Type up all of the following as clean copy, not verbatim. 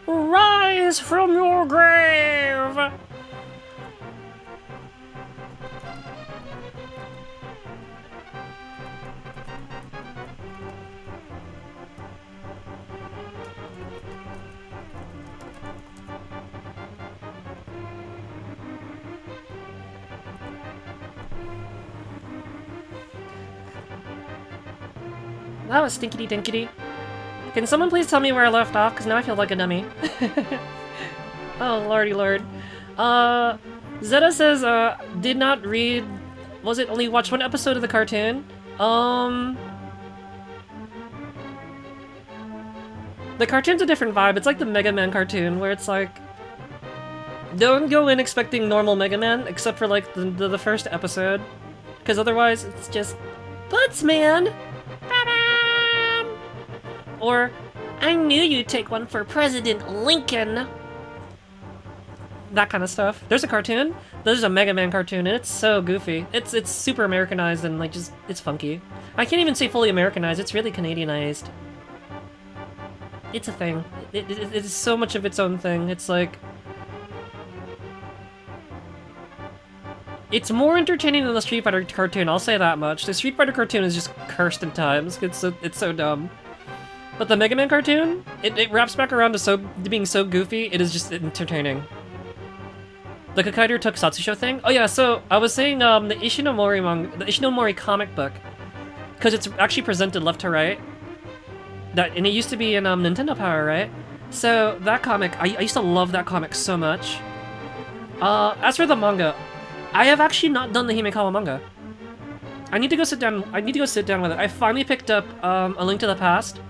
Rise from your grave! That was stinkity dinkity. Can someone please tell me where I left off? Because now I feel like a dummy. Oh, lordy lord. Zeta says, did not read... Was it only watched one episode of the cartoon? The cartoon's a different vibe. It's like the Mega Man cartoon, where it's like... Don't go in expecting normal Mega Man, except for like the first episode. Because otherwise, it's just... Butts, man! Or, I knew you'd take one for President Lincoln! That kind of stuff. There's a cartoon. There's a Mega Man cartoon, and it's so goofy. It's super Americanized and like just, it's funky. I can't even say fully Americanized, it's really Canadianized. It's a thing. It is so much of its own thing. It's like... It's more entertaining than the Street Fighter cartoon, I'll say that much. The Street Fighter cartoon is just cursed at times. It's so dumb. But the Mega Man cartoon, it wraps back around to being so goofy, it is just entertaining. The Kakaido Tokusatsu show thing? Oh yeah, so I was saying the Ishinomori comic book, because it's actually presented left to right. And it used to be in Nintendo Power, right? So that comic, I used to love that comic so much. As for the manga, I have actually not done the Himekawa manga. I need to go sit down with it. I finally picked up A Link to the Past.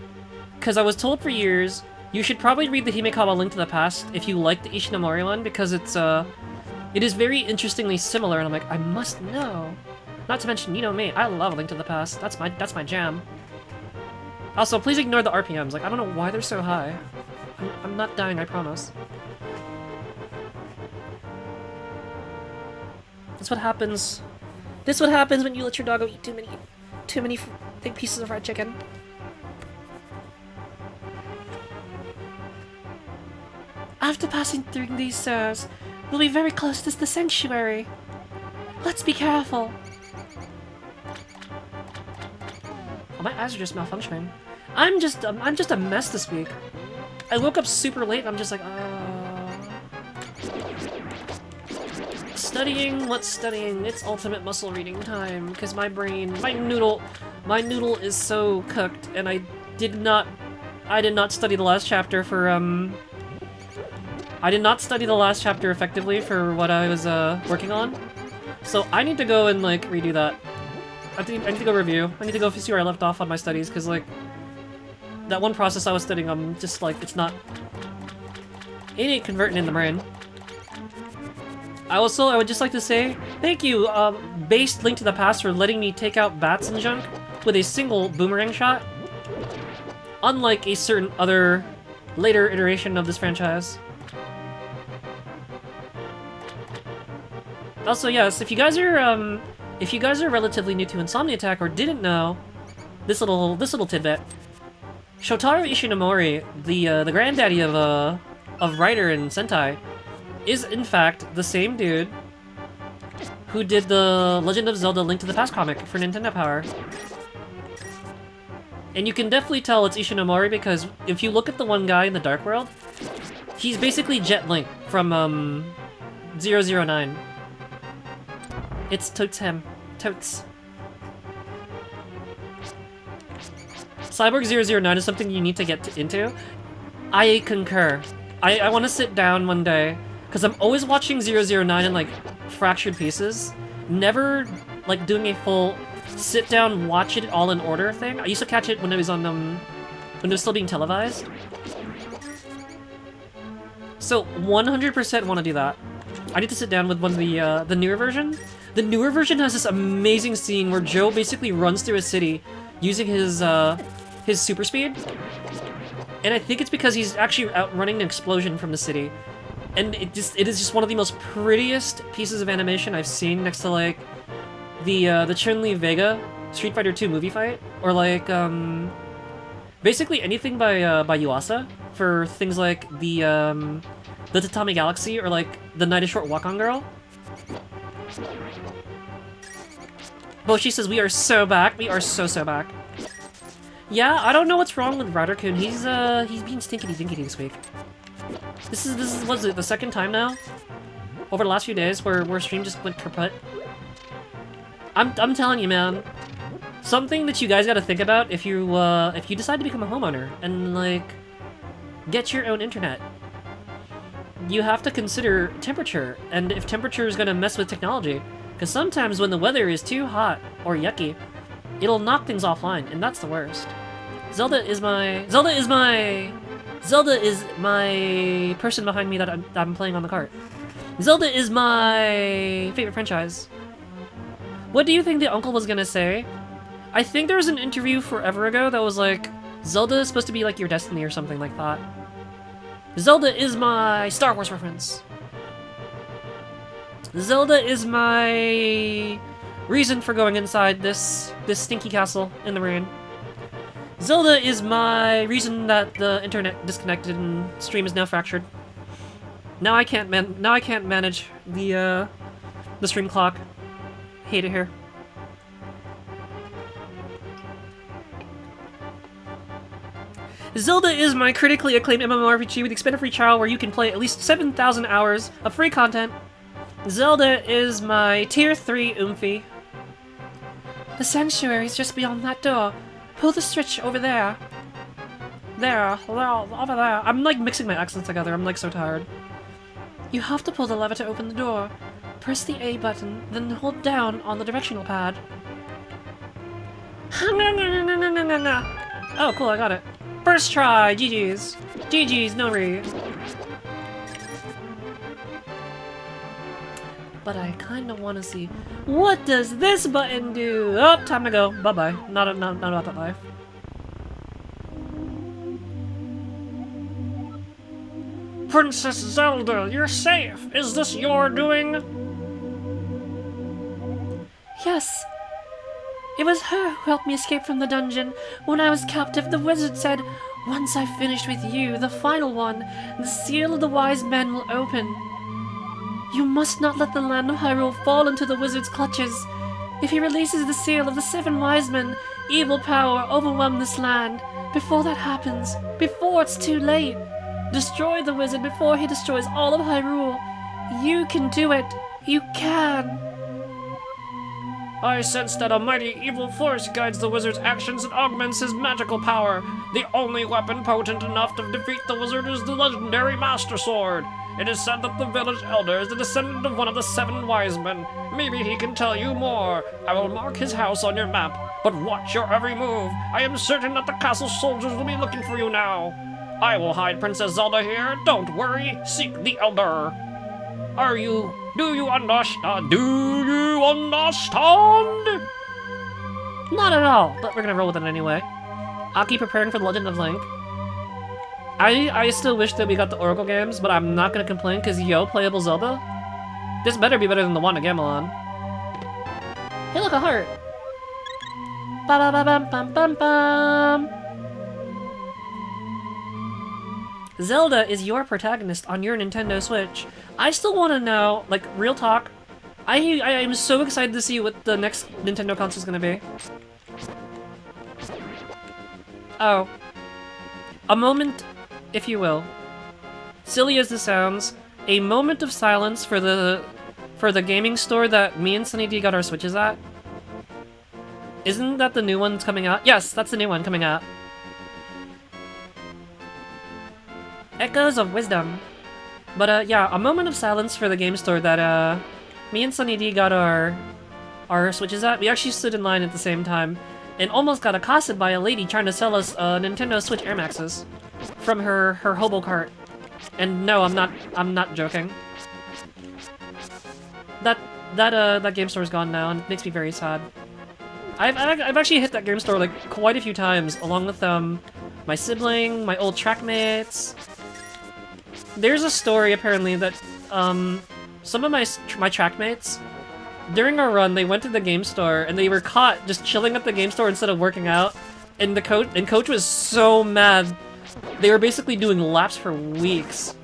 Because I was told for years, you should probably read the Himekawa Link to the Past if you like the Ishinomori one, because it is very interestingly similar, and I'm like, I must know. Not to mention, you know me, I love A Link to the Past. That's my jam. Also, please ignore the RPMs. Like, I don't know why they're so high. I'm not dying, I promise. That's what happens. This is what happens when you let your doggo eat too many big pieces of fried chicken. After passing through these stairs, we'll be very close to the sanctuary. Let's be careful. Oh, my eyes are just malfunctioning. I'm just a mess this week. I woke up super late and I'm just like, Studying? What's studying? It's ultimate muscle reading time, because my noodle is so cooked, and I did not study the last chapter for, I did not study the last chapter effectively for what I was, working on. So I need to go and, like, redo that. I need to go review. I need to go see where I left off on my studies, because, like, that one process I was studying, I'm just, like, it ain't converting in the brain. I would just like to say, thank you, Based Link to the Past, for letting me take out bats and junk with a single boomerang shot. Unlike a certain other later iteration of this franchise. Also, yes, if you guys are relatively new to Insomni-Attack or didn't know this little tidbit, Shotaro Ishinomori, the granddaddy of writer and Sentai, is in fact the same dude who did the Legend of Zelda Link to the Past comic for Nintendo Power. And you can definitely tell it's Ishinomori because if you look at the one guy in the Dark World, he's basically Jet Link from 009. It's totes him. Totes. Cyborg 009 is something you need to get into. I concur. I want to sit down one day, because I'm always watching 009 in, like, fractured pieces. Never, like, doing a full sit down, watch it all in order thing. I used to catch it when it was on, when it was still being televised. So, 100% want to do that. I need to sit down with one of the newer version. The newer version has this amazing scene where Joe basically runs through a city using his super speed. And I think it's because he's actually outrunning an explosion from the city. And it is just one of the most prettiest pieces of animation I've seen next to, like, the Chun-Li Vega Street Fighter 2 movie fight, or like basically anything by Yuasa for things like the Tatami Galaxy or like the Night is Short Walk-On Girl. Boshi says we are so back. We are so back. Yeah, I don't know what's wrong with Ryder-kun. He's being stinkity-dinkity this week. This is what's it, the second time now? Over the last few days where stream just went kaput. I'm telling you, man. Something that you guys gotta think about if you decide to become a homeowner and like get your own internet. You have to consider temperature, and if temperature is gonna mess with technology. Because sometimes when the weather is too hot or yucky, it'll knock things offline, and that's the worst. Zelda is my person behind me that I'm playing on the cart. Zelda is my favorite franchise. What do you think the uncle was gonna say? I think there was an interview forever ago that was like, Zelda is supposed to be like your destiny or something like that. Zelda is my Star Wars reference. Zelda is my reason for going inside this stinky castle in the rain. Zelda is my reason that the internet disconnected and stream is now fractured. Now I can't manage the stream clock. Hate it here. Zelda is my critically acclaimed MMORPG with expanded free trial where you can play at least 7,000 hours of free content. Zelda is my tier 3 oomphy. The sanctuary's just beyond that door. Pull the switch over there. There, over there. I'm like mixing my accents together. I'm like so tired. You have to pull the lever to open the door. Press the A button, then hold down on the directional pad. Oh, cool, I got it. First try, GG's. GG's, no re. But I kinda wanna see, what does this button do? Oh, time to go. Bye-bye. Not about that life. Princess Zelda, you're safe. Is this your doing? Yes. It was her who helped me escape from the dungeon. When I was captive, the wizard said, once I've finished with you, the final one, the seal of the wise men will open. You must not let the land of Hyrule fall into the wizard's clutches. If he releases the seal of the 7 wise men, evil power will overwhelm this land. Before that happens, before it's too late, destroy the wizard before he destroys all of Hyrule. You can do it. You can. I sense that a mighty evil force guides the wizard's actions and augments his magical power. The only weapon potent enough to defeat the wizard is the legendary Master Sword. It is said that the village elder is the descendant of one of the 7 wise men. Maybe he can tell you more. I will mark his house on your map, but watch your every move. I am certain that the castle soldiers will be looking for you now. I will hide Princess Zelda here. Don't worry. Seek the elder. Do you understand? Not at all, but we're gonna roll with it anyway. I'll keep preparing for the Legend of Link. I still wish that we got the Oracle games, but I'm not gonna complain because playable Zelda. This better be better than the one at Gamelon. Hey, look, a heart. Ba ba ba bum bum bum bum. Zelda is your protagonist on your Nintendo Switch. I still want to know, like, real talk. I am so excited to see what the next Nintendo console is gonna be. Oh. A moment, if you will. Silly as this sounds, a moment of silence for the gaming store that me and Sunny D got our Switches at. Isn't that the new one that's coming out? Yes, that's the new one coming out. Echoes of wisdom. But yeah, a moment of silence for the game store that me and Sunny D got our Switches at. We actually stood in line at the same time and almost got accosted by a lady trying to sell us Nintendo Switch Air Maxes from her hobo cart. And no, I'm not joking. That game store is gone now, and it makes me very sad. I've actually hit that game store like quite a few times, along with my sibling, my old track mates. There's a story apparently that some of my track mates, during our run, they went to the game store and they were caught just chilling at the game store instead of working out. And coach was so mad They were basically doing laps for weeks.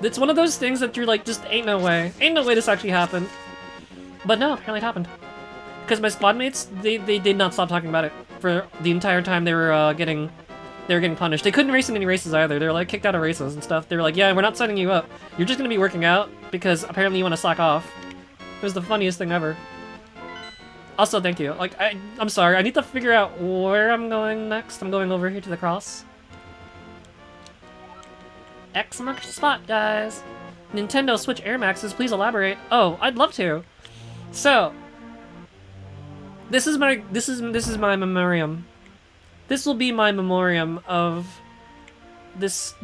It's one of those things that you're like, just ain't no way. Ain't no way this actually happened. But no, apparently it happened. Because my squad mates, they did not stop talking about it for the entire time they were getting punished. They couldn't race in any races either. They were like kicked out of races and stuff. They were like, yeah, we're not signing you up. You're just gonna be working out because apparently you want to slack off. It was the funniest thing ever. Also, thank you. Like, I'm sorry. I need to figure out where I'm going next. I'm going over here to the cross. X marks the spot, guys. Nintendo Switch Air Maxes, please elaborate. Oh, I'd love to. So, this is my memoriam. This will be my memoriam of this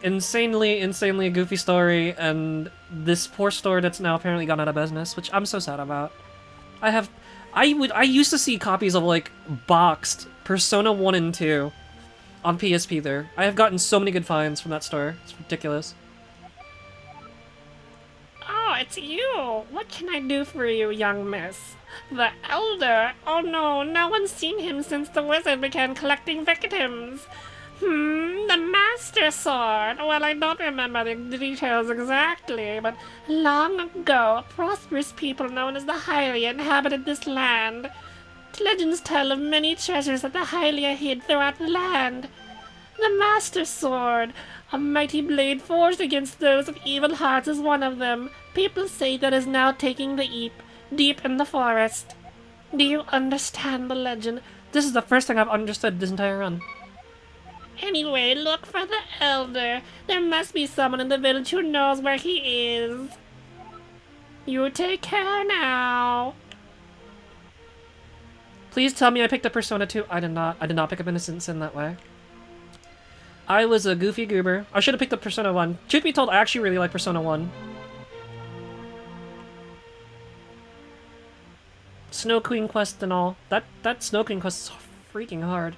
insanely goofy story and this poor store that's now apparently gone out of business, which I'm so sad about. I used to see copies of like boxed Persona 1 and 2 on PSP there. I have gotten so many good finds from that store. It's ridiculous. Oh, it's you! What can I do for you, young miss? The Elder? Oh no one's seen him since the wizard began collecting victims. The Master Sword. Well, I don't remember the details exactly, but long ago, prosperous people known as the Hylia inhabited this land. Legends tell of many treasures that the Hylia hid throughout the land. The Master Sword, a mighty blade forged against those of evil hearts, is one of them. People say that is now taking the deep in the forest. Do you understand the legend? This is the first thing I've understood this entire run. Anyway, look for the Elder. There must be someone in the village who knows where he is. You take care now. Please tell me I picked up Persona 2. I did not. I did not pick up Innocent Sin that way. I was a goofy goober. I should have picked up Persona 1. Truth be told, I actually really like Persona 1. Snow Queen quest and all. That Snow Queen quest is freaking hard.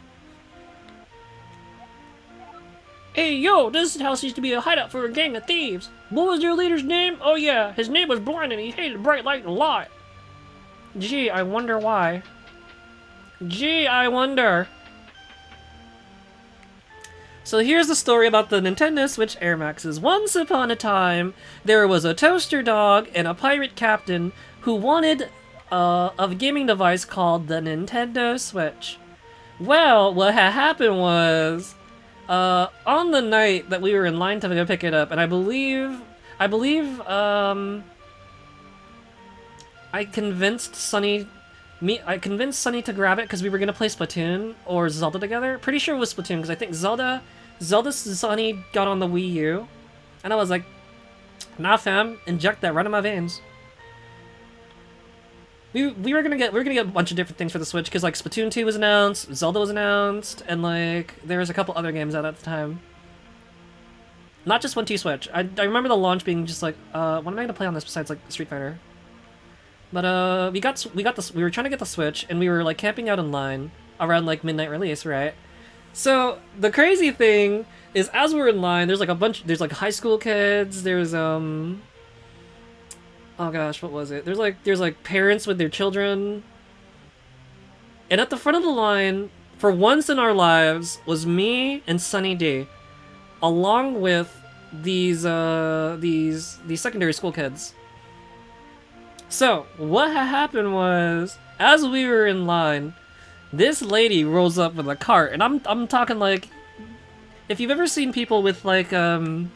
Hey, yo, this house used to be a hideout for a gang of thieves. What was your leader's name? Oh yeah, his name was blind and he hated bright light a lot. Gee, I wonder why. Gee, I wonder. So here's the story about the Nintendo Switch Air Maxes. Once upon a time, there was a toaster dog and a pirate captain who wanted a gaming device called the Nintendo Switch. Well, what had happened was, on the night that we were in line to go pick it up, and I believe, I convinced Sunny to grab it because we were gonna play Splatoon or Zelda together. Pretty sure it was Splatoon because I think Zelda Sunny got on the Wii U, and I was like, nah fam, inject that right in my veins. We were gonna get a bunch of different things for the Switch because like Splatoon 2 was announced, Zelda was announced, and like there was a couple other games out at the time. Not just 1-2 Switch. I remember the launch being just like, what am I gonna play on this besides like Street Fighter? But we were trying to get the Switch and we were like camping out in line around like midnight release, right? So the crazy thing is as we're in line, there's like high school kids, there's oh gosh, what was it? There's like parents with their children. And at the front of the line, for once in our lives, was me and Sunny D, along with these secondary school kids. So, what had happened was, as we were in line, this lady rolls up with a cart, and I'm talking like, if you've ever seen people with like their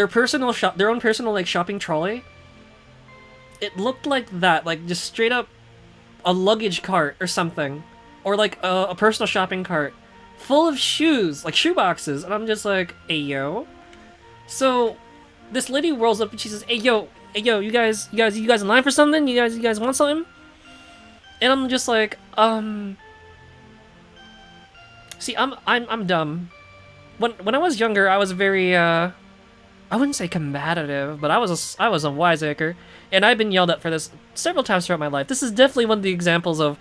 own personal like shopping trolley, it looked like that, like just straight up a luggage cart or something, or like a personal shopping cart full of shoes, like shoe boxes, and I'm just like, hey yo. So this lady rolls up and she says, hey yo, you guys in line for something? You guys want something? And I'm just like, see, I'm dumb. When I was younger, I was very I wouldn't say combative, but I was a wiseacre, and I've been yelled at for this several times throughout my life. This is definitely one of the examples of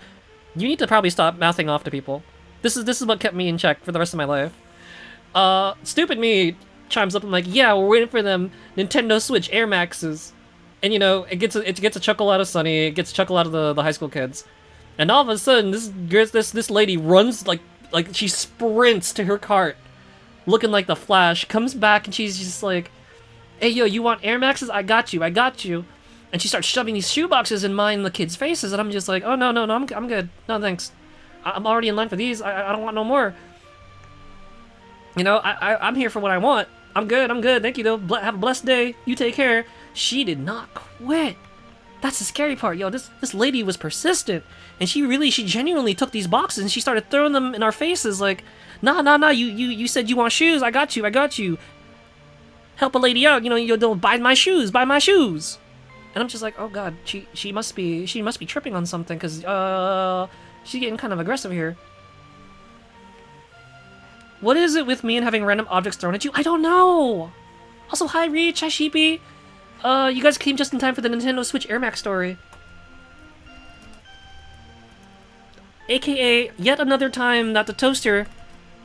you need to probably stop mouthing off to people. This is what kept me in check for the rest of my life. Stupid me chimes up and like, yeah, we're waiting for them Nintendo Switch Air Maxes. And you know, it gets a chuckle out of Sunny, it gets a chuckle out of the high school kids. And all of a sudden, this lady runs like she sprints to her cart, looking like the Flash. Comes back and she's just like, "Hey yo, you want Air Maxes? I got you, I got you." And she starts shoving these shoe boxes in mine, the kids' faces, and I'm just like, "Oh no, I'm good. No thanks. I'm already in line for these. I don't want no more. You know, I'm here for what I want. I'm good. Thank you though. Have a blessed day. You take care." She did not quit. That's the scary part, yo. This lady was persistent, and she genuinely took these boxes and she started throwing them in our faces like, nah. You said you want shoes. I got you. Help a lady out. You know, you don't buy my shoes. And I'm just like, oh god, she must be tripping on something, because she's getting kind of aggressive here. What is it with me and having random objects thrown at you? I don't know. Also, hi Reach, hi Sheepy. You guys came just in time for the Nintendo Switch Air Max story. AKA yet another time that the toaster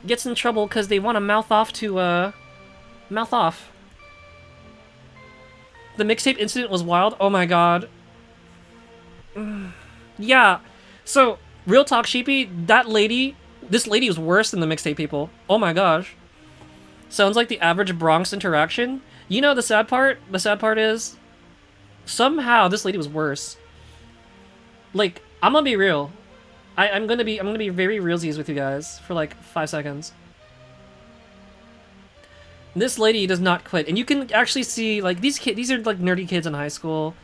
gets in trouble because they want to mouth off. The mixtape incident was wild. Oh my god. Yeah. So, real talk, Sheepy, this lady was worse than the mixtape people. Oh my gosh. Sounds like the average Bronx interaction. You know the sad part? The sad part is, somehow this lady was worse. Like, I'm gonna be real. I'm gonna be very realsies with you guys for like 5 seconds. This lady does not quit, and you can actually see, like, these are like nerdy kids in high school.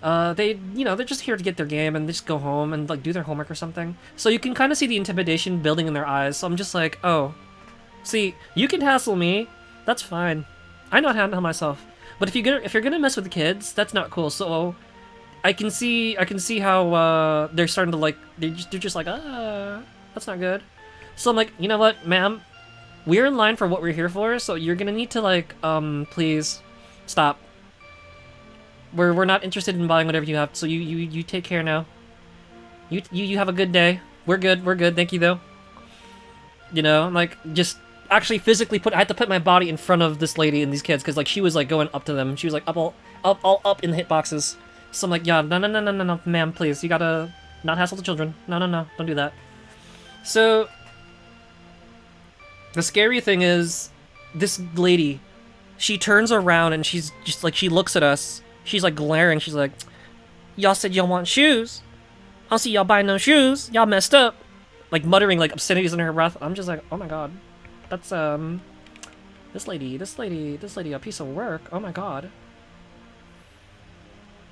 They're just here to get their game and they just go home and like do their homework or something. So you can kind of see the intimidation building in their eyes. So I'm just like, oh, see, you can hassle me, that's fine. I know how to handle myself. But if you're gonna mess with the kids, that's not cool. So I can see how they're starting to like they're just like, that's not good. So I'm like, you know what, ma'am, we're in line for what we're here for, so you're gonna need to like please stop. We're not interested in buying whatever you have, so you take care now. You have a good day. We're good, thank you though. You know, like, just actually physically I had to put my body in front of this lady and these kids, because like she was like going up to them. She was like up in the hitboxes. So I'm like, yeah, no, ma'am, please, you gotta not hassle the children. No, don't do that. So the scary thing is, this lady, she turns around and she's just like, she looks at us. She's like glaring. She's like, y'all said y'all want shoes. I don't see y'all buying no shoes. Y'all messed up. Like muttering like obscenities in her breath. I'm just like, oh my god. That's, this lady a piece of work. Oh my god.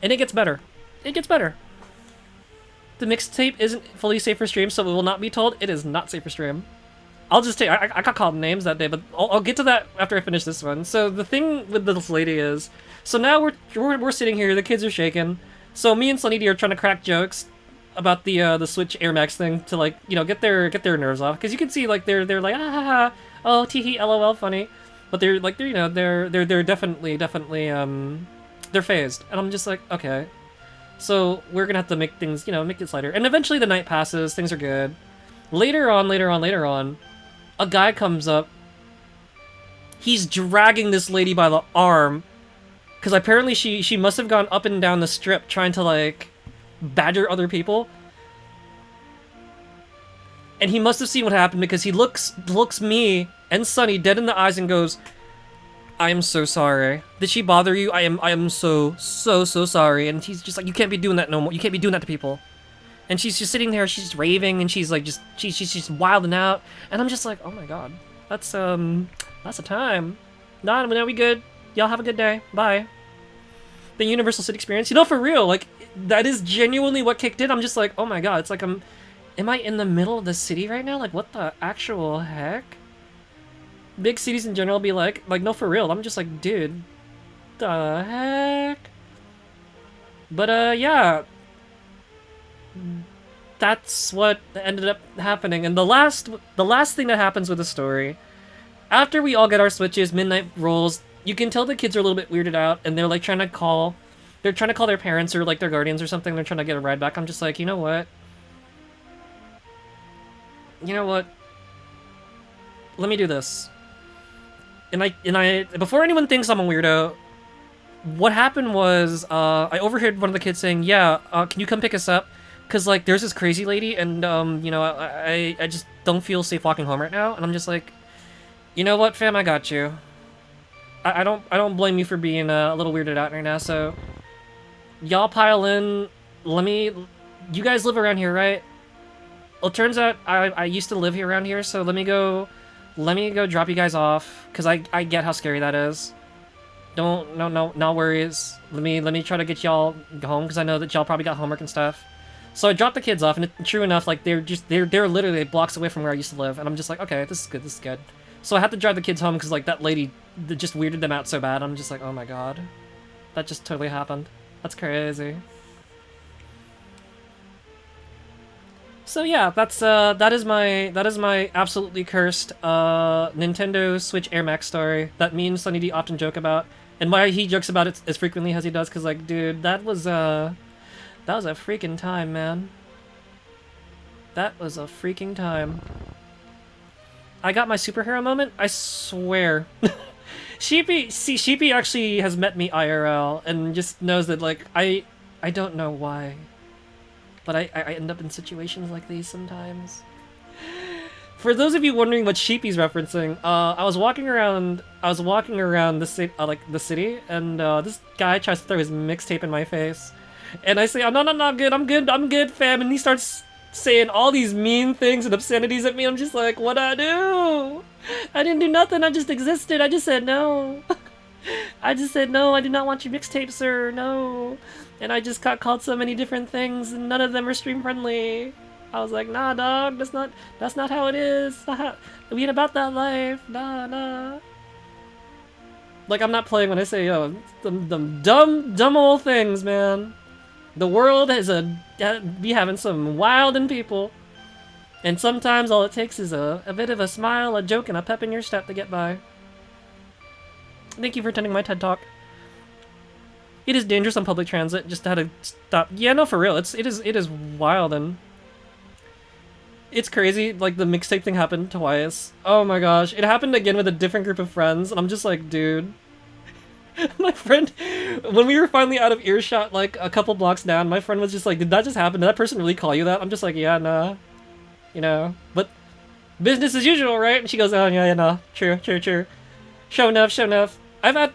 And it gets better. It gets better. The mixtape isn't fully safe for stream, so it will not be told. It is not safe for stream. I'll just take, I got called names that day, but I'll get to that after I finish this one. So the thing with this lady is, so now we're sitting here, the kids are shaking. So me and Sunny D are trying to crack jokes about the Switch Air Max thing to, like, you know, get their nerves off, because you can see like they're like, ah ha ha, oh tee hee lol, funny, but they're like, they're definitely they're phased, and I'm just like, okay, so we're gonna have to make things, you know, make it lighter, and eventually the night passes, things are good. Later on, a guy comes up. He's dragging this lady by the arm, because apparently she must have gone up and down the strip trying to like badger other people. And he must have seen what happened, because he looks me and Sunny dead in the eyes and goes, I am so sorry. Did she bother you? I am so sorry. And he's just like, you can't be doing that no more. You can't be doing that to people. And she's just sitting there, she's raving, and she's like, she's just wilding out. And I'm just like, oh my god, that's a time. Nah, now we good. Y'all have a good day. Bye. The Universal City experience. You know, for real, like, that is genuinely what kicked in. I'm just like, oh my god, it's like, am I in the middle of the city right now? Like, what the actual heck? Big cities in general be like, no, for real. I'm just like, dude, the heck? But, yeah. That's what ended up happening. And the last thing that happens with the story, after we all get our Switches, midnight rolls, you can tell the kids are a little bit weirded out, and they're like trying to call their parents or like their guardians or something. They're trying to get a ride back. I'm just like, you know what? Let me do this. And I before anyone thinks I'm a weirdo, what happened was, I overheard one of the kids saying, yeah, can you come pick us up? Cause like there's this crazy lady, and you know, I just don't feel safe walking home right now, and I'm just like, you know what, fam, I got you. I don't blame you for being a little weirded out right now. So y'all pile in. You guys live around here, right? Well, it turns out I used to live here around here, so let me go drop you guys off, cause I get how scary that is. No worries. Let me try to get y'all home, cause I know that y'all probably got homework and stuff. So I dropped the kids off, and true enough, like they're literally blocks away from where I used to live, and I'm just like, okay, this is good. So I had to drive the kids home because like that lady just weirded them out so bad. I'm just like, oh my god, that just totally happened. That's crazy. So yeah, that is my absolutely cursed Nintendo Switch Air Max story that me and Sunny D often joke about, and why he jokes about it as frequently as he does, because like, dude, that was a freaking time, man. That was a freaking time. I got my superhero moment, I swear. Sheepy actually has met me IRL and just knows that like I don't know why, but I end up in situations like these sometimes. For those of you wondering what Sheepy's referencing, I was walking around the city, and this guy tries to throw his mixtape in my face. And I say, oh, no, I'm good, fam. And he starts saying all these mean things and obscenities at me. I'm just like, what'd I do? I didn't do nothing. I just existed. I just said no. I just said no. I do not want your mixtape, sir. No. And I just got called so many different things, and none of them are stream friendly. I was like, nah, dog. That's not how it is. We ain't about that life. Nah. Like, I'm not playing when I say, yo, them dumb old things, man. The world is be having some wildin' people, and sometimes all it takes is a bit of a smile, a joke, and a pep in your step to get by. Thank you for attending my TED Talk. It is dangerous on public transit. Just had to stop. Yeah, no, for real. It is wild, and it's crazy. Like the mixtape thing happened twice. Oh my gosh, it happened again with a different group of friends, and I'm just like, dude. My friend, when we were finally out of earshot, like a couple blocks down, my friend was just like, did that just happen? Did that person really call you that? I'm just like, yeah, nah. You know, but business as usual, right? And she goes, oh yeah, nah, true. Show enough. I've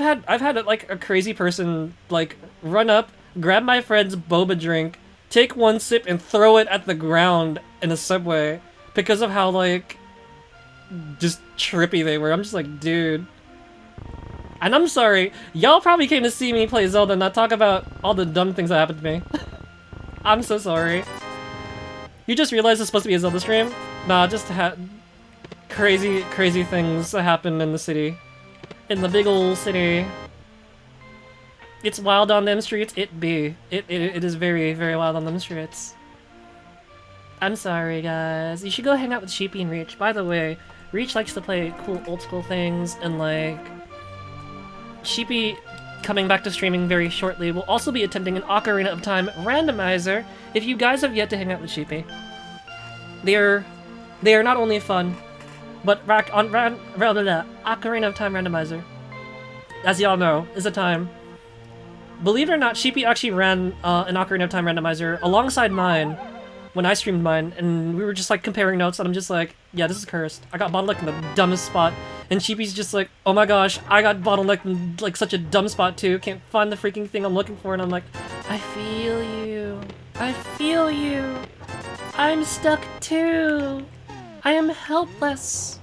had like a crazy person like run up, grab my friend's boba drink, take one sip, and throw it at the ground in a subway because of how like just trippy they were. I'm just like, dude. And I'm sorry, y'all probably came to see me play Zelda, not talk about all the dumb things that happened to me. I'm so sorry. You just realized it's supposed to be a Zelda stream? Nah, just crazy things that happen in the city. In the big ol' city. It's wild on them streets, it is very, very wild on them streets. I'm sorry, guys. You should go hang out with Sheepy and Reach. By the way, Reach likes to play cool old school things, and like... Sheepy, coming back to streaming very shortly, will also be attending an Ocarina of Time randomizer if you guys have yet to hang out with Sheepy. They are not only fun, but Ocarina of Time randomizer, as y'all know, is a time. Believe it or not, Sheepy actually ran an Ocarina of Time randomizer alongside mine when I streamed mine, and we were just like comparing notes, and I'm just like, yeah, this is cursed. I got bottlenecked in the dumbest spot, and Sheepy's just like, oh my gosh, I got bottlenecked in like such a dumb spot too. Can't find the freaking thing I'm looking for, and I'm like, I feel you. I'm stuck too. I am helpless.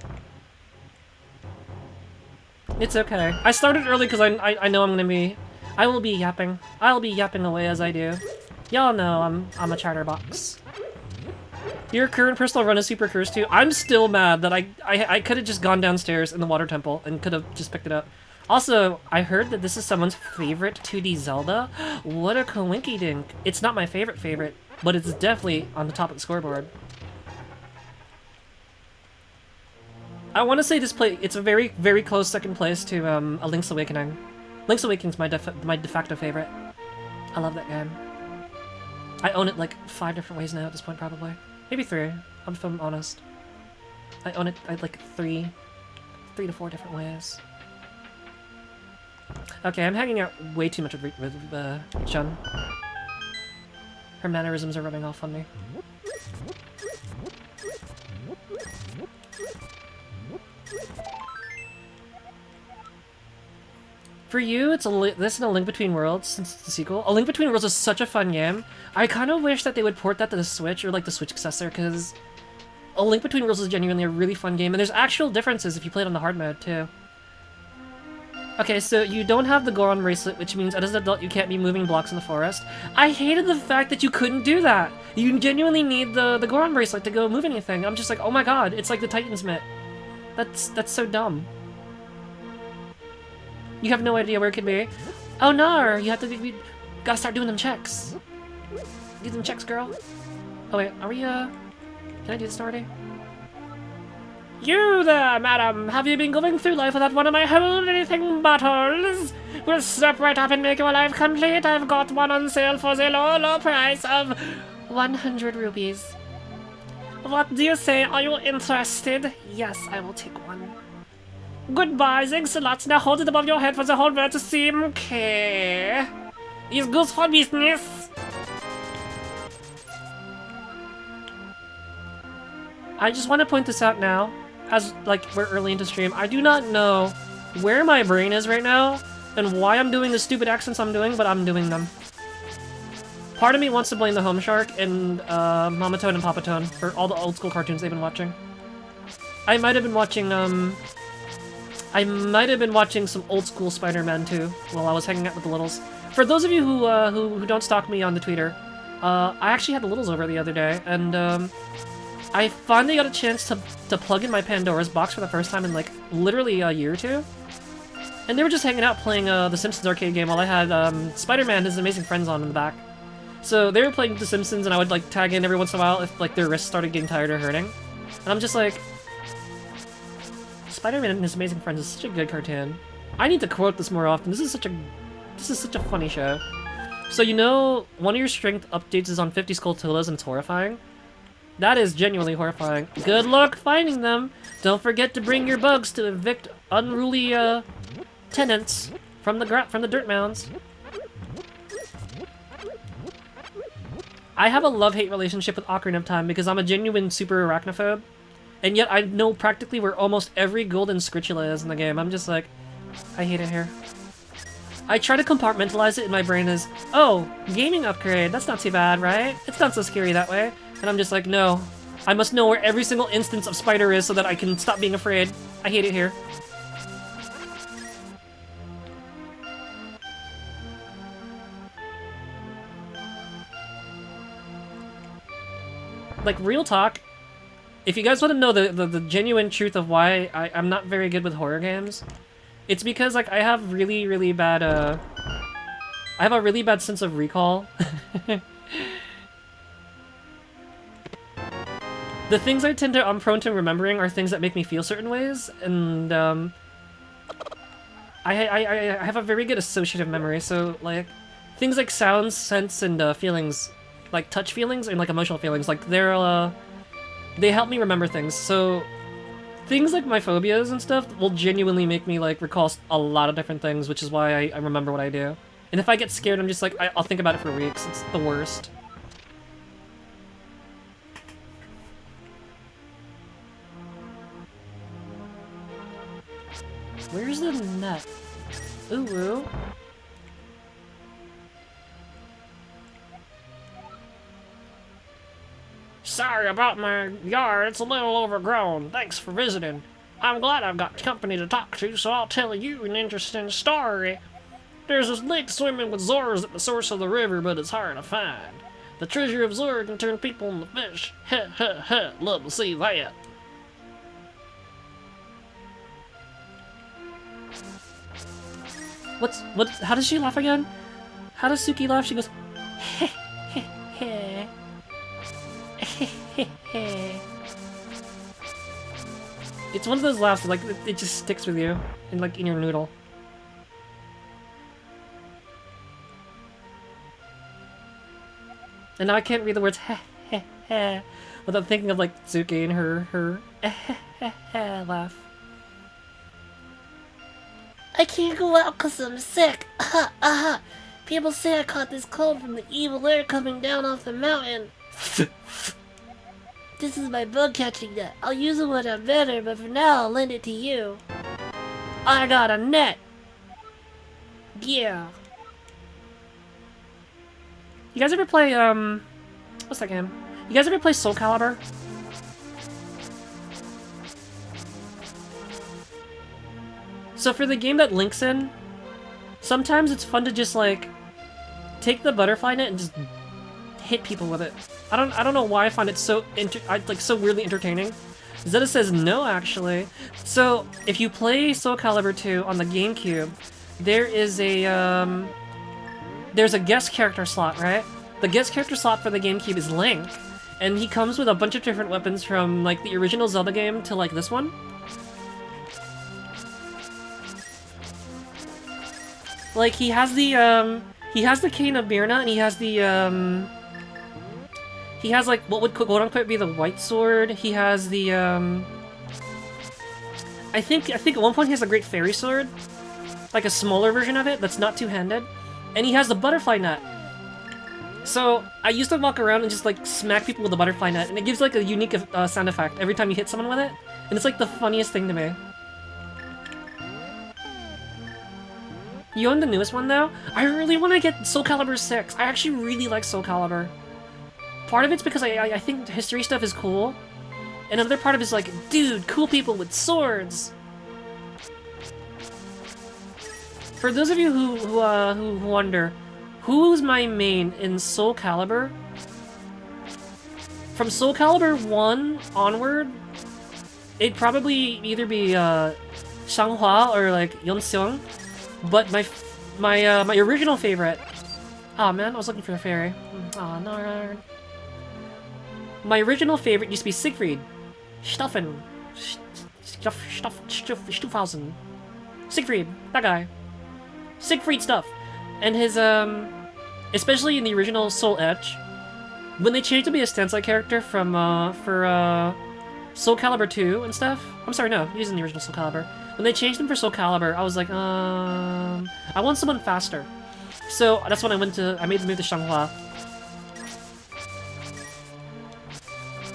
It's okay. I started early because I know I will be yapping. I'll be yapping away as I do. Y'all know I'm a chatterbox. Your current personal run is super cursed too. I'm still mad that I could have just gone downstairs in the water temple and could have just picked it up. Also, I heard that this is someone's favorite 2D Zelda. What a coinky dink. It's not my favorite, but it's definitely on the top of the scoreboard. I want to say it's a very, very close second place to A Link's Awakening. Link's Awakening's my de facto favorite. I love that game. I own it like 5 different ways now at this point, probably. Maybe 3, if I'm honest. I own it like 3 to 4 different ways. Okay, I'm hanging out way too much with Chun. Her mannerisms are rubbing off on me. For you, it's this and A Link Between Worlds, since it's the sequel. A Link Between Worlds is such a fun game. I kind of wish that they would port that to the Switch, or like the Switch successor, because A Link Between Worlds is genuinely a really fun game, and there's actual differences if you play it on the hard mode, too. Okay, so you don't have the Goron bracelet, which means as an adult you can't be moving blocks in the forest. I hated the fact that you couldn't do that! You genuinely need the Goron bracelet to go move anything. I'm just like, oh my god, it's like the Titan's Mitt. That's so dumb. You have no idea where it could be. Oh no, you have to you gotta start doing them checks. Do them checks, girl. Oh wait, are we, can I do this already? You there, madam! Have you been going through life without one of my hold anything bottles? We'll step right up and make your life complete. I've got one on sale for the low, low price of 100 rupees. What do you say? Are you interested? Yes, I will take one. Goodbye, thanks a lot. Now hold it above your head for the whole world to see. Okay. Is good for business. I just want to point this out now, as like we're early into stream. I do not know where my brain is right now and why I'm doing the stupid accents I'm doing, but I'm doing them. Part of me wants to blame the Home Shark and Mama Toad and Papa Toad for all the old school cartoons they've been watching. I might have been watching some old school Spider-Man too while I was hanging out with the Littles. For those of you who don't stalk me on the Twitter, I actually had the Littles over the other day, and I finally got a chance to plug in my Pandora's box for the first time in like literally a year or two. And they were just hanging out playing the Simpsons arcade game while I had Spider-Man and His Amazing Friends on in the back. So they were playing The Simpsons, and I would like tag in every once in a while if like their wrists started getting tired or hurting. And I'm just like, Spider-Man and His Amazing Friends is such a good cartoon. I need to quote this more often. This is such a funny show. So you know, one of your strength updates is on 50 Skulltulas, and it's horrifying. That is genuinely horrifying. Good luck finding them. Don't forget to bring your bugs to evict unruly tenants from the dirt mounds. I have a love-hate relationship with Ocarina of Time because I'm a genuine super arachnophobe. And yet I know practically where almost every golden Scritula is in the game. I'm just like, I hate it here. I try to compartmentalize it in my brain as, oh, gaming upgrade, that's not too bad, right? It's not so scary that way. And I'm just like, no. I must know where every single instance of spider is so that I can stop being afraid. I hate it here. Like, real talk, if you guys want to know the genuine truth of why I'm not very good with horror games, it's because, like, I have really, really bad, I have a really bad sense of recall. The things I'm prone to remembering are things that make me feel certain ways, and, I have a very good associative memory, so, like, things like sounds, scents, and, feelings, like touch feelings and, like, emotional feelings, like, they help me remember things, so things like my phobias and stuff will genuinely make me, like, recall a lot of different things, which is why I remember what I do. And if I get scared, I'm just like, I'll think about it for weeks. It's the worst. Where's the net? Ooh. Sorry about my yard, it's a little overgrown. Thanks for visiting. I'm glad I've got company to talk to, so I'll tell you an interesting story. There's this lake swimming with Zoras at the source of the river, but it's hard to find. The treasure of Zora can turn people into fish. Heh heh heh, love to see that. How does she laugh again? How does Suki laugh? She goes, heh heh heh. It's one of those laughs that, like, it just sticks with you, in, like, in your noodle. And now I can't read the words heh heh heh without thinking of, like, Suki and her laugh. I can't go out 'cause I'm sick. People say I caught this cold from the evil air coming down off the mountain. This is my bug catching net. I'll use it when I'm better, but for now I'll lend it to you. I got a net. Yeah. You guys ever play, what's that game? You guys ever play Soul Calibur? So for the game that Link's in, sometimes it's fun to just, like, take the butterfly net and just hit people with it. I don't know why I find it so so weirdly entertaining. Zeta says no, actually. So if you play Soul Calibur 2 on the GameCube, there is a there's a guest character slot, right? The guest character slot for the GameCube is Link, and he comes with a bunch of different weapons from like the original Zelda game to like this one. Like he has the Cane of Mirna, and he has the he has like what would quote unquote be the white sword. He has the I think at one point he has a great fairy sword, like a smaller version of it that's not two-handed, and he has the butterfly net. So I used to walk around and just like smack people with the butterfly net, and it gives like a unique sound effect every time you hit someone with it, and it's like the funniest thing to me. You own the newest one though? I really want to get Soul Calibur 6. I actually really like Soul Calibur. Part of it's because I think history stuff is cool, and another part of it is like, dude, cool people with swords. For those of you who wonder, who's my main in Soul Calibur? From Soul Calibur 1 onward, it'd probably either be Xianghua or like Yunxiong. But my original favorite... Aw, man, I was looking for the fairy. Aw, no. My original favorite used to be Siegfried. Stuffhausen. Siegfried, that guy. Siegfried stuff. And his, especially in the original Soul Edge, when they changed to be a Stensai character from, for Soul Calibur 2 and stuff... I'm sorry, no, he's in the original Soul Calibur. When they changed him for Soul Calibur, I was like, I want someone faster. So that's when I made the move to Xianghua.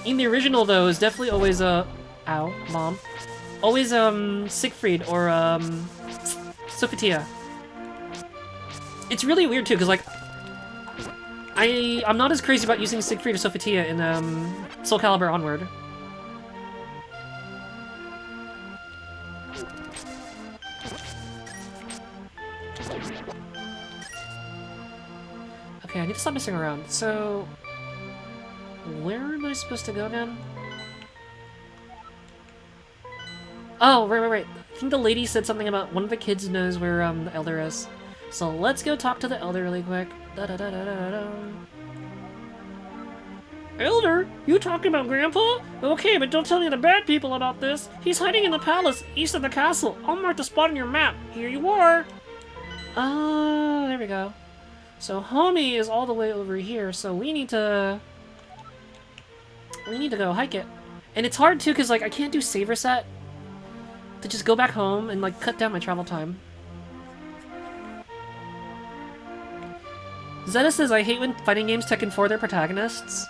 In the original though, it's definitely always ow, mom. Always Siegfried or Sophitia. It's really weird too, because like I'm not as crazy about using Siegfried or Sophitia in Soul Calibur Onward. Okay, I need to stop messing around. So, where am I supposed to go again? Oh, right. I think the lady said something about one of the kids knows where the elder is. So let's go talk to the elder really quick. Elder? You talking about Grandpa? Okay, but don't tell any of the bad people about this. He's hiding in the palace east of the castle. I'll mark the spot on your map. Here you are. There we go. So homie is all the way over here, so we need to go hike it. And it's hard too, cause like I can't do save reset to just go back home and like cut down my travel time. Zeta says, I hate when fighting games Tekken 4 their protagonists.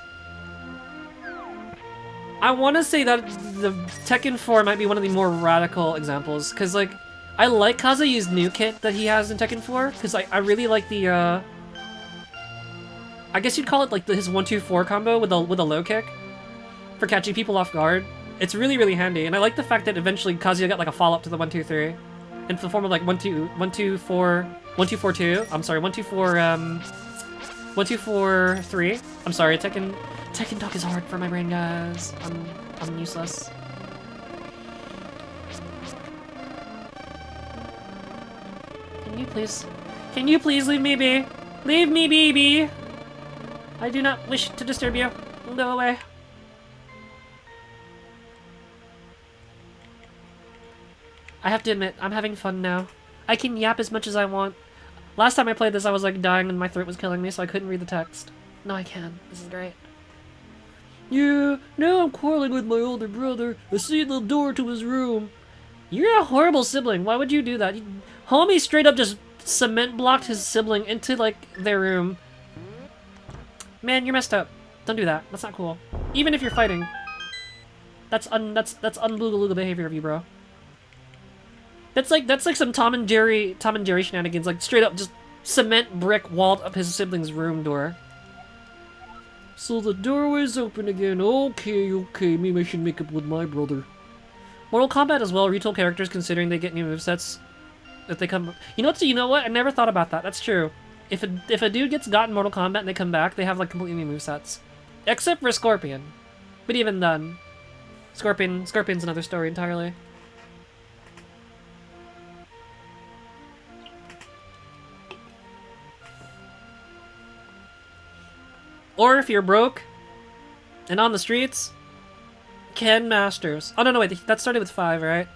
I want to say that the Tekken 4 might be one of the more radical examples, cause like I like Kazuyu's new kit that he has in Tekken 4, cause I really like the I guess you'd call it like his 1-2-4 combo with a low kick for catching people off guard. It's really handy, and I like the fact that eventually Kazuya got like a follow-up to the 1-2-3 in the form of like 1-2-4-2. I'm sorry, 1-2-4-3. I'm sorry, Tekken Talk is hard for my brain, guys. I'm useless. Can you please leave me be? Leave me be. I do not wish to disturb you. Go away. I have to admit, I'm having fun now. I can yap as much as I want. Last time I played this, I was like dying and my throat was killing me, so I couldn't read the text. Now I can. This is great. Yeah, now I'm quarreling with my older brother. I see the door to his room. You're a horrible sibling. Why would you do that? Homie straight up just cement blocked his sibling into, like, their room. Man, you're messed up. Don't do that. That's not cool. Even if you're fighting. That's unlugal behavior of you, bro. That's like some Tom and Jerry shenanigans. Like, straight up just cement brick walled up his sibling's room door. So the doorway's open again. Okay, maybe I should make up with my brother. Mortal Kombat as well, retool characters considering they get new movesets. If they come... You know what? I never thought about that. That's true. If a dude gets got in Mortal Kombat and they come back, they have like completely new movesets. Except for Scorpion. But even then... Scorpion's another story entirely. Or if you're broke and on the streets, Ken Masters. Oh no, wait, that started with 5, right?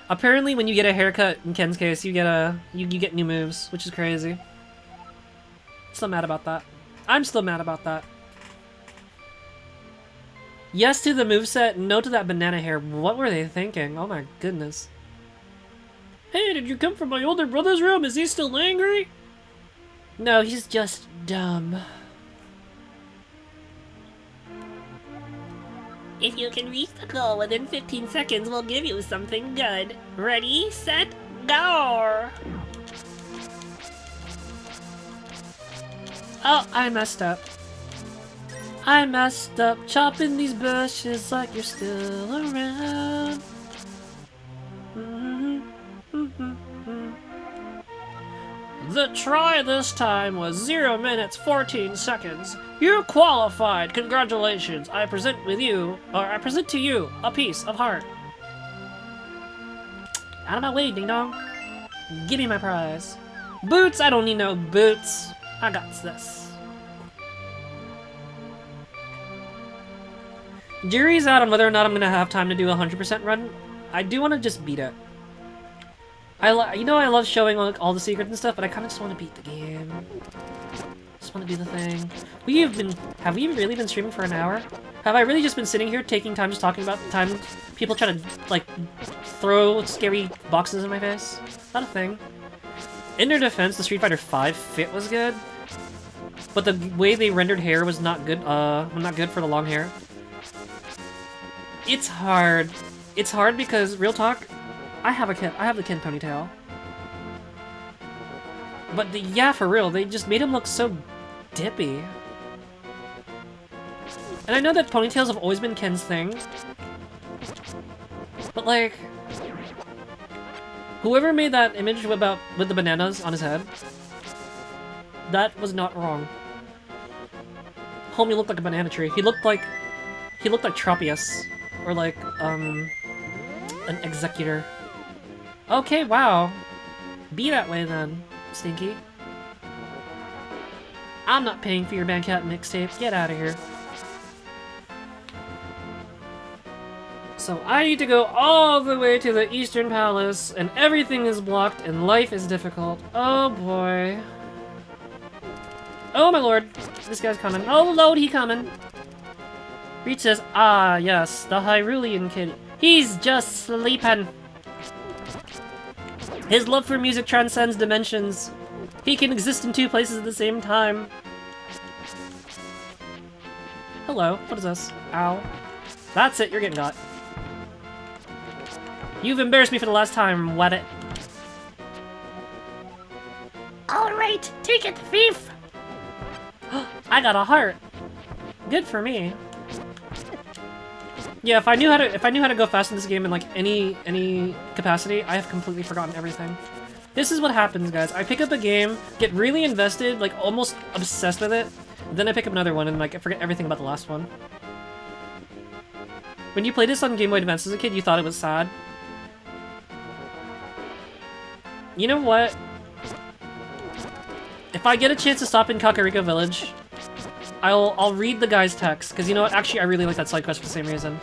Apparently, when you get a haircut, in Ken's case, you get new moves, which is crazy. Still mad about that. I'm still mad about that. Yes to the moveset, no to that banana hair. What were they thinking? Oh my goodness. Hey, did you come from my older brother's room? Is he still angry? No, he's just dumb. If you can reach the goal within 15 seconds, we'll give you something good. Ready, set, go! Oh, I messed up. I messed up chopping these bushes like you're still around. The try this time was 0 minutes 14 seconds. You qualified. Congratulations. I present to you a piece of heart. Out of my way, ding dong. Give me my prize. Boots? I don't need no boots. I got this. Jury's out on whether or not I'm gonna have time to do a 100% run. I do want to just beat it. I love showing all the secrets and stuff, but I kind of just want to beat the game. Just want to do the thing. Have we really been streaming for an hour? Have I really just been sitting here taking time just talking about the time people try to, like, throw scary boxes in my face? Not a thing. In their defense, the Street Fighter V fit was good, but the way they rendered hair was not good, not good for the long hair. It's hard. It's hard because, real talk, I have the Ken ponytail. But yeah, for real, they just made him look so dippy. And I know that ponytails have always been Ken's thing. But like, whoever made that image with the bananas on his head, that was not wrong. Homie looked like a banana tree. He looked like Tropius. Or like, an executor. Okay, wow. Be that way then, Stinky. I'm not paying for your Bandcamp mixtape. Get out of here. So I need to go all the way to the Eastern Palace, and everything is blocked, and life is difficult. Oh boy. Oh my lord. This guy's coming. Oh lord, he coming. Reach says, ah yes, the Hyrulean kid. He's just sleeping. His love for music transcends dimensions. He can exist in 2 places at the same time. Hello, what is this? Ow. That's it, you're getting got. You've embarrassed me for the last time, wet it. Alright, take it, thief! I got a heart. Good for me. Yeah, if I knew how to go fast in this game in like any capacity, I have completely forgotten everything. This is what happens, guys. I pick up a game, get really invested, like almost obsessed with it, then I pick up another one and like I forget everything about the last one. When you played this on Game Boy Advance as a kid, you thought it was sad. You know what? If I get a chance to stop in Kakariko Village, I'll read the guy's text, because you know what? Actually, I really like that side quest for the same reason.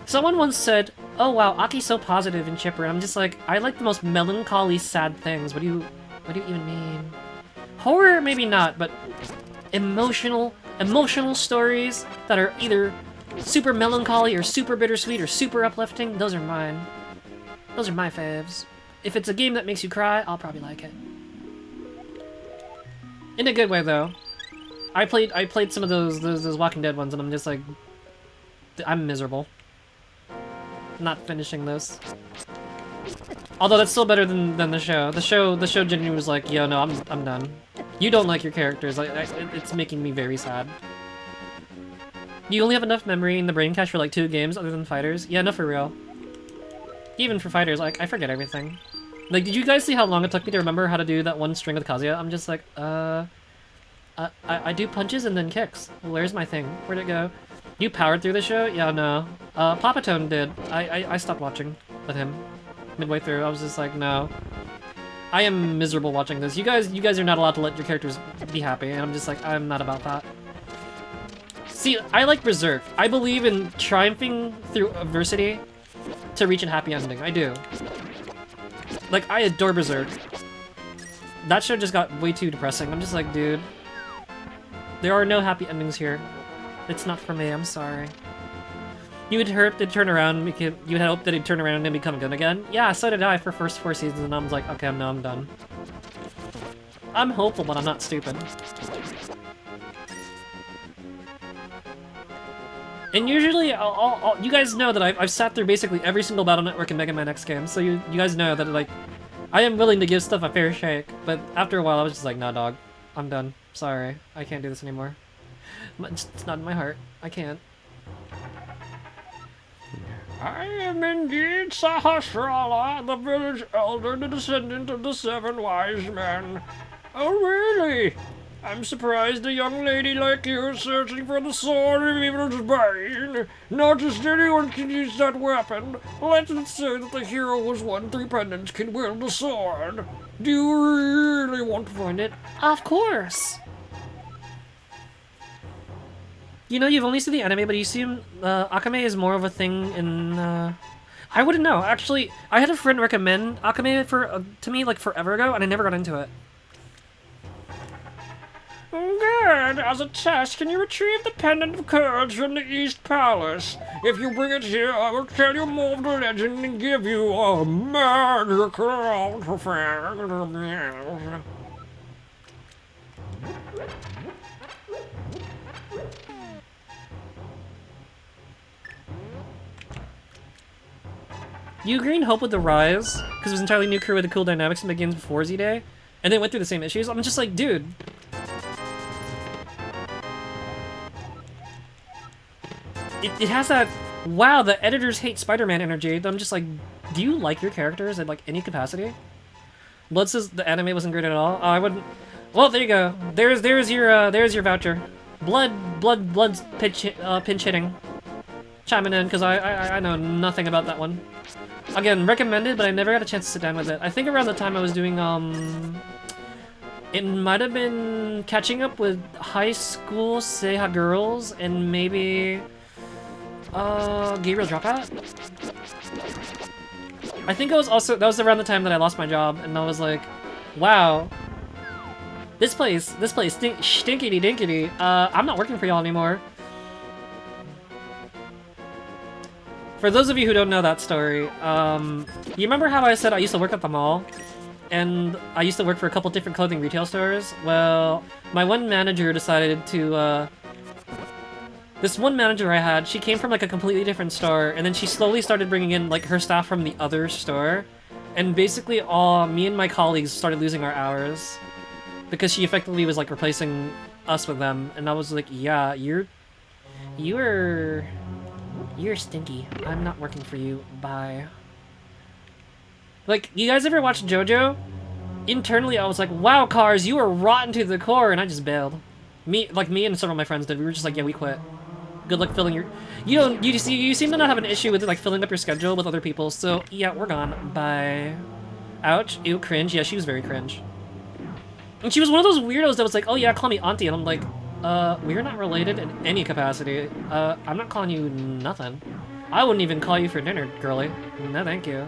Someone once said, oh wow, Aki's so positive and chipper, and I'm just like, I like the most melancholy, sad things. What do you even mean? Horror, maybe not, but emotional stories that are either super melancholy or super bittersweet or super uplifting, those are mine. Those are my faves. if it's a game that makes you cry, I'll probably like it. In a good way, though. I played some of those Walking Dead ones, and I'm just like, I'm miserable. Not finishing this. Although that's still better than the show. The show genuinely was like, yo, no, I'm done. You don't like your characters. It's making me very sad. You only have enough memory in the brain cache for like 2 games other than Fighters? Yeah, no, for real. Even for Fighters, like, I forget everything. Like, did you guys see how long it took me to remember how to do that one string with Kazuya? I'm just like, I do punches and then kicks. Where's my thing? Where'd it go? You powered through the show? Yeah, no. Papa Tone did. I stopped watching with him midway through. I was just like, no. I am miserable watching this. You guys are not allowed to let your characters be happy, and I'm just like, I'm not about that. See, I like Berserk. I believe in triumphing through adversity to reach a happy ending. I do. Like, I adore Berserk. That show just got way too depressing. I'm just like, dude, there are no happy endings here. It's not for me, I'm sorry. You had hoped they'd turn around, you had hoped that he'd turn around and become good again? Yeah, so did I for first 4 seasons, and I was like, okay, no, I'm done. I'm hopeful, but I'm not stupid. And usually, you guys know that I've sat through basically every single Battle Network and Mega Man X game, so you guys know that, like, I am willing to give stuff a fair shake, but after a while I was just like, nah, dog, I'm done. Sorry, I can't do this anymore. It's not in my heart. I can't. I am indeed Sahasrara, the village elder, the descendant of the 7 wise men. Oh, really? I'm surprised a young lady like you is searching for the sword of evil's bane. Not just anyone can use that weapon. Let's say that the hero who's won 3 pendants can wield the sword. Do you really want to find it? Of course! You know, you've only seen the anime, but you seem, Akame is more of a thing in, I wouldn't know. Actually, I had a friend recommend Akame to me, like, forever ago, and I never got into it. Good. As a test, can you retrieve the Pendant of Courage from the East Palace? If you bring it here, I will tell you more of the legend and give you a magical artifact. You agree and hope with the Rise, because it was entirely new crew with the cool dynamics in the games before Z-Day, and then went through the same issues. I'm just like, dude. It has that, wow, the editors hate Spider-Man energy. I'm just like, do you like your characters at, like, any capacity? Blood says the anime wasn't great at all. Oh, I wouldn't. Well, there you go. There's your voucher. Blood's pinch hitting. Chiming in, because I know nothing about that one. Again, recommended, but I never got a chance to sit down with it. I think around the time I was doing, it might have been catching up with High School Seiha Girls, and maybe, Gabriel Dropout? I think that was around the time that I lost my job, and I was like, wow, this place, stinkity dinkity, I'm not working for y'all anymore. For those of you who don't know that story, you remember how I said I used to work at the mall? And I used to work for a couple different clothing retail stores? Well, my one manager decided to, this one manager I had, she came from like a completely different store, and then she slowly started bringing in like her staff from the other store. And basically me and my colleagues started losing our hours. Because she effectively was like replacing us with them. And I was like, yeah, you're stinky. I'm not working for you. Bye. Like, you guys ever watch JoJo? Internally, I was like, wow, Cars, you are rotten to the core, and I just bailed. Me and several of my friends did. We were just like, yeah, we quit. Good luck filling your... You seem to not have an issue with, like, filling up your schedule with other people, so, yeah, we're gone. Bye. Ouch. Ew, cringe. Yeah, she was very cringe. And she was one of those weirdos that was like, oh yeah, call me auntie, and I'm like, we're not related in any capacity. I'm not calling you nothing. I wouldn't even call you for dinner, girly. No, thank you.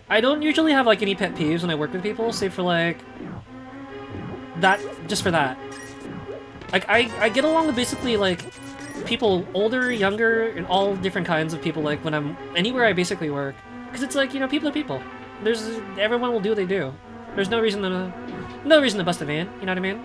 I don't usually have, like, any pet peeves when I work with people, save for, like, that, just for that. Like, I get along with basically, like, people older, younger, and all different kinds of people, like, when I'm anywhere I basically work. Because it's like, you know, people are people. Everyone will do what they do. There's no reason to bust a van, you know what I mean?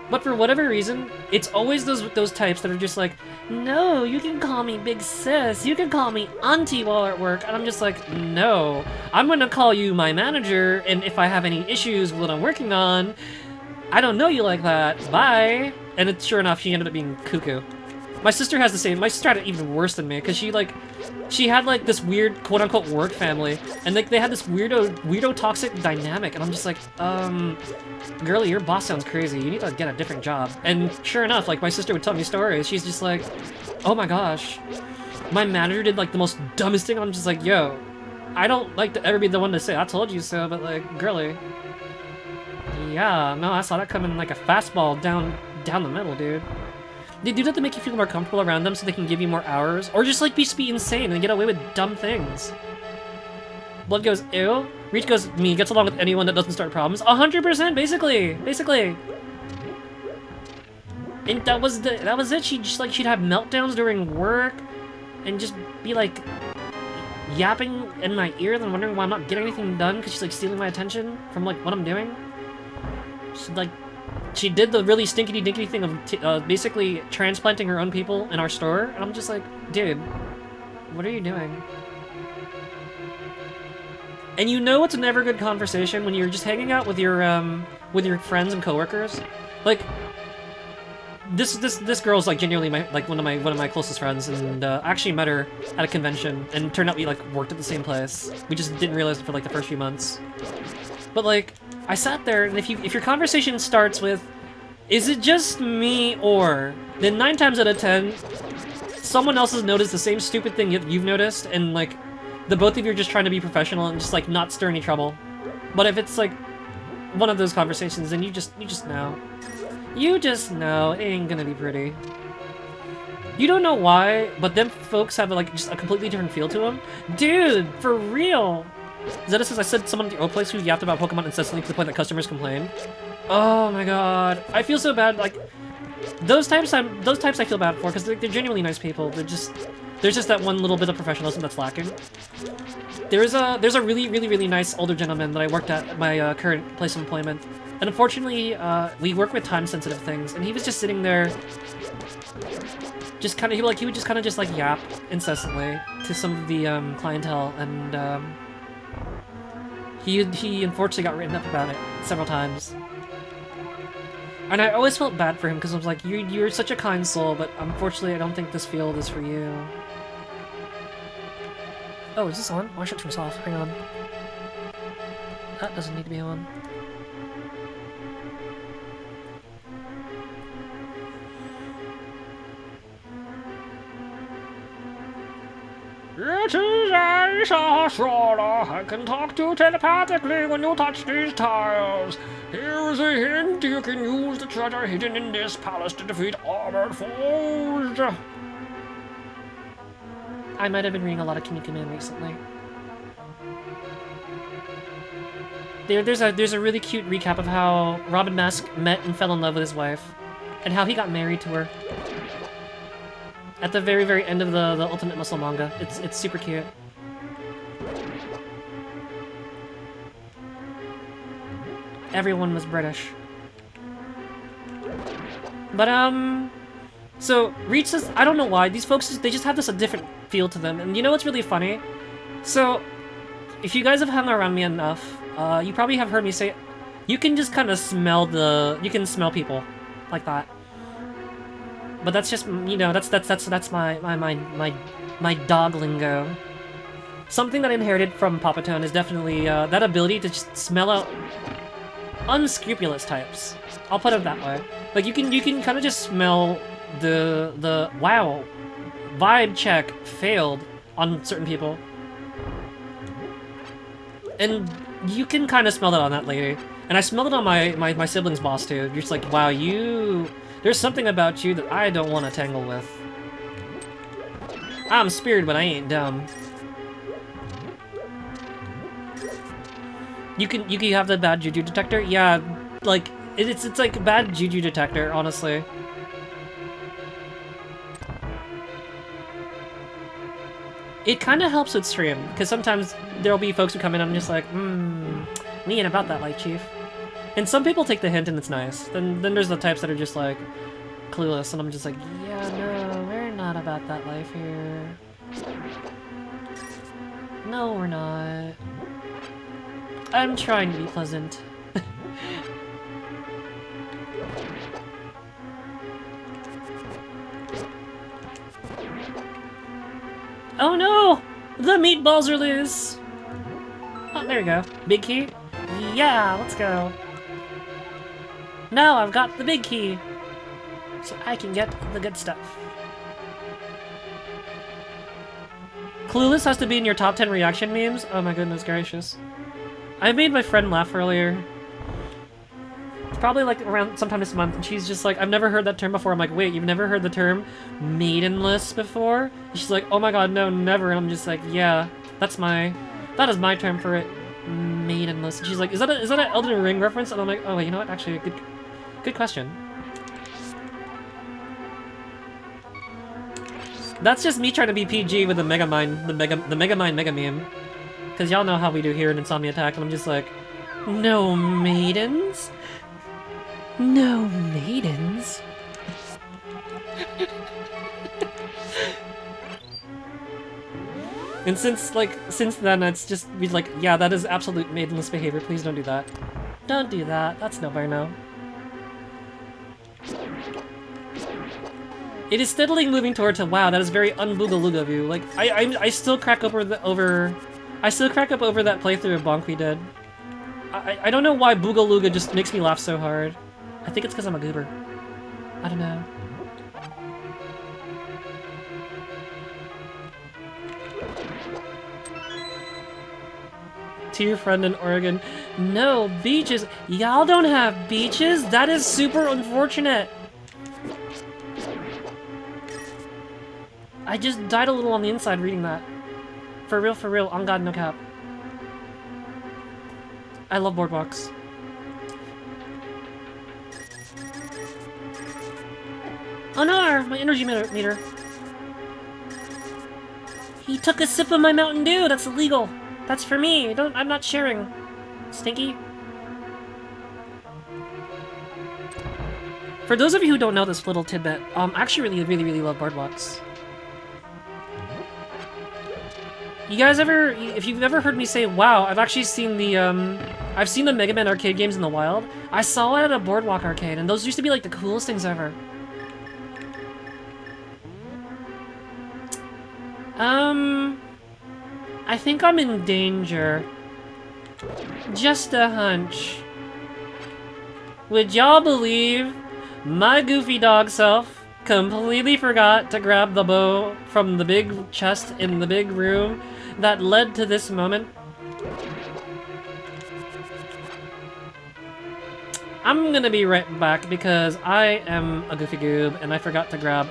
But for whatever reason, it's always those types that are just like, no, you can call me big sis, you can call me auntie while at work, and I'm just like, no, I'm gonna call you my manager, and if I have any issues with what I'm working on, I don't know you like that, bye. And sure enough, she ended up being cuckoo. My sister has the same. My sister had it even worse than me, because she had like this weird quote-unquote work family, and like they had this weirdo toxic dynamic, and I'm just like, girlie, your boss sounds crazy. You need to get a different job. And sure enough, like my sister would tell me stories. She's just like, oh my gosh, my manager did like the most dumbest thing. I'm just like, yo, I don't like to ever be the one to say I told you so, but like, girlie, yeah, no, I saw that coming like a fastball down the middle, dude. They do that to make you feel more comfortable around them so they can give you more hours, or just like be insane and get away with dumb things. Blood goes, ew. Reach goes, me, gets along with anyone that doesn't start problems. 100%, basically. And that was it. She'd have meltdowns during work, and just be like yapping in my ear, then wondering why I'm not getting anything done because she's like stealing my attention from like what I'm doing. She did the really stinkity-dinky thing of basically transplanting her own people in our store, and I'm just like, dude, what are you doing? And you know it's a never good conversation when you're just hanging out with your friends and coworkers. Like, this girl's like genuinely one of my closest friends, and I actually met her at a convention, and turned out we like worked at the same place. We just didn't realize it for like the first few months. But like, I sat there, and if your conversation starts with, is it just me, or, then 9 times out of 10, someone else has noticed the same stupid thing you've noticed, and like, the both of you are just trying to be professional and just like not stir any trouble. But if it's like one of those conversations, then you just know. You just know it ain't gonna be pretty. You don't know why, but them folks have like just a completely different feel to them. Dude, for real. Zelda says, I said someone at the old place who yapped about Pokemon incessantly to the point that customers complained. Oh my god. I feel so bad, like, those types I feel bad for, because they're genuinely nice people. There's just that one little bit of professionalism that's lacking. There's a really nice older gentleman that I worked at my current place of employment. And unfortunately, we work with time-sensitive things, and he was just sitting there, just kind of, he would just kind of just like yap incessantly to some of the clientele, and he unfortunately got written up about it several times. And I always felt bad for him because I was like, you're such a kind soul, but unfortunately I don't think this field is for you. Oh, is this on? Oh, I should turn this off. Hang on. That doesn't need to be on. It is I, Sahasrara. I can talk to you telepathically when you touch these tiles. Here is a hint. You can use the treasure hidden in this palace to defeat armored foes. I might have been reading a lot of Kinnikuman recently. There's a really cute recap of how Robin Mask met and fell in love with his wife, and how he got married to her. At the very end of the Ultimate Muscle manga. It's super cute. Everyone was British. But so Reach says, I don't know why, these folks, they just have this a different feel to them. And you know what's really funny? So if you guys have hung around me enough, you probably have heard me say, you can just kind of smell you can smell people like that. But that's just, you know, that's my dog lingo. Something that I inherited from Papa Tone is definitely that ability to just smell out unscrupulous types. I'll put it that way. Like you can kind of just smell the wow, vibe check failed on certain people, and you can kind of smell that on that lady. And I smelled it on my sibling's boss too. You're just like, wow, there's something about you that I don't want to tangle with. I'm speared, but I ain't dumb. You have the bad juju detector? Yeah, like, it's like a bad juju detector, honestly. It kind of helps with stream, because sometimes there'll be folks who come in and I'm just like, we ain't about that life, Chief. And some people take the hint and it's nice. Then there's the types that are just like, clueless, and I'm just like, yeah, no, we're not about that life here. No, we're not. I'm trying to be pleasant. Oh no! The meatballs are loose! Oh, there you go. Big key? Yeah, let's go. Now I've got the big key. So I can get the good stuff. Clueless has to be in your top 10 reaction memes? Oh my goodness gracious. I made my friend laugh earlier. It's probably like around sometime this month, and she's just like, I've never heard that term before. I'm like, wait, you've never heard the term maidenless before? And she's like, oh my god, no, never. And I'm just like, yeah, that is my term for it. Maidenless. And she's like, is that an Elden Ring reference? And I'm like, oh wait, you know what? Actually, good question. That's just me trying to be PG with the Megamind, the Megamind Mega Meme. Because y'all know how we do here in Insomni-Attack, and I'm just like, no maidens? No maidens? And since then, it's just be like, yeah, that is absolute maidenless behavior, please don't do that. Don't do that, that's no bueno. It is steadily moving toward wow, that is very un-boogalooga of you. Like, I still crack up over that playthrough of Bonk we did. I don't know why Boogalooga just makes me laugh so hard. I think it's because I'm a goober. I don't know. To your friend in Oregon. No, beaches. Y'all don't have beaches? That is super unfortunate. I just died a little on the inside reading that. For real, on God, no cap. I love boardwalks. Oh no, my energy meter. He took a sip of my Mountain Dew, that's illegal. That's for me, I'm not sharing. Stinky. For those of you who don't know this little tidbit, I actually really love boardwalks. You guys ever, if you've ever heard me say, wow, I've actually seen the, I've seen the Mega Man arcade games in the wild. I saw it at a Boardwalk arcade, and those used to be like the coolest things ever. I think I'm in danger. Just a hunch. Would y'all believe my goofy dog self completely forgot to grab the bow from the big chest in the big room that led to this moment? I'm gonna be right back because I am a goofy goob and I forgot to grab.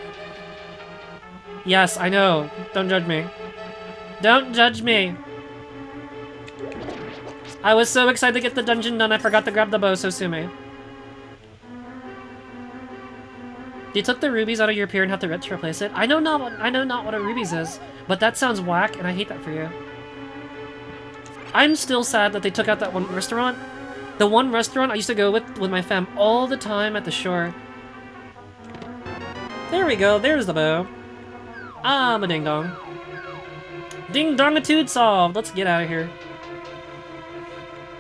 Yes, I know. Don't judge me. Don't judge me. I was so excited to get the dungeon done I forgot to grab the bow, so sue me. You took the rubies out of your pier and have the red to replace it. I know not what a rubies is, but that sounds whack, and I hate that for you. I'm still sad that they took out that one restaurant. The one restaurant I used to go with my fam all the time at the shore. There we go. There's the bow. I'm a ding dong. Ding dongitude solved. Let's get out of here.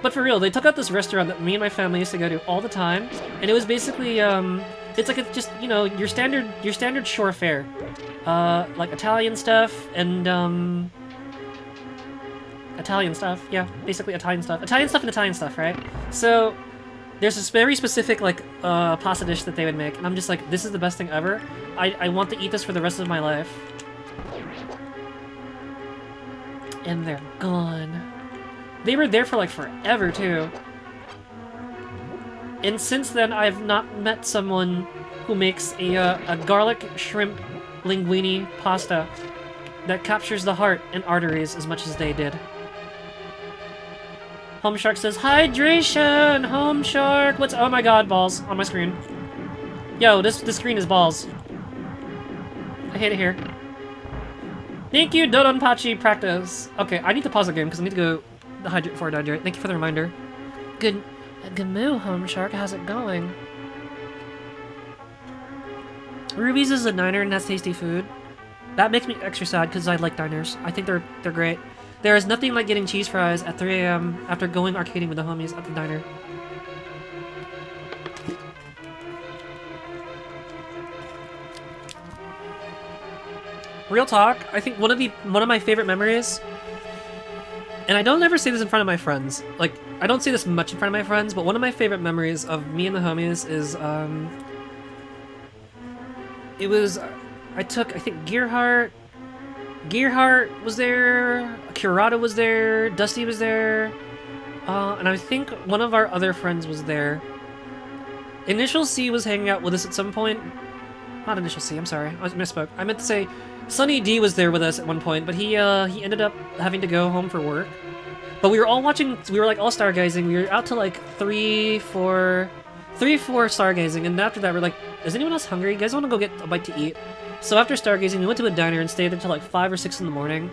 But for real, they took out this restaurant that me and my family used to go to all the time, and it was basically it's like just, you know, your standard shore fare, like Italian stuff and Italian stuff, yeah, basically Italian stuff and Italian stuff, right? So there's this very specific like pasta dish that they would make, and I'm just like, this is the best thing ever. I want to eat this for the rest of my life. And they're gone. They were there for like forever too. And since then, I've not met someone who makes a garlic shrimp linguine pasta that captures the heart and arteries as much as they did. Home Shark says, hydration! Home Shark! What's- oh my god, balls on my screen. Yo, this screen is balls. I hate it here. Thank you, Dodonpachi Practice. Okay, I need to pause the game because I need to go hydrate before I dehydrate. Thank you for the reminder. Good moo, Home Shark. How's it going? Ruby's is a diner and has tasty food. That makes me extra sad because I like diners. I think they're great. There is nothing like getting cheese fries at 3 a.m. after going arcading with the homies at the diner. Real talk, I think one of my favorite memories, and I don't ever say this in front of my friends. Like, I don't say this much in front of my friends, but one of my favorite memories of me and the homies is I think Gearhart was there, Kurata was there, Dusty was there, and I think one of our other friends was there. Initial C was hanging out with us at some point. Not Initial C, I'm sorry, I misspoke. I meant to say Sunny D was there with us at one point, but he ended up having to go home for work. But we were all watching, we were like all stargazing. We were out to like 3, 4 stargazing, and after that we're like, is anyone else hungry? You guys want to go get a bite to eat? So after stargazing, we went to a diner and stayed until like 5 or 6 in the morning.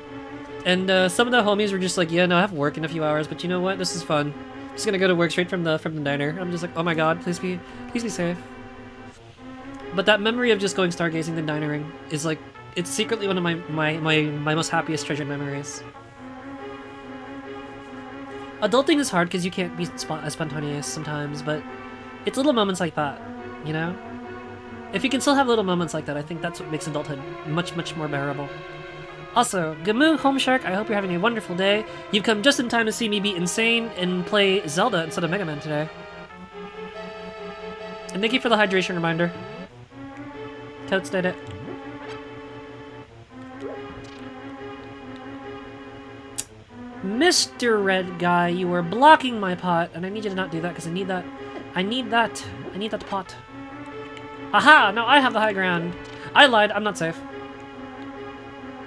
And some of the homies were just like, yeah, no, I have work in a few hours, but you know what? This is fun. I'm just gonna go to work straight from the diner. I'm just like, oh my god, please be safe. But that memory of just going stargazing and dinering is like, it's secretly one of my most happiest treasured memories. Adulting is hard because you can't be spontaneous sometimes, but it's little moments like that, you know? If you can still have little moments like that, I think that's what makes adulthood much, much more bearable. Also, Gamu, Home Shark, I hope you're having a wonderful day. You've come just in time to see me be insane and play Zelda instead of Mega Man today. And thank you for the hydration reminder. Totes did it. Mr. Red Guy, you are blocking my pot, and I need you to not do that, because I need that. I need that pot. Aha! Now I have the high ground. I lied, I'm not safe.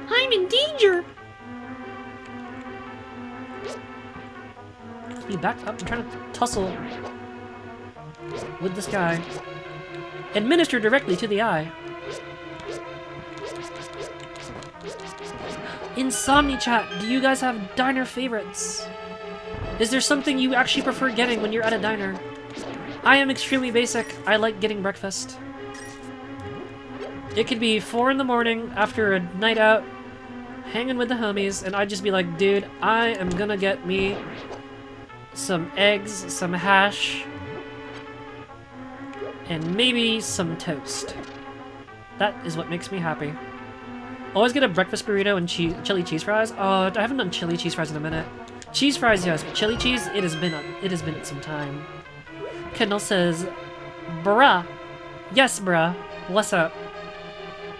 I'm in danger! Can you back up? I'm trying to tussle with this guy. Administer directly to the eye. Insomni-Chat, do you guys have diner favorites? Is there something you actually prefer getting when you're at a diner? I am extremely basic. I like getting breakfast. It could be 4 in the morning after a night out, hanging with the homies, and I'd just be like, dude, I am gonna get me some eggs, some hash, and maybe some toast. That is what makes me happy. Always get a breakfast burrito and chili cheese fries. Oh, I haven't done chili cheese fries in a minute. Cheese fries, yes, but chili cheese, it has been some time. Kendall says, bruh. Yes, bruh. What's up?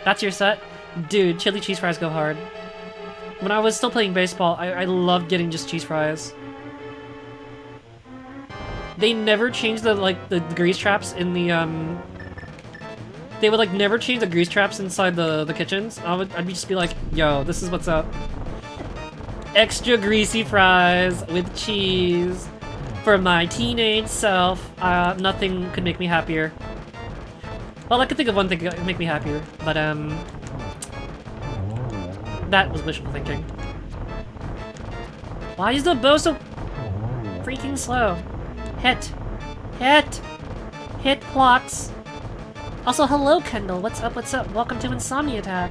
That's your set? Dude, chili cheese fries go hard. When I was still playing baseball, I loved getting just cheese fries. They never changed the grease traps in the, they would, like, never change the grease traps inside the kitchens. I'd just be like, yo, this is what's up. Extra greasy fries with cheese. For my teenage self, nothing could make me happier. Well, I could think of one thing that could make me happier, but, that was wishful thinking. Why is the bow so freaking slow? Hit. Hit plots. Also, hello, Kendall. What's up? Welcome to Insomni-Attack.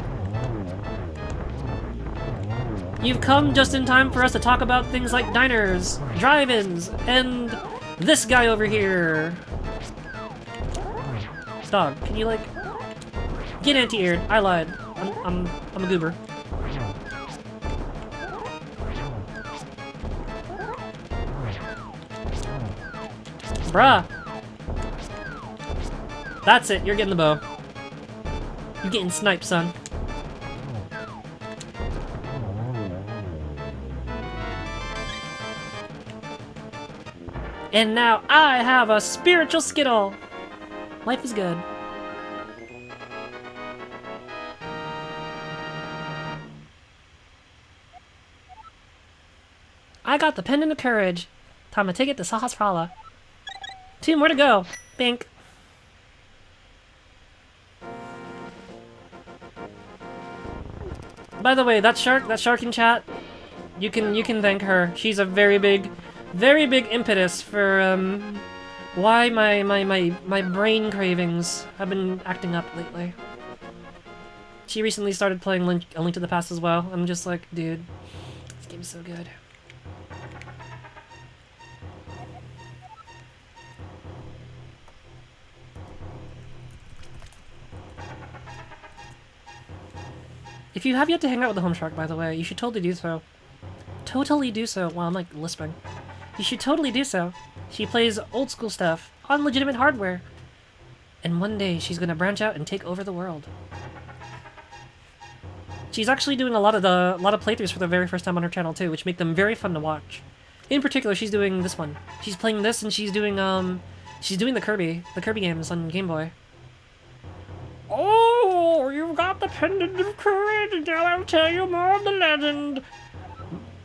You've come just in time for us to talk about things like diners, drive-ins, and this guy over here. Dog, can you, like, get anti-aired? I lied. I'm a goober. Bruh. That's it, you're getting the bow. You're getting sniped, son. And now I have a spiritual skittle. Life is good. I got the pendant of courage. Time to take it to Sahasrara. 2 more to go. Bink. By the way, that shark in chat, you can thank her. She's a very big impetus for why my brain cravings have been acting up lately. She recently started playing A Link to the Past as well. I'm just like, dude, this game's so good. If you have yet to hang out with the Home Shark, by the way, you should totally do so. Totally do so. Wow, I'm like lisping. You should totally do so. She plays old school stuff on legitimate hardware. And one day she's gonna branch out and take over the world. She's actually doing a lot of playthroughs for the very first time on her channel too, which make them very fun to watch. In particular, she's doing this one. She's playing this, and she's doing the Kirby games on Game Boy. Oh, you've got the Pendant of Courage, and now I'll tell you more of the legend.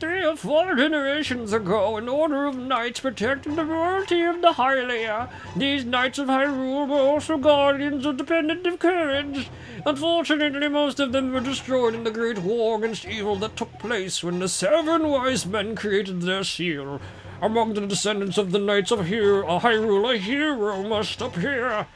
3 or 4 generations ago, an order of knights protected the royalty of the Hylia. These knights of Hyrule were also guardians of the Pendant of Courage. Unfortunately, most of them were destroyed in the Great War against evil that took place when the 7 wise men created their seal. Among the descendants of the knights of Hyrule, a hero must appear.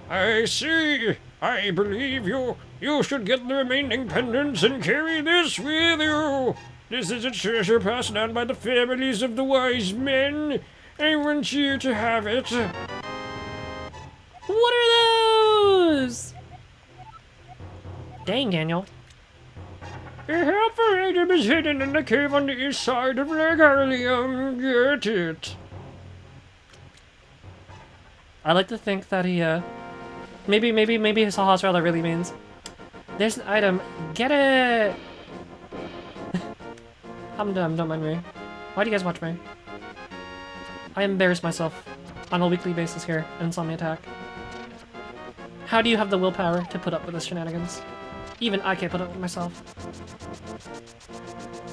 I see. I believe you. You should get the remaining pendants and carry this with you. This is a treasure passed down by the families of the wise men. I want you to have it. What are those? Dang, Daniel. A helpful item is hidden in the cave on the east side of Lake Hylium. Get it. I like to think that he, maybe he saw how that really means. There's an item. Get it! I'm dumb, don't mind me. Why do you guys watch me? I embarrass myself on a weekly basis here in Insomni-Attack. How do you have the willpower to put up with this shenanigans? Even I can't put up with myself.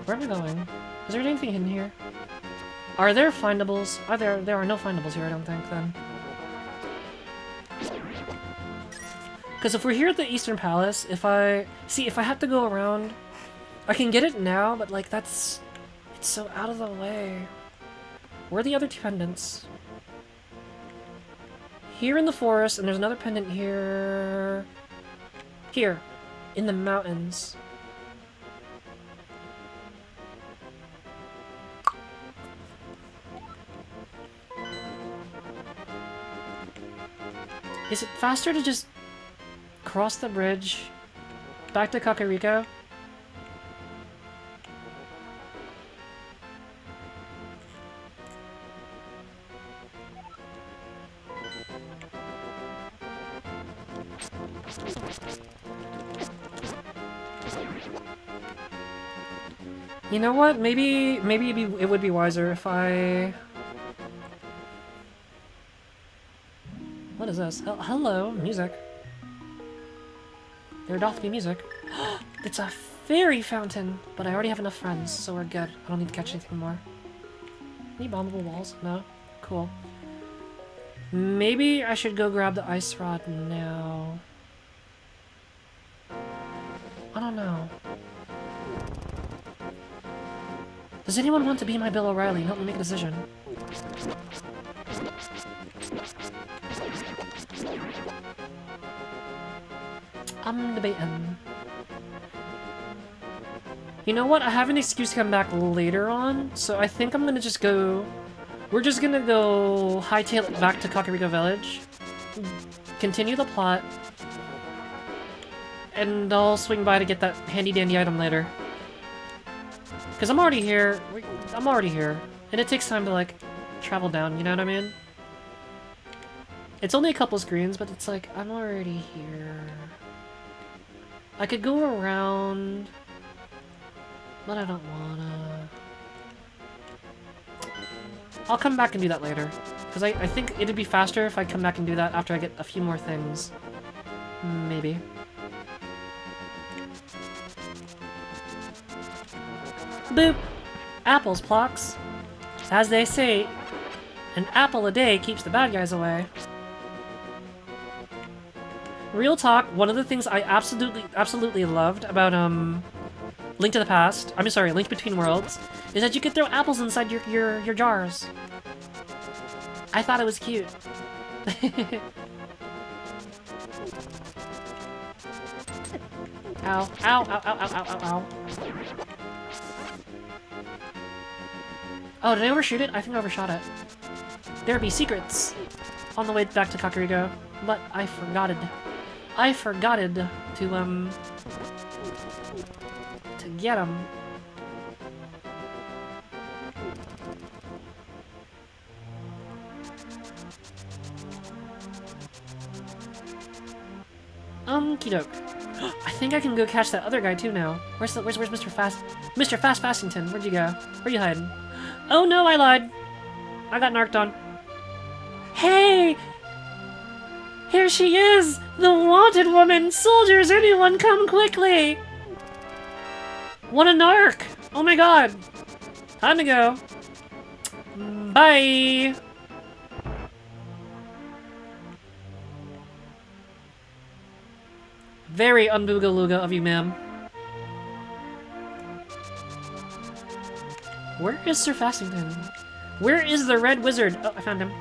Where am I going? Is there anything hidden here? Are there findables? There are no findables here, I don't think, then. Because if we're here at the Eastern Palace, if I have to go around, I can get it now, but like it's so out of the way. Where are the other 2 pendants? Here in the forest, and there's another pendant here. Here, in the mountains. Is it faster to just cross the bridge back to Kakariko? You know what? Maybe it would be wiser if I... What is this? Hello, music. There doth be music. It's a fairy fountain, but I already have enough friends, so we're good. I don't need to catch anything more. Any bombable walls? No? Cool. Maybe I should go grab the ice rod now. I don't know. Does anyone want to be my Bill O'Reilly? Help me make a decision. I'm debating. You know what? I have an excuse to come back later on, so I think I'm gonna just go... We're just gonna go hightail it back to Kakariko Village, continue the plot, and I'll swing by to get that handy-dandy item later. Because I'm already here, and it takes time to, like, travel down, you know what I mean? It's only a couple screens, but it's like, I'm already here. I could go around, but I don't wanna. I'll come back and do that later, because I think it'd be faster if I come back and do that after I get a few more things. Maybe. Boop! Apples, Plox. As they say, an apple a day keeps the bad guys away. Real talk, one of the things I absolutely loved about Link to the Past, I'm sorry, Link Between Worlds, is that you could throw apples inside your jars. I thought it was cute. Ow, ow, ow, ow, ow, ow, ow. Oh, did I overshoot it? I think I overshot it. There be secrets on the way back to Kakariko, but I forgot it. I forgot it to get them. Okie doke. I think I can go catch that other guy too now. Where's Mr. Fast Fastington? Where'd you go? Where you hiding? Oh no, I lied. I got narked on. Hey! Here she is! The wanted woman! Soldiers, anyone come quickly! What a narc! Oh my god! Time to go. Bye! Very unboogalooga of you, ma'am. Where is Sir Fastington? Where is the Red Wizard? Oh, I found him.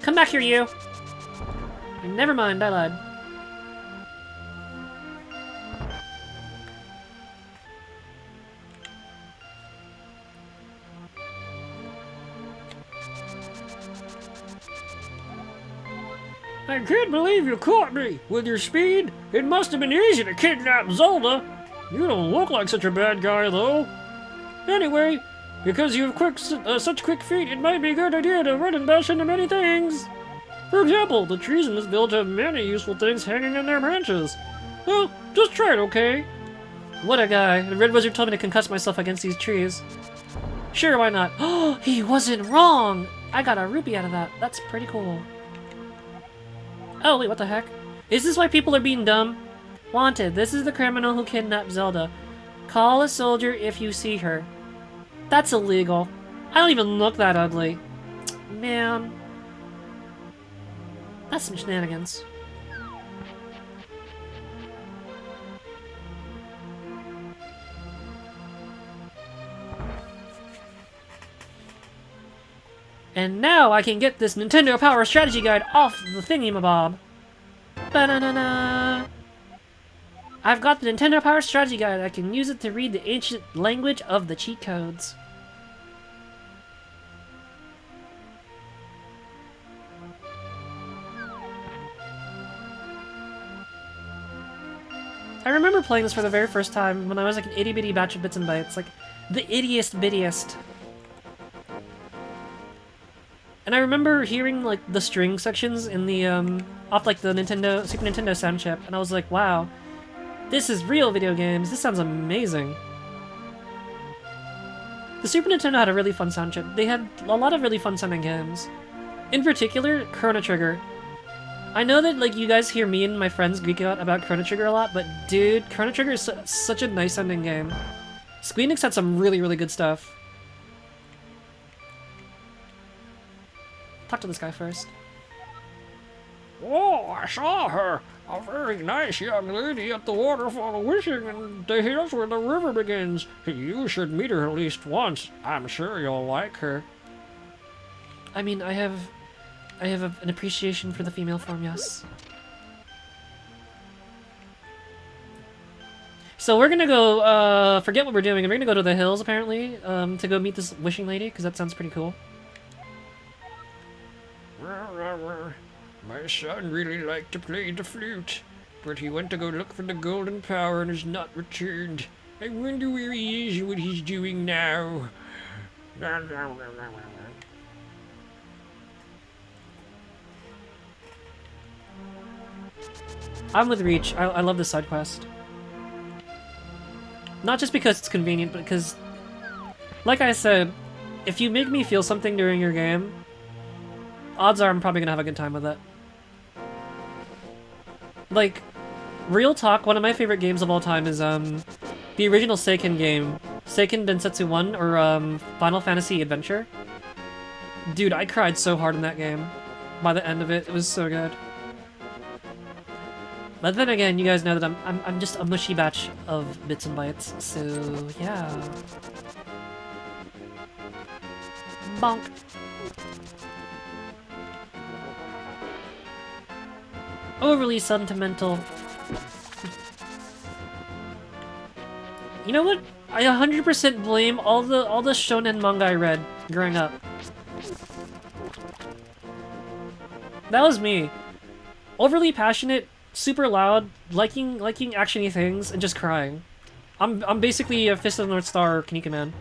Come back here, you! Never mind, I lied. I can't believe you caught me! With your speed, it must have been easy to kidnap Zelda! You don't look like such a bad guy, though. Anyway, because you have such quick feet, it might be a good idea to run and bash into many things. For example, the trees in this village have many useful things hanging in their branches. Well, just try it, okay? What a guy. The Red Wizard told me to concuss myself against these trees. Sure, why not? Oh, he wasn't wrong! I got a rupee out of that. That's pretty cool. Oh, wait, what the heck? Is this why people are being dumb? Wanted, this is the criminal who kidnapped Zelda. Call a soldier if you see her. That's illegal. I don't even look that ugly. Man. That's some shenanigans. And now I can get this Nintendo Power Strategy Guide off the thingy-mabob. Ba-na-na-na! I've got the Nintendo Power Strategy Guide. I can use it to read the ancient language of the cheat codes. I remember playing this for the very first time when I was like an itty-bitty batch of bits and bytes, like the ittiest-bittiest. And I remember hearing like the string sections in the off like the Super Nintendo sound chip, and I was like, wow, this is real video games. This sounds amazing. The Super Nintendo had a really fun sound chip. They had a lot of really fun sounding games. In particular, Chrono Trigger. I know that like you guys hear me and my friends geek out about Chrono Trigger a lot, but dude, Chrono Trigger is such a nice sounding game. Squeenix had some really, really good stuff. Talk to this guy first. Oh, I saw her. A very nice young lady at the waterfall of wishing in the hills where the river begins. You should meet her at least once. I'm sure you'll like her. I mean, I have an appreciation for the female form, yes. So we're gonna go, forget what we're doing, and we're gonna go to the hills, apparently, to go meet this wishing lady, because that sounds pretty cool. My son really liked to play the flute, but he went to go look for the golden power and has not returned. I wonder where he is and what he's doing now. I'm with Reach. I love this side quest. Not just because it's convenient, but because, like I said, if you make me feel something during your game, odds are I'm probably gonna have a good time with it. Like, real talk, one of my favorite games of all time is the original Seiken game, Seiken Densetsu 1, or Final Fantasy Adventure. Dude, I cried so hard in that game. By the end of it, it was so good. But then again, you guys know that I'm just a mushy batch of bits and bytes, so yeah. Bonk. Overly sentimental. You know what? I 100% blame all the shonen manga I read growing up. That was me. Overly passionate, super loud, liking actiony things, and just crying. I'm basically a Fist of the North Star Kanika man.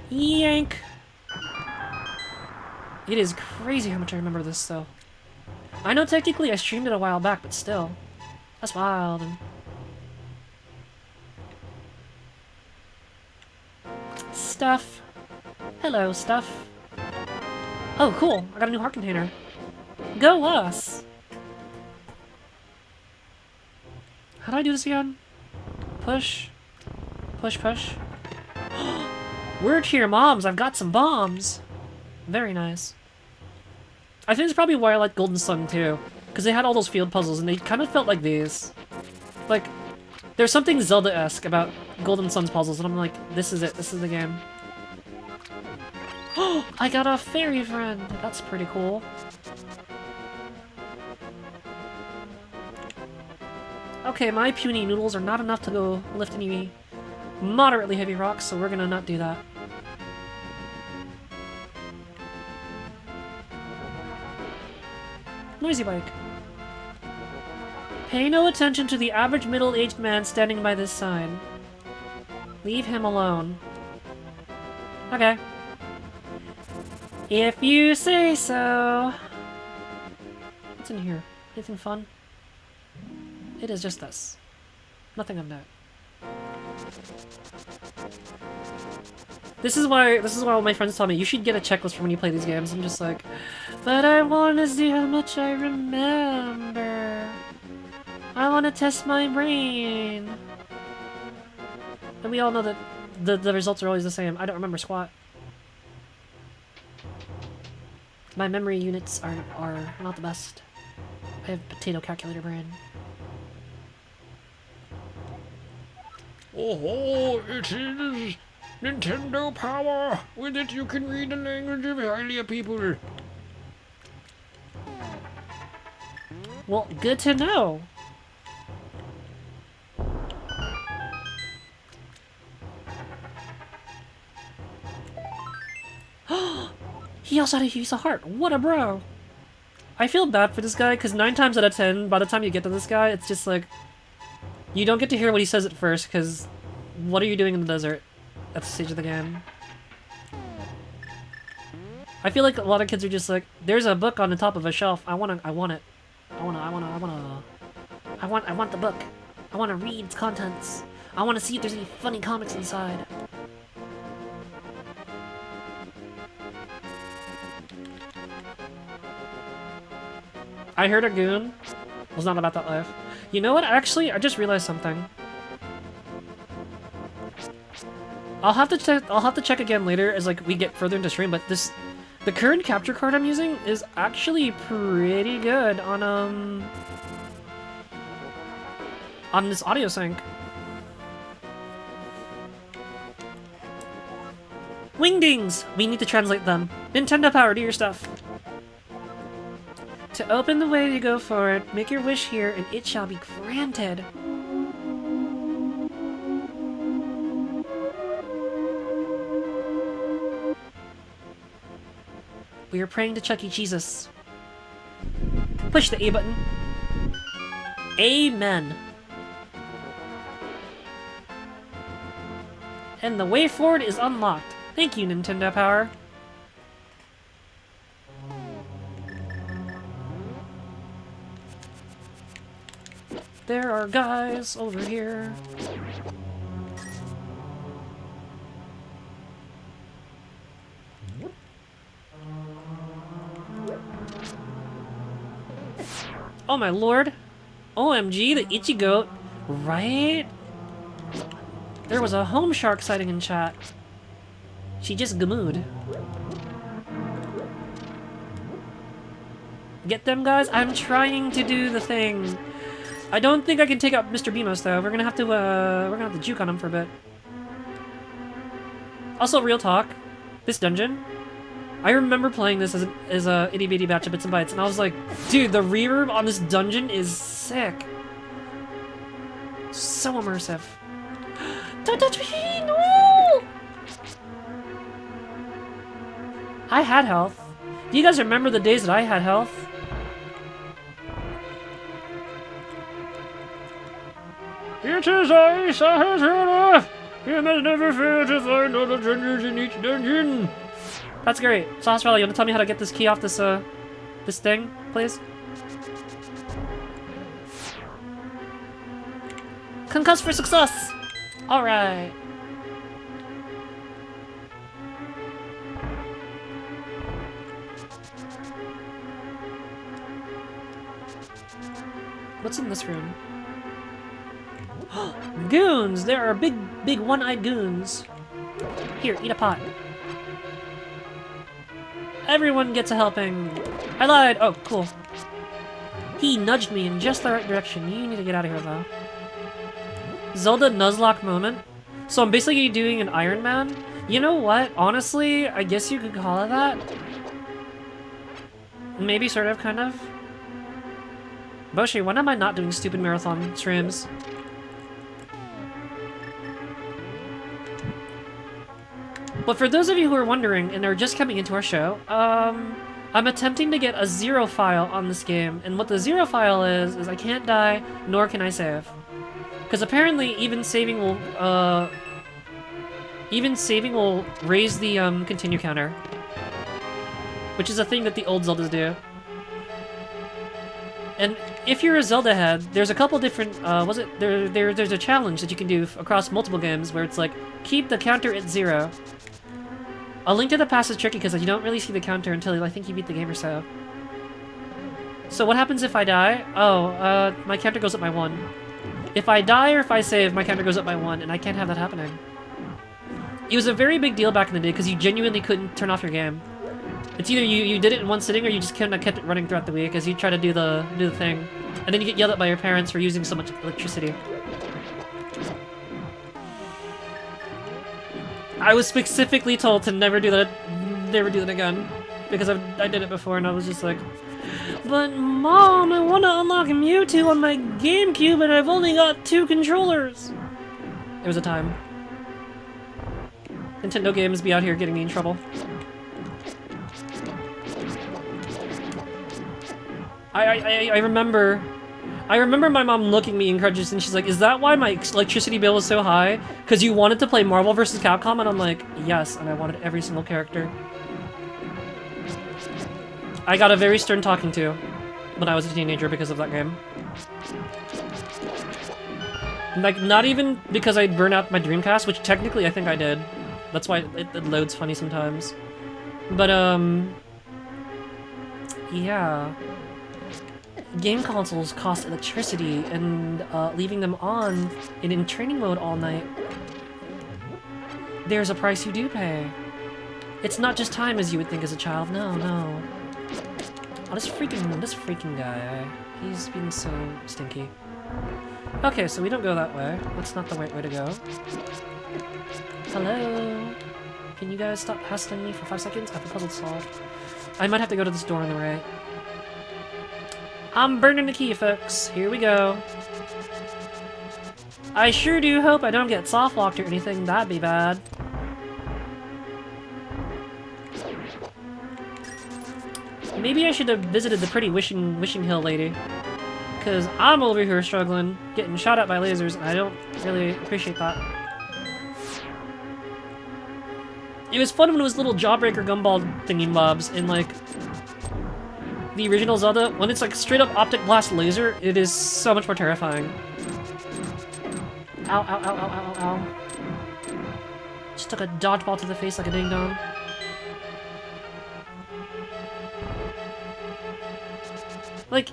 Yank! It is crazy how much I remember this, though. I know technically I streamed it a while back, but still. That's wild. And... Stuff. Hello, stuff. Oh, cool. I got a new heart container. Go us! How do I do this again? Push. Push, push. Word to your moms, I've got some bombs! Very nice. I think it's probably why I like Golden Sun too, because they had all those field puzzles and they kind of felt like these. Like, there's something Zelda-esque about Golden Sun's puzzles and I'm like, this is it, this is the game. Oh, I got a fairy friend! That's pretty cool. Okay, my puny noodles are not enough to go lift any moderately heavy rocks, so we're gonna not do that. Noisy bike. Pay no attention to the average middle-aged man standing by this sign. Leave him alone. Okay. If you say so. What's in here? Anything fun? It is just this. Nothing of note. This is why all my friends tell me you should get a checklist for when you play these games. I'm just like, but I want to see how much I remember. I want to test my brain. And we all know that the results are always the same. I don't remember squat. My memory units are not the best. I have potato calculator brain. Oh, it is Nintendo Power! With it you can read the language of Hylia people. Well, good to know. He also had a use of heart. What a bro. I feel bad for this guy, because 9 times out of 10, by the time you get to this guy, it's just like... You don't get to hear what he says at first, because... What are you doing in the desert? At the stage of the game. I feel like a lot of kids are just like, there's a book on the top of a shelf. I want it. I want the book. I want to read its contents. I want to see if there's any funny comics inside. I heard a goon was not about that life. You know what? Actually, I just realized something. I'll have to check again later as like we get further into stream, but the current capture card I'm using is actually pretty good on this audio sync. Wingdings! We need to translate them. Nintendo Power, do your stuff. To open the way to go forward, make your wish here and it shall be granted. We are praying to Chuck E. Jesus. Push the A button. Amen. And the way forward is unlocked. Thank you, Nintendo Power. There are guys over here. Oh my lord. OMG, the itchy goat. Right? There was a home shark sighting in chat. She just gamooed. Get them, guys? I'm trying to do the thing. I don't think I can take out Mr. Beamos, though. We're gonna have to juke on him for a bit. Also, real talk, this dungeon, I remember playing this as a itty bitty batch of bits and bytes, and I was like, dude, the reverb on this dungeon is sick. So immersive. Don't touch me! No! I had health. Do you guys remember the days that I had health? It is I, Sahasrara! Him has never failed to find all the treasures in each dungeon. That's great. Sahasrara, you wanna tell me how to get this key off this this thing, please? Concuss for success! Alright. What's in this room? Goons! There are big one-eyed goons. Here, eat a pot. Everyone gets a helping. I lied! Oh, cool. He nudged me in just the right direction. You need to get out of here, though. Zelda Nuzlocke moment. So I'm basically doing an Iron Man. You know what? Honestly, I guess you could call it that. Maybe, sort of, kind of. Boshi, when am I not doing stupid marathon streams? But for those of you who are wondering and are just coming into our show, I'm attempting to get a 0 file on this game, and what the 0 file is I can't die, nor can I save. Because apparently even saving will raise the continue counter, which is a thing that the old Zeldas do. And if you're a Zelda head, there's a couple different there's a challenge that you can do across multiple games where it's like keep the counter at 0. A Link to the Past is tricky because you don't really see the counter until I think you beat the game or so. So what happens if I die? Oh, my counter goes up by 1. If I die or if I save, my counter goes up by 1, and I can't have that happening. It was a very big deal back in the day because you genuinely couldn't turn off your game. It's either you did it in one sitting or you just kind of kept it running throughout the week as you try to do the thing. And then you get yelled at by your parents for using so much electricity. I was specifically told to never do that again. Because I did it before and I was just like, but Mom, I want to unlock Mewtwo on my GameCube and I've only got 2 controllers. It was a time. Nintendo games be out here getting me in trouble. I remember my mom looking at me incredulous and she's like, is that why my electricity bill is so high? Because you wanted to play Marvel vs. Capcom? And I'm like, yes, and I wanted every single character. I got a very stern talking to when I was a teenager because of that game. Like, not even because I'd burn out my Dreamcast, which technically I think I did. That's why it loads funny sometimes. But, yeah. Game consoles cost electricity, and leaving them on and in training mode all night, there's a price you do pay. It's not just time as you would think as a child, no. Oh, this freaking guy, he's being so stinky. Okay, so we don't go that way. That's not the right way to go. Hello? Can you guys stop hassling me for 5 seconds? I have a puzzle to solve. I might have to go to this door on the right. I'm burning the key, folks. Here we go. I sure do hope I don't get soft-locked or anything. That'd be bad. Maybe I should have visited the pretty Wishing Hill lady. Because I'm over here struggling, getting shot at by lasers, and I don't really appreciate that. It was fun when it was little Jawbreaker gumball thingy-mobs in, like, the original Zelda. When it's, like, straight-up optic blast laser, it is so much more terrifying. Ow, ow, ow, ow, ow, ow. Just took a dodgeball to the face like a ding-dong. Like,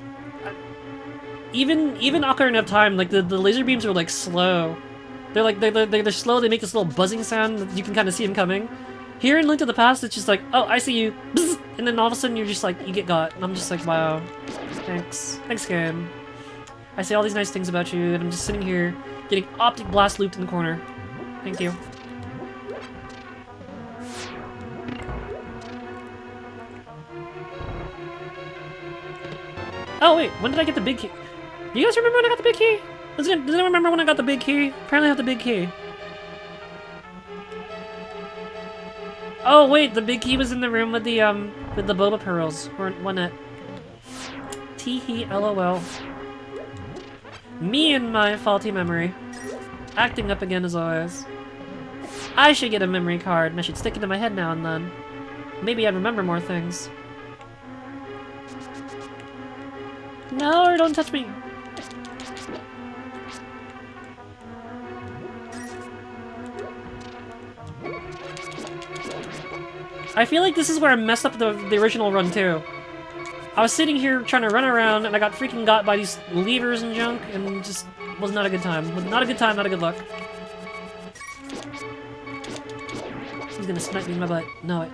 even Ocarina of Time, like, the laser beams are, like, slow. They're slow, they make this little buzzing sound, you can kind of see them coming. Here in Link to the Past, it's just like, oh, I see you, bzz, and then all of a sudden you're just like, you get got, and I'm just like, wow, thanks, game. I say all these nice things about you, and I'm just sitting here getting optic blast looped in the corner. Thank you. Oh wait, when did I get the big key? Do you guys remember when I got the big key? Does anyone remember when I got the big key? Apparently I have the big key. Oh wait, the big key was in the room with the boba pearls, wasn't it? Tee-hee, lol. Me and my faulty memory. Acting up again as always. I should get a memory card and I should stick it in my head now and then. Maybe I'd remember more things. No, don't touch me! I feel like this is where I messed up the original run too. I was sitting here trying to run around and I got freaking got by these levers and junk and just was not a good time. Not a good time, not a good luck. He's gonna snipe me in my butt. Know it.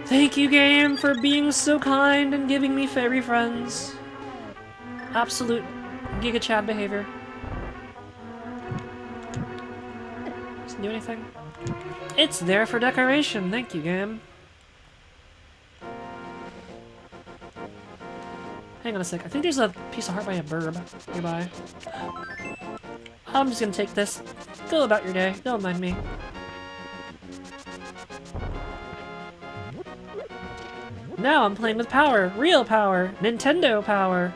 Thank you, game, for being so kind and giving me fairy friends. Absolute Giga Chad behavior. Doesn't do anything. It's there for decoration. Thank you, game. Hang on a sec. I think there's a piece of heart by a burb nearby. I'm just gonna take this. Go about your day. Don't mind me. Now I'm playing with power. Real power. Nintendo power.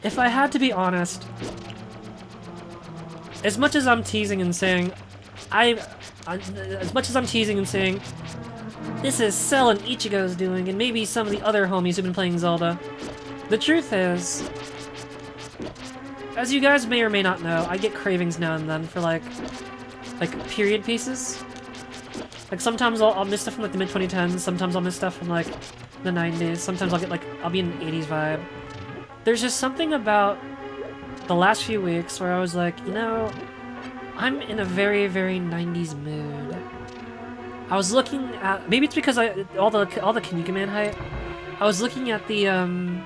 If I had to be honest, as much as I'm teasing and saying, as much as I'm teasing and saying, this is Cell and Ichigo's doing, and maybe some of the other homies who've been playing Zelda, the truth is, as you guys may or may not know, I get cravings now and then for like period pieces. Like sometimes I'll miss stuff from like the mid-2010s, sometimes I'll miss stuff from like the 90s, sometimes I'll be in an 80s vibe. There's just something about the last few weeks where I was like, you know, I'm in a very, very 90s mood. I was looking at, maybe it's because all the Kinuka Man hype. I was looking at the I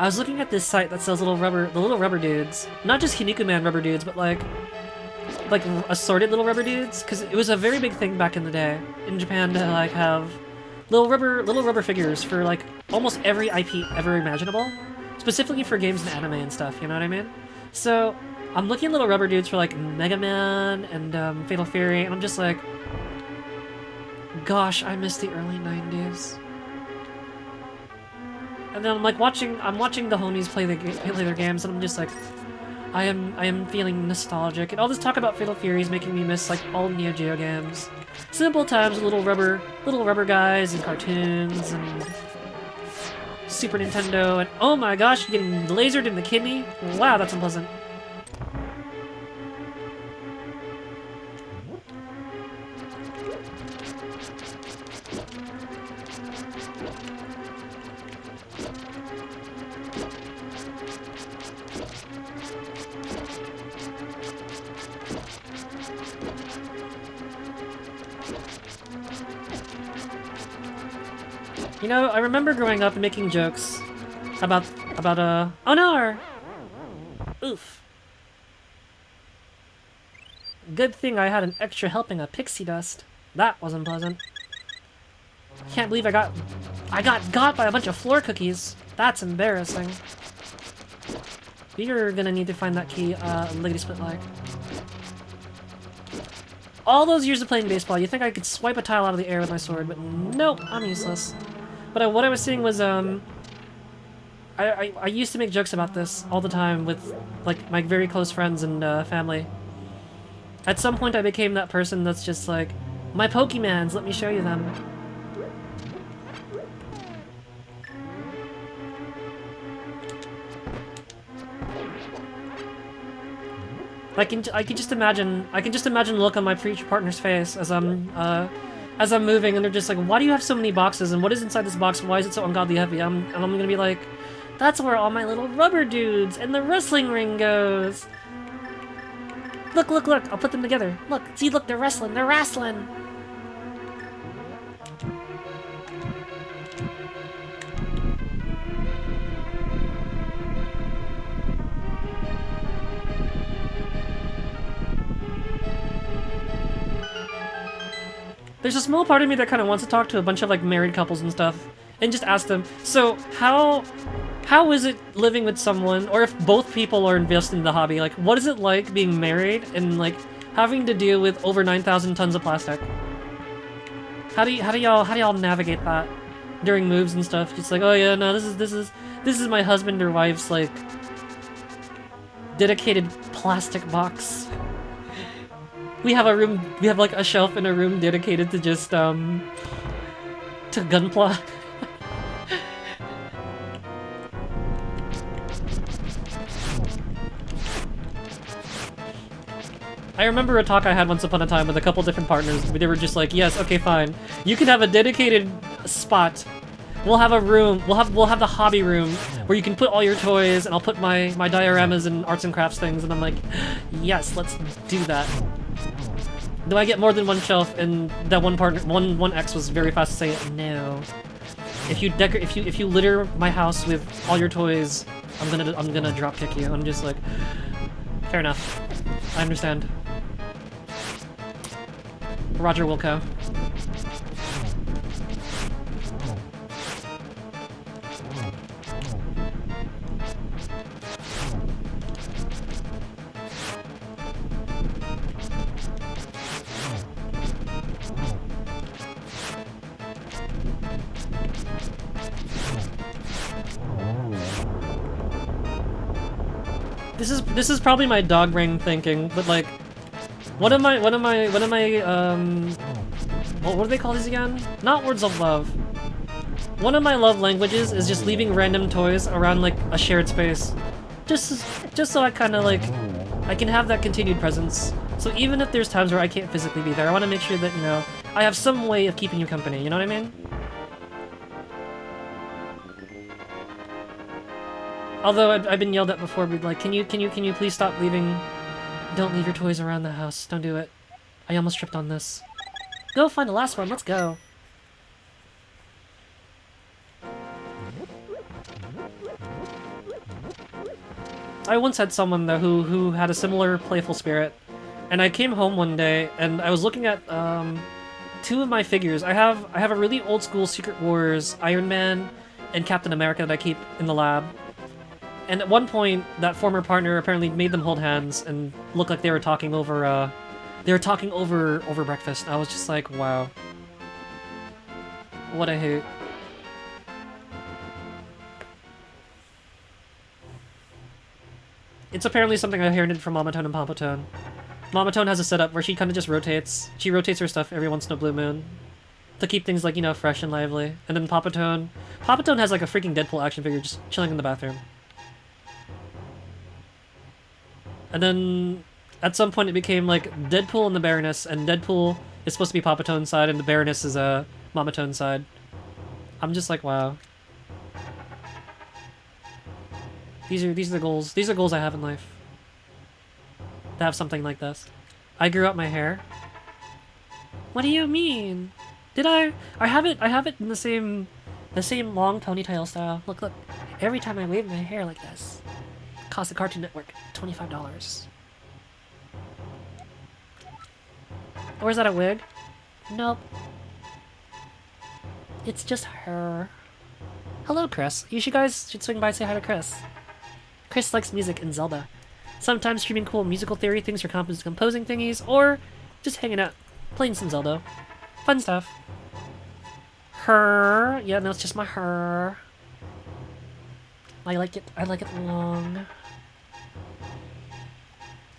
was looking at this site that sells the little rubber dudes. Not just Kinuka Man rubber dudes, but like assorted little rubber dudes, because it was a very big thing back in the day in Japan to like have little rubber figures for like almost every IP ever imaginable, specifically for games and anime and stuff, you know what I mean? So I'm looking at little rubber dudes for like Mega Man and Fatal Fury, and I'm just like, gosh, I miss the early 90s. And then I'm like watching the homies play their games, and I'm just like, I am feeling nostalgic. And all this talk about Fatal Fury is making me miss like old Neo Geo games. Simple times with little rubber guys and cartoons and Super Nintendo, and oh my gosh, getting lasered in the kidney. Wow, that's unpleasant. You know, I remember growing up and making jokes about oh no! Oof. Good thing I had an extra helping of pixie dust. That was unpleasant. I can't believe I got by a bunch of floor cookies. That's embarrassing. You're gonna need to find that key, Lady Split like. All those years of playing baseball, you think I could swipe a tile out of the air with my sword, but nope, I'm useless. But what I was saying was, I used to make jokes about this all the time with, like, my very close friends and family. At some point I became that person that's just like, my Pokemans, let me show you them. I can just imagine the look on my future partner's face as I'm moving, and they're just like, why do you have so many boxes, and what is inside this box, why is it so ungodly heavy? And I'm gonna be like, that's where all my little rubber dudes and the wrestling ring goes. Look, look, look, I'll put them together. Look, see, look, they're wrestling, they're wrestling. There's a small part of me that kind of wants to talk to a bunch of like married couples and stuff, and just ask them, so how is it living with someone, or if both people are invested in the hobby, like what is it like being married and like having to deal with over 9,000 tons of plastic? How do y'all navigate that during moves and stuff? Just like, oh yeah, no, this is my husband or wife's like dedicated plastic box. We have like a shelf in a room dedicated to just to Gunpla. I remember a talk I had once upon a time with a couple different partners. They were just like, yes, okay, fine. You can have a dedicated spot. We'll have a room, we'll have the hobby room where you can put all your toys, and I'll put my dioramas and arts and crafts things, and I'm like, yes, let's do that. Do I get more than one shelf? And that one ex was very fast to say no. If you litter my house with all your toys, I'm gonna drop kick you. I'm just like, fair enough. I understand. Roger Wilco. This is probably my dog brain thinking, but like, what do they call these again? Not words of love. One of my love languages is just leaving random toys around like a shared space, just so I kind of like, I can have that continued presence. So even if there's times where I can't physically be there, I want to make sure that, you know, I have some way of keeping you company. You know what I mean? Although I've been yelled at before, but like, can you please stop leaving? Don't leave your toys around the house. Don't do it. I almost tripped on this. Go find the last one. Let's go. I once had someone though who had a similar playful spirit, and I came home one day and I was looking at two of my figures. I have a really old school Secret Wars Iron Man and Captain America that I keep in the lab. And at one point, that former partner apparently made them hold hands and look like they were talking over over breakfast. I was just like, wow. What a hoot. It's apparently something I inherited from Mamatone and Pompatone. Mamatone has a setup where she kind of just rotates. She rotates her stuff every once in a blue moon to keep things like, you know, fresh and lively. And then Pompatone has like a freaking Deadpool action figure just chilling in the bathroom. And then, at some point it became like Deadpool and the Baroness, and Deadpool is supposed to be Papatone's side, and the Baroness is Mamatone's side. I'm just like, wow. These are the goals. These are goals I have in life. To have something like this. I grew out my hair. What do you mean? Did I? I have it in the same long ponytail style. Look, look. Every time I wave my hair like this. Cost the Cartoon Network $25. Or is that a wig? Nope. It's just her. Hello, Chris. You guys should swing by and say hi to Chris. Chris likes music and Zelda. Sometimes streaming cool musical theory things for composing thingies, or just hanging out, playing some Zelda. Fun stuff. Her. Yeah, no, it's just my her. I like it long.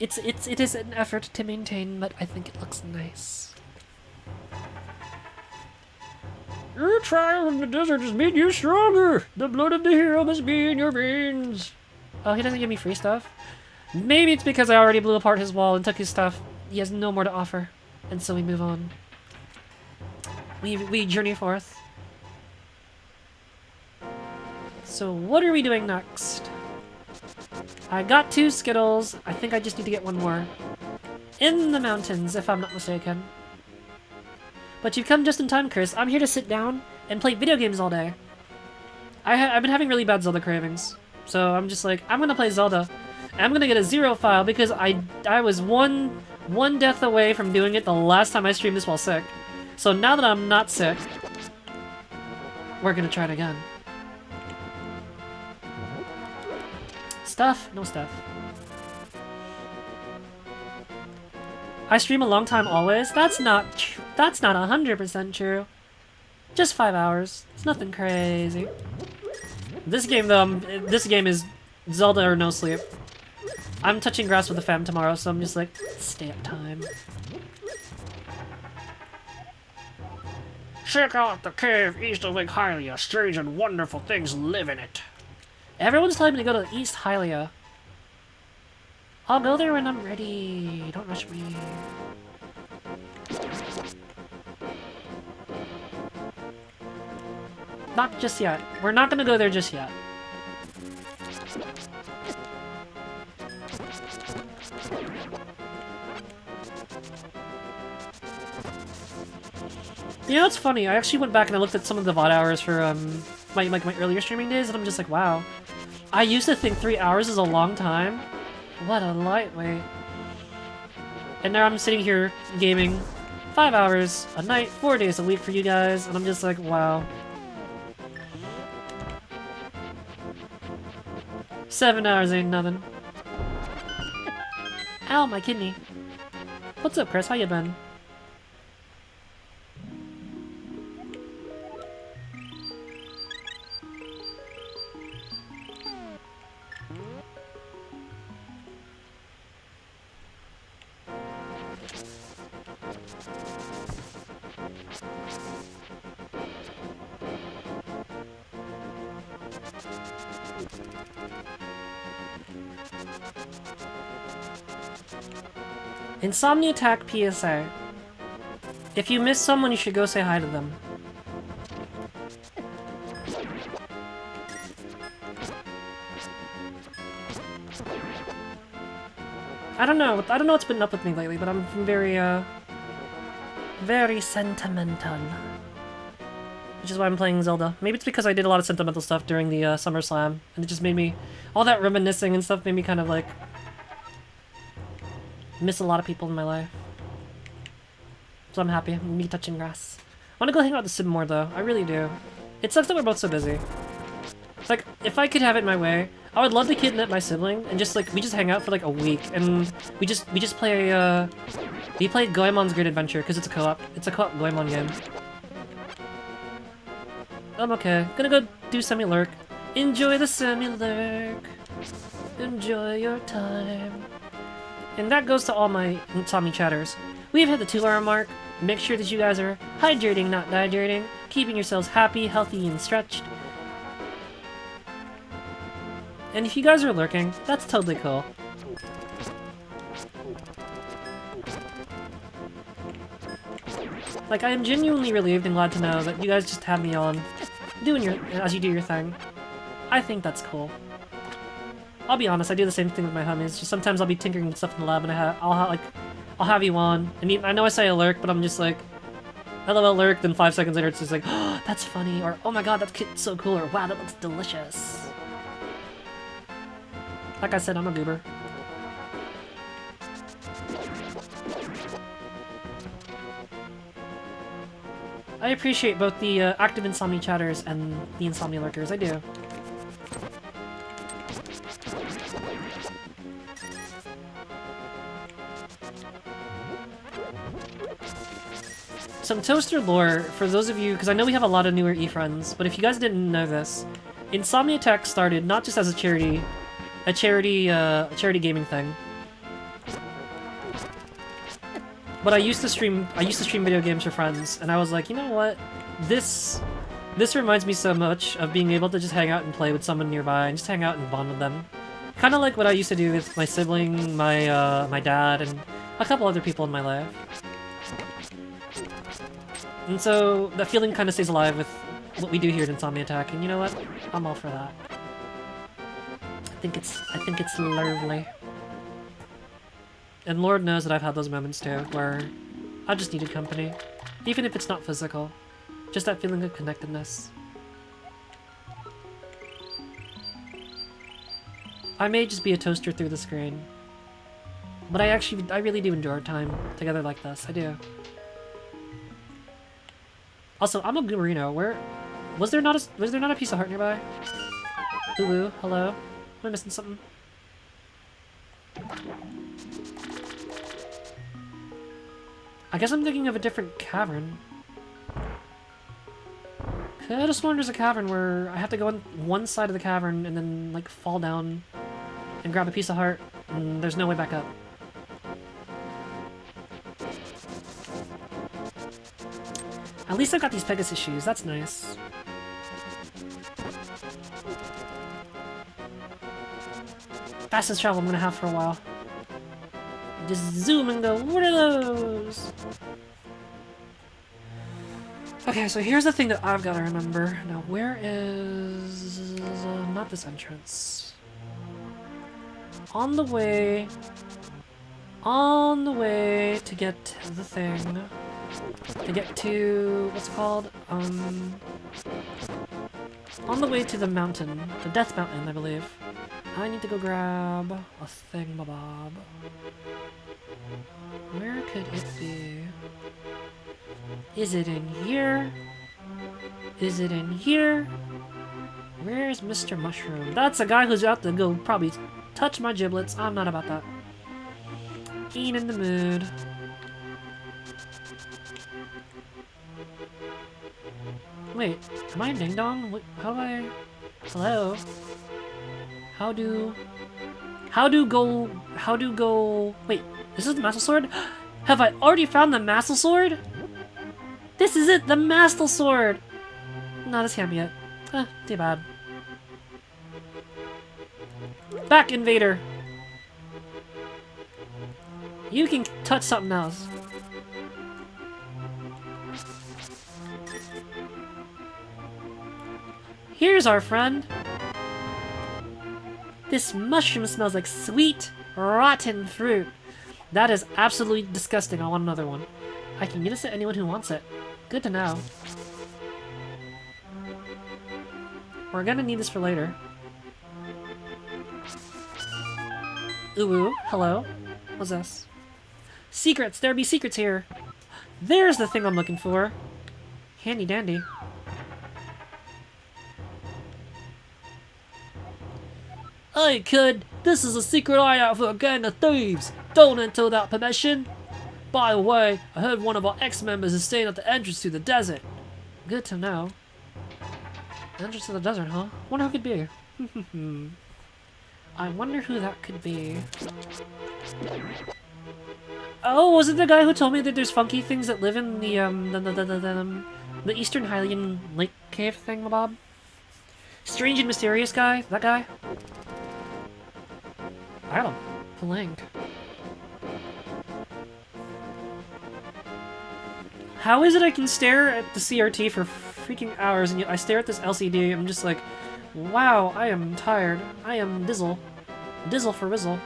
It is an effort to maintain, but I think it looks nice. Your trial in the desert has made you stronger. The blood of the hero must be in your veins. Oh, he doesn't give me free stuff? Maybe it's because I already blew apart his wall and took his stuff. He has no more to offer. And so we move on. We journey forth. So what are we doing next? I got 2 Skittles. I think I just need to get 1 more. In the mountains, if I'm not mistaken. But you've come just in time, Chris. I'm here to sit down and play video games all day. I've been having really bad Zelda cravings. So I'm just like, I'm gonna play Zelda. And I'm gonna get a 0 file because I was one death away from doing it the last time I streamed this while sick. So now that I'm not sick, we're gonna try it again. Stuff? No stuff. I stream a long time always? That's not 100% true. Just 5 hours. It's nothing crazy. This game though, this game is Zelda or no sleep. I'm touching grass with the fam tomorrow, so I'm just like, stay up time. Check out the cave east of Lake Hylia. Strange and wonderful things live in it. Everyone's telling me to go to East Hylia. I'll go there when I'm ready. Don't rush me. Not just yet. We're not gonna go there just yet. You know, it's funny. I actually went back and I looked at some of the VOD hours for my earlier streaming days, and I'm just like, wow. I used to think 3 hours is a long time. What a lightweight. And now I'm sitting here gaming 5 hours a night, 4 days a week for you guys, and I'm just like, wow. 7 hours ain't nothing. Ow, my kidney. What's up, Chris? How you been? Insomni-Attack PSA. If you miss someone, you should go say hi to them. I don't know what's been up with me lately, but I'm very sentimental. Which is why I'm playing Zelda. Maybe it's because I did a lot of sentimental stuff during the SummerSlam, and it just made me... all that reminiscing and stuff made me kind of like... miss a lot of people in my life. So I'm happy. I'm me touching grass. I want to go hang out with the Sim more though. I really do. It sucks that we're both so busy. Like, if I could have it my way, I would love to kidnap my sibling and just like, we just hang out for like a week and we just play, we played Goemon's Great Adventure because it's a co-op. It's a co-op Goemon game. I'm okay. Gonna go do semi-lurk. Enjoy the semi-lurk. Enjoy your time. And that goes to all my Insomni chatters. We've hit the 2-hour mark. Make sure that you guys are hydrating, not dehydrating, keeping yourselves happy, healthy, and stretched. And if you guys are lurking, that's totally cool. Like, I am genuinely relieved and glad to know that you guys just have me on, as you do your thing. I think that's cool. I'll be honest, I do the same thing with my homies. Just sometimes I'll be tinkering with stuff in the lab and I'll have you on. I mean, I know I say I lurk, but I'm just like, I love a lurk, then 5 seconds later it's just like, oh, that's funny, or oh my god, that's so cool, or wow, that looks delicious. Like I said, I'm a goober. I appreciate both the active Insomni chatters and the Insomni lurkers, I do. Some toaster lore, for those of you, because I know we have a lot of newer e-friends, but if you guys didn't know this, Insomni-Attack started not just as a charity gaming thing. But I used to stream video games for friends, and I was like, you know what? This reminds me so much of being able to just hang out and play with someone nearby and just hang out and bond with them. Kind of like what I used to do with my sibling, my dad, and a couple other people in my life. And so that feeling kind of stays alive with what we do here at Insomni-Attack, and you know what? I'm all for that. I think it's lovely. And Lord knows that I've had those moments too, where I just needed company. Even if it's not physical. Just that feeling of connectedness. I may just be a toaster through the screen. But I really do enjoy our time together like this, I do. Also, I'm a Gurino. Where was there not a piece of heart nearby? Ooh, hello. Am I missing something? I guess I'm thinking of a different cavern. I just sworn there's a cavern where I have to go on one side of the cavern and then, like, fall down and grab a piece of heart, and there's no way back up. At least I've got these Pegasus shoes, that's nice. Fastest travel I'm gonna have for a while. Just zoom and go, what are those? Okay, so here's the thing that I've got to remember. Now, where is... not this entrance. On the way to get the thing. To get to... what's it called? On the way to the mountain. The Death Mountain, I believe. I need to go grab a thingamabob. Where could it be? Is it in here? Is it in here? Where's Mr. Mushroom? That's a guy who's out to go probably touch my giblets. I'm not about that. Ain't in the mood. Wait, am I ding dong? What, how do I... hello? How do go... Wait, this is the Master Sword? Have I already found the Master Sword? This is it, the Master Sword! No, this can't be it. Too bad. Back, Invader! You can touch something else. Here's our friend. This mushroom smells like sweet, rotten fruit. That is absolutely disgusting. I want another one. I can get this to anyone who wants it. Good to know. We're gonna need this for later. Ooh, hello. What's this? Secrets! There be secrets here! There's the thing I'm looking for! Handy dandy. Hey kid, this is a secret hideout for a gang of thieves! Don't enter without permission! By the way, I heard one of our ex-members is staying at the entrance to the desert. Good to know. Entrance to the desert, huh? Wonder who it could be. I wonder who that could be. Oh, was it the guy who told me that there's funky things that live in the Eastern Hylian Lake Cave thing, Bob? Strange and mysterious guy? That guy? I got a blink. How is it I can stare at the CRT for freaking hours and yet I stare at this LCD, I'm just like, wow, I am tired. I am dizzle. Dizzle for Rizzle.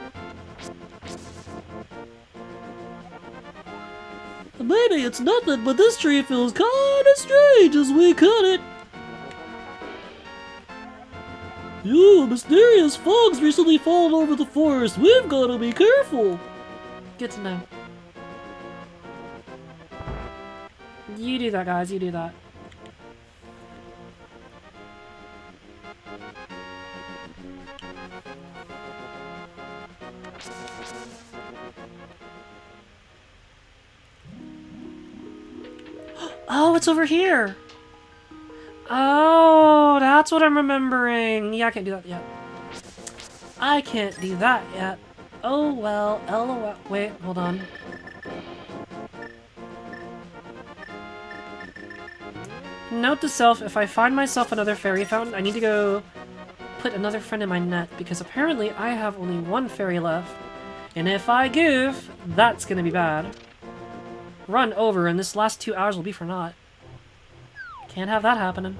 Maybe it's nothing, but this tree feels kinda strange as we cut it. Yo, mysterious fog's recently fallen over the forest. We've gotta be careful. Good to know. You do that, guys. You do that. Oh, it's over here. Oh, that's what I'm remembering. Yeah, I can't do that yet. I can't do that yet. Oh, well, LOL. Wait, hold on. Note to self, if I find myself another fairy fountain, I need to go put another friend in my net, because apparently I have only one fairy left. And if I give, that's gonna be bad. Run over, and this last 2 hours will be for naught. Can't have that happening.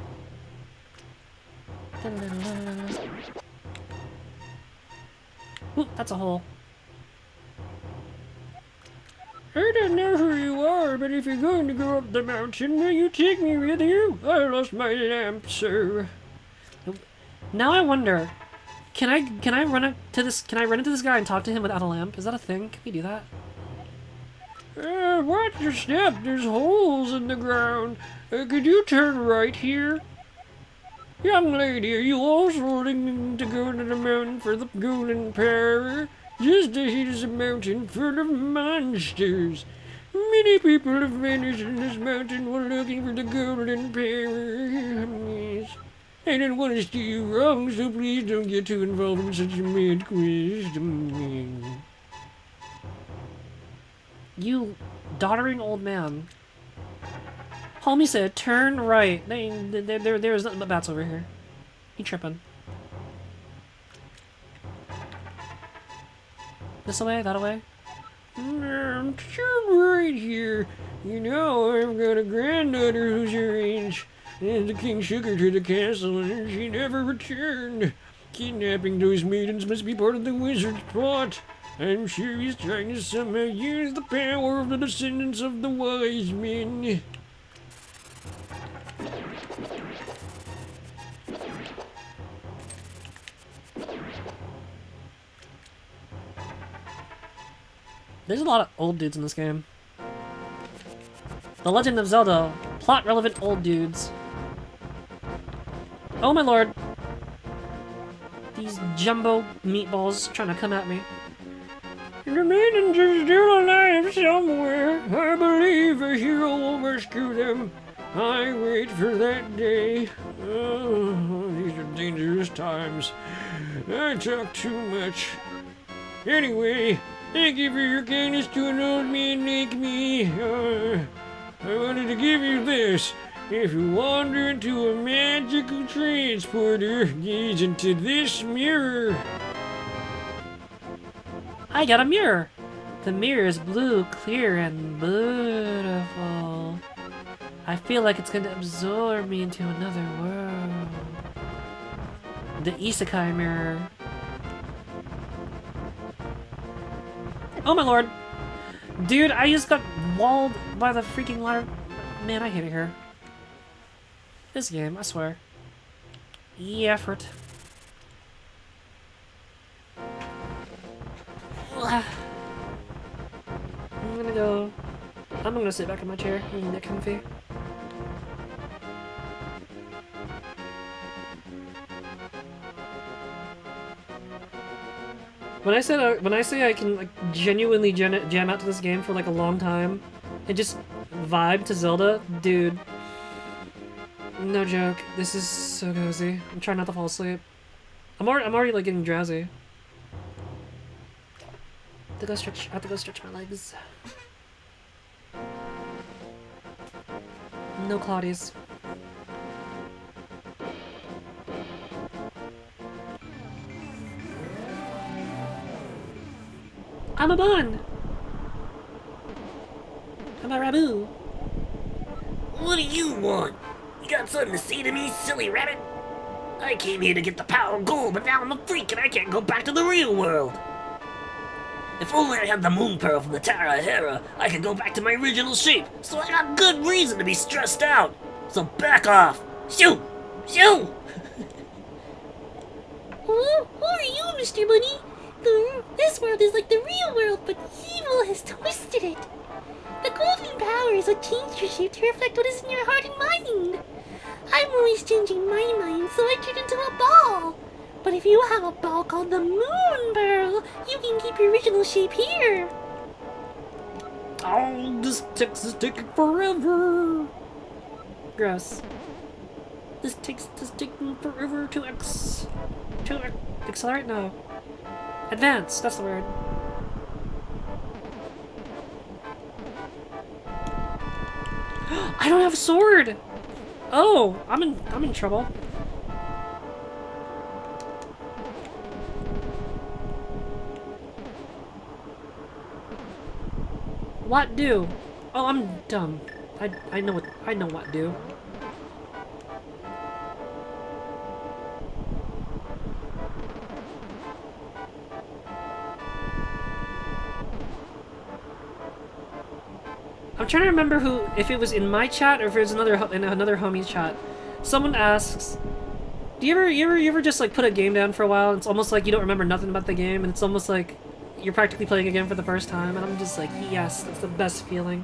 Ooh, that's a hole. I don't know who you are, but if you're going to go up the mountain, will you take me with you? I lost my lamp, so... Now I wonder, can I run into this guy and talk to him without a lamp? Is that a thing? Can we do that? Watch your step, there's holes in the ground. Could you turn right here? Young lady, are you also looking to go to the mountain for the golden power? Just ahead is a mountain full of monsters. Many people have vanished in this mountain while looking for the golden power. Yes. I don't want to steer you wrong, so please don't get too involved in such a mad quest. You doddering old man. Homie said, turn right. There's nothing but bats over here. You tripping. This away, that away? Turn right here. You know, I've got a granddaughter who's your age. And the king shook her to the castle and she never returned. Kidnapping those maidens must be part of the wizard's plot. I'm sure he's trying to somehow use the power of the descendants of the wise men. There's a lot of old dudes in this game. The Legend of Zelda. Plot-relevant old dudes. Oh my lord. These jumbo meatballs trying to come at me. The maidens are still alive somewhere. I believe a hero will rescue them. I wait for that day. Oh, these are dangerous times. I talk too much. Anyway, thank you for your kindness to an old man like me. I wanted to give you this. If you wander into a magical transporter, gaze into this mirror. I got a mirror. The mirror is blue, clear, and beautiful. I feel like it's going to absorb me into another world. The Isekai mirror. Oh my lord. Dude, I just got walled by the freaking ladder. Man, I hate it here. This game, I swear. Effort. I'm gonna sit back in my chair and get comfy. When I say I can like genuinely jam out to this game for like a long time and just vibe to Zelda, dude. No joke. This is so cozy. I'm trying not to fall asleep. I'm already like getting drowsy. I have to go stretch my legs. No Claudies. I'm a bun! I'm a Rabu. What do you want? You got something to say to me, silly rabbit? I came here to get the power of gold, but now I'm a freak and I can't go back to the real world. If only I had the moon pearl from the Tower of Hera, I could go back to my original shape, so I got good reason to be stressed out. So back off! Shoo! Shoo! Who are you, Mr. Bunny? This world is like the real world, but evil has twisted it. The golden power is what changed your shape to reflect what is in your heart and mind. I'm always changing my mind, so I turn into a ball. But if you have a ball called the Moon Pearl, you can keep your original shape here. Oh, this text is taking forever. Gross. This text is taking forever to accelerate? No. Advance, that's the word. I don't have a sword! Oh, I'm in trouble. What do? Oh, I'm dumb. I know what do. I'm trying to remember if it was in my chat or if it was in another homie's chat. Someone asks, "Do you ever just like put a game down for a while? And it's almost like you don't remember nothing about the game, and it's almost like you're practically playing a game for the first time." And I'm just like, yes, that's the best feeling.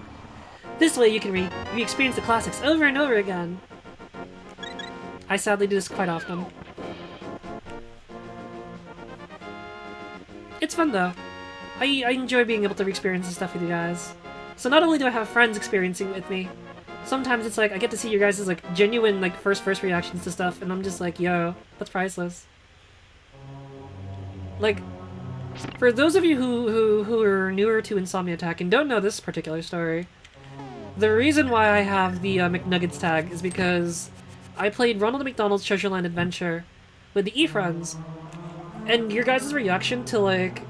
This way you can re-experience the classics over and over again. I sadly do this quite often. It's fun though. I enjoy being able to re-experience this stuff with you guys. So not only do I have friends experiencing it with me, sometimes it's like I get to see your guys' like genuine like first reactions to stuff, and I'm just like, yo, that's priceless. Like, for those of you who are newer to Insomni-Attack and don't know this particular story, the reason why I have the McNuggets tag is because I played Ronald McDonald's Treasure Land Adventure with the E-Friends, and your guys' reaction to like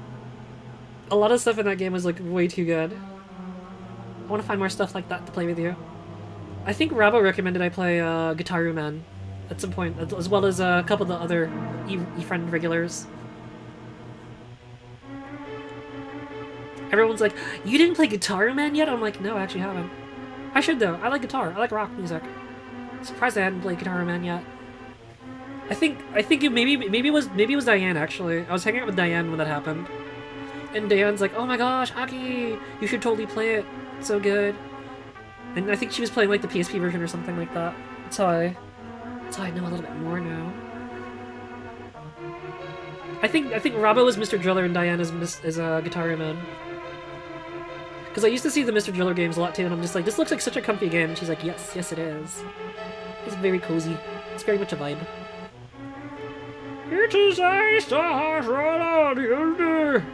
a lot of stuff in that game was like way too good. I want to find more stuff like that to play with you. I think Rabo recommended I play Guitar Man at some point, as well as a couple of the other E-Friend regulars. Everyone's like, "You didn't play Guitar Man yet?" I'm like, no, I actually haven't. I should though. I like guitar. I like rock music. I'm surprised I hadn't played Guitar Man yet. I think maybe it was Diane actually. I was hanging out with Diane when that happened, and Diane's like, "Oh my gosh, Aki, you should totally play it. It's so good." And I think she was playing like the PSP version or something like that. That's how I know a little bit more now. I think Robbo is Mr. Driller and Diane is Guitar Man. Because I used to see the Mr. Driller games a lot too, and I'm just like, this looks like such a comfy game. And she's like, yes, it is. It's very cozy. It's very much a vibe. It is I, Star Roller the Elder.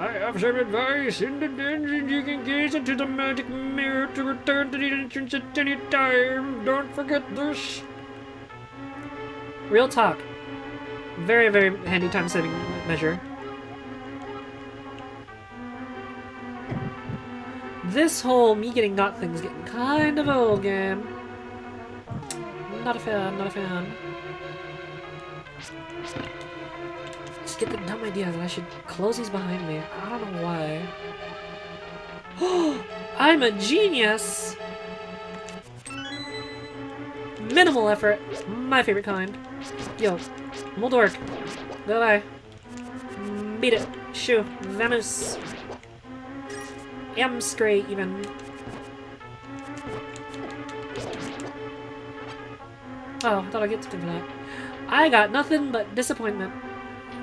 I have some advice. In the dungeon, you can gaze into the magic mirror to return to the entrance at any time. Don't forget this. Real talk. Very, very handy time-saving measure. This whole me getting got thing is getting kind of old, game. Not a fan, not a fan. Just get the dumb idea that I should close these behind me. I don't know why. I'm a genius! Minimal effort. My favorite kind. Yo, Moldork. Bye-bye. Beat it. Shoo. Vamoose. Amstray, even. Oh, I thought I'd get something for that. I got nothing but disappointment.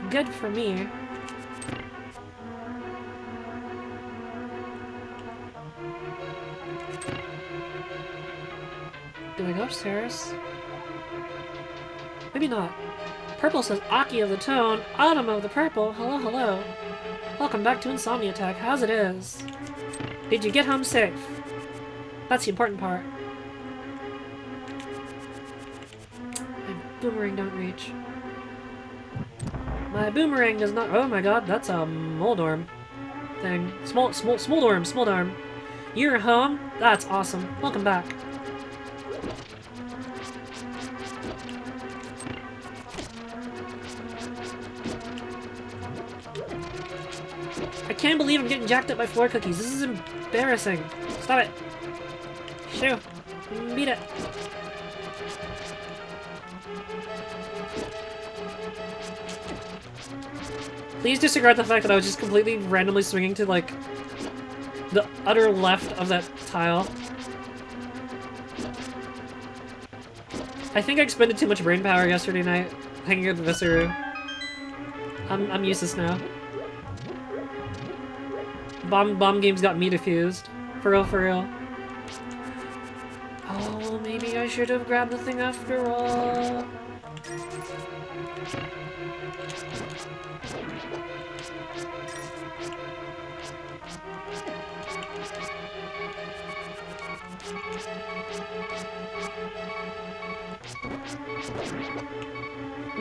Good for me. Do I go upstairs? Maybe not. Purple says Aki of the tone, Autumn of the purple. Hello, hello. Welcome back to Insomni-Attack. How's it is? Did you get home safe? That's the important part. My boomerang don't reach. My boomerang does not. Oh my god, that's a Moldorm thing. Smoldorm. You're home? That's awesome. Welcome back. I can't believe I'm getting jacked up by floor cookies. This is embarrassing. Stop it. Shoo. Beat it. Please disregard the fact that I was just completely randomly swinging to, like, the utter left of that tile. I think I expended too much brain power yesterday night hanging out with Viseru. I'm useless now. Bomb games got me defused. For real, for real. Oh, maybe I should have grabbed the thing after all.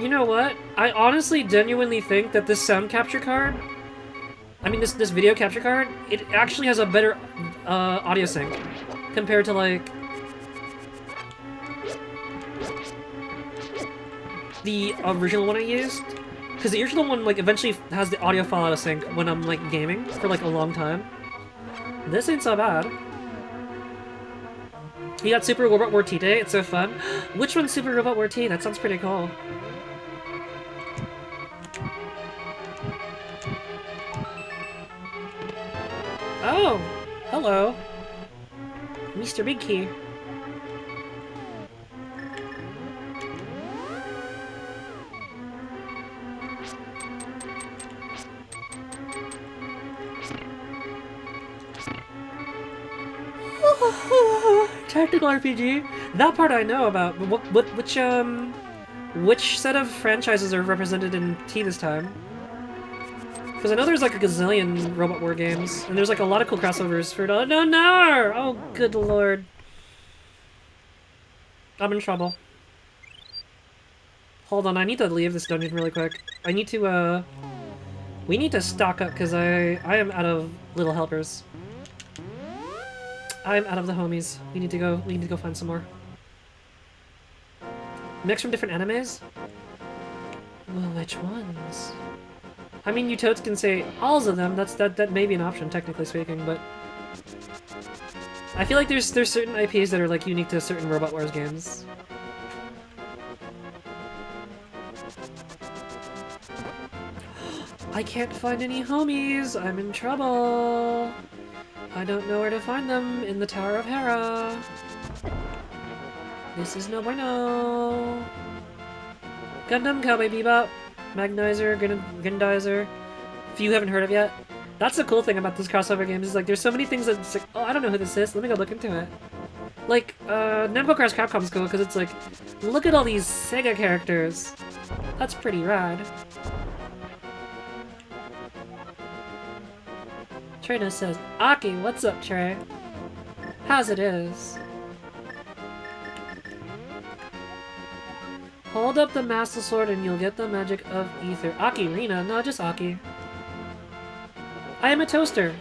You know what? I honestly genuinely think that this sound capture card, I mean this video capture card, it actually has a better audio sync compared to like the original one I used. Because the original one like eventually has the audio file out of sync when I'm like gaming for like a long time. This ain't so bad. You got Super Robot War T today, it's so fun. Which one's Super Robot War T? That sounds pretty cool. Oh, hello. Mr. Big Key. Tactical RPG? That part I know about. But which set of franchises are represented in T this time? Because I know there's like a gazillion Robot War games, and there's like a lot of cool crossovers for it. No! Oh, good lord. I'm in trouble. Hold on, I need to leave this dungeon really quick. I need to, we need to stock up, because I am out of little helpers. I'm out of the homies. We need to go find some more. Mix from different animes? Well, which ones? I mean, you totes can say all of them. That may be an option, technically speaking, but I feel like there's certain IPs that are like unique to certain Robot Wars games. I can't find any homies. I'm in trouble. I don't know where to find them in the Tower of Hera. This is no bueno. Gundam, Cowboy Bebop, Magnizer, Gundizer. If you haven't heard of yet. That's the cool thing about this crossover game is like there's so many things that it's like, oh, I don't know who this is. Let me go look into it. Like, Namco Cross Capcom's cool because it's like, look at all these Sega characters. That's pretty rad. Trina says, Aki, what's up, Trey? How's it is? Hold up the Master Sword and you'll get the magic of ether. Aki, Rina, no, just Aki. I am a toaster.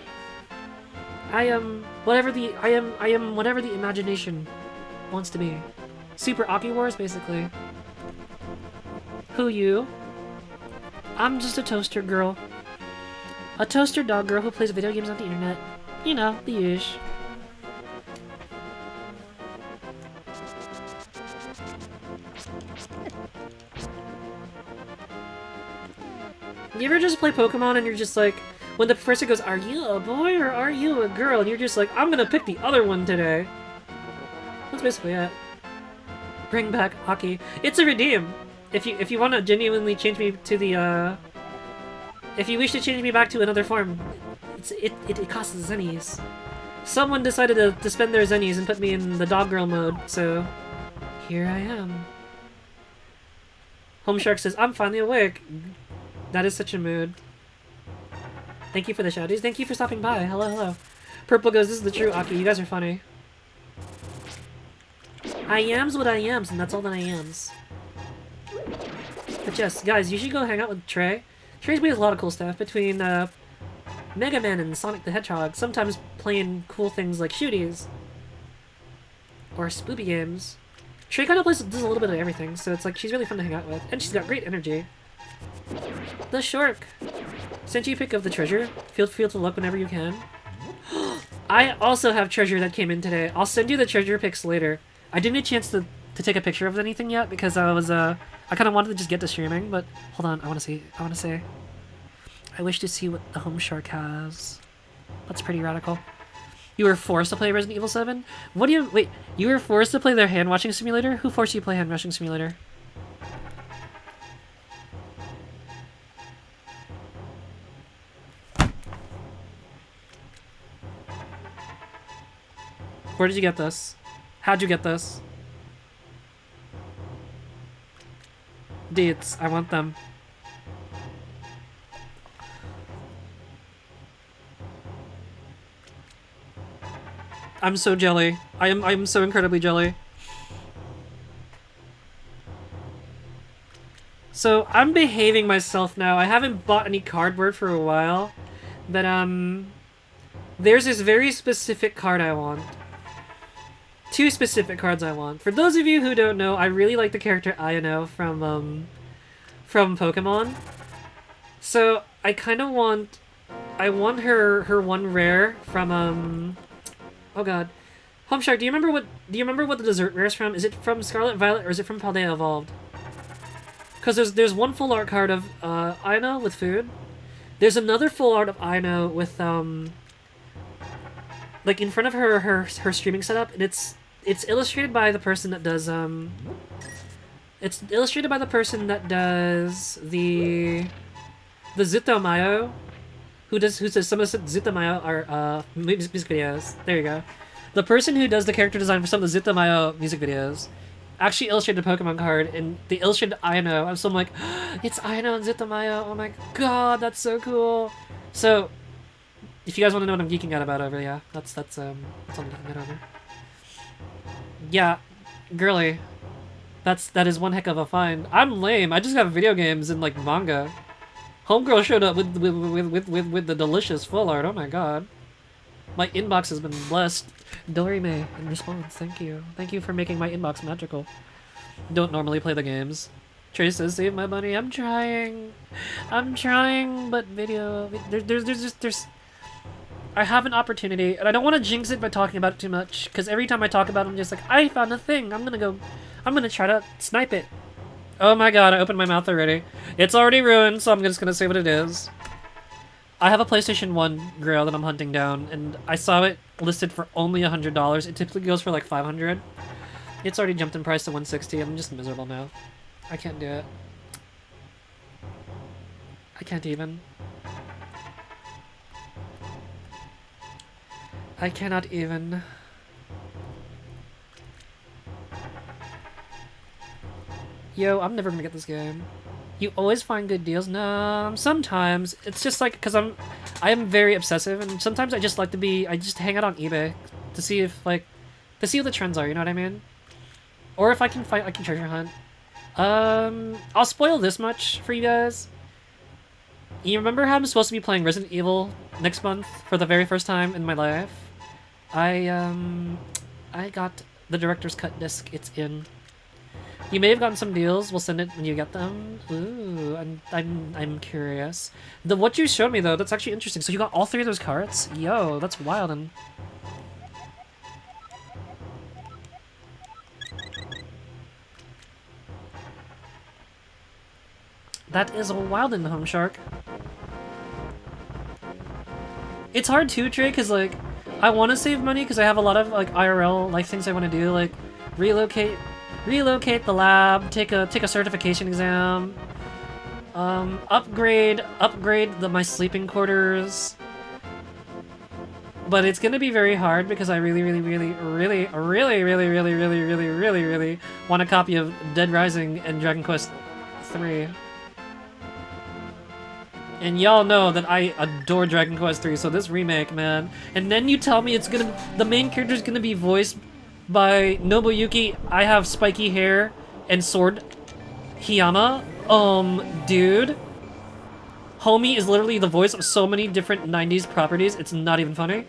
I am whatever the imagination wants to be. Super Aki Wars, basically. Who you? I'm just a toaster girl. A toaster dog girl who plays video games on the internet. You know, the usual. You ever just play Pokemon and you're just like, when the person goes, are you a boy or are you a girl? And you're just like, I'm gonna pick the other one today. That's basically it. Bring back Aki. It's a redeem. If you want to genuinely change me to the, if you wish to change me back to another form, it costs zennies. Someone decided to spend their zennies and put me in the dog girl mode, so here I am. Home Shark says, I'm finally awake. That is such a mood. Thank you for the shouties. Thank you for stopping by. Hello, hello. Purple goes, this is the true Aki. You guys are funny. I am's what I am's, and that's all that I am's. But yes, guys, you should go hang out with Trey. Trey's plays a lot of cool stuff between Mega Man and Sonic the Hedgehog, sometimes playing cool things like shooties. Or spoopy games. Trey kind of does a little bit of everything, so it's like she's really fun to hang out with. And she's got great energy. The Shork. Sent you a pic of the treasure. Feel to look whenever you can. I also have treasure that came in today. I'll send you the treasure pics later. I didn't get a chance to take a picture of anything yet because I was I kind of wanted to just get to streaming, but hold on, I want to say. I wish to see what the Home Shark has. That's pretty radical. You were forced to play Resident Evil 7? What do you wait? You were forced to play their hand washing simulator? Who forced you to play hand washing simulator? Where did you get this? How'd you get this? Deets, I want them. I'm so jelly. I'm so incredibly jelly. So I'm behaving myself now. I haven't bought any cardboard for a while, but there's this very specific card I want. Two specific cards I want. For those of you who don't know, I really like the character Ayano from Pokemon. So I kind of want, I want her one rare from oh god, Home Shark. Do you remember what the dessert rare is from? Is it from Scarlet Violet or is it from Paldea Evolved? Because there's one full art card of Ayano with food. There's another full art of Ayano with like in front of her streaming setup, and it's illustrated by the person that does it's illustrated by the person that does the Zutomayo, who does some of the Zutomayo are music videos. There you go. The person who does the character design for some of the Zutomayo music videos actually illustrated a Pokemon card, and they illustrated Ayano. So I'm like, it's Ayano and Zutomayo. Oh my god, that's so cool. So if you guys want to know what I'm geeking out about over, yeah, that's what I'm geeking out over. Yeah, girly, that is one heck of a find. I'm lame. I just got video games and like manga. Homegirl showed up with the delicious full art. Oh my god, my inbox has been blessed. Dorime in response. Thank you. Thank you for making my inbox magical. Don't normally play the games. Trace says, save my money. I'm trying, but there's I have an opportunity, and I don't want to jinx it by talking about it too much, because every time I talk about it, I'm just like, I found a thing. I'm gonna try to snipe it. Oh my god, I opened my mouth already. It's already ruined, so I'm just gonna say what it is. I have a PlayStation 1 Grail that I'm hunting down, and I saw it listed for only $100. It typically goes for like $500. It's already jumped in price to $160. I'm just miserable now. I can't do it. I can't even. I cannot even. Yo, I'm never gonna get this game. You always find good deals? No, sometimes. It's just like, because I am very obsessive, and sometimes I just like to be, I just hang out on eBay to see if, like, to see what the trends are, you know what I mean? Or if I can treasure hunt. I'll spoil this much for you guys. You remember how I'm supposed to be playing Resident Evil next month for the very first time in my life? I got the director's cut disc. It's in. You may have gotten some deals. We'll send it when you get them. Ooh, I'm curious. What you showed me though, that's actually interesting. So you got all three of those cards? Yo, that's wild. And that is wild in the Home Shark. It's hard too, Trey, because like I want to save money because I have a lot of like IRL like things I want to do, like relocate the lab, take a certification exam, upgrade my sleeping quarters. But it's gonna be very hard because I really want a copy of Dead Rising and Dragon Quest III. And y'all know that I adore Dragon Quest III, so this remake, man. And then you tell me the main character's gonna be voiced by Nobuyuki, I have spiky hair and sword Hiyama. Dude. Homie is literally the voice of so many different 90s properties, it's not even funny.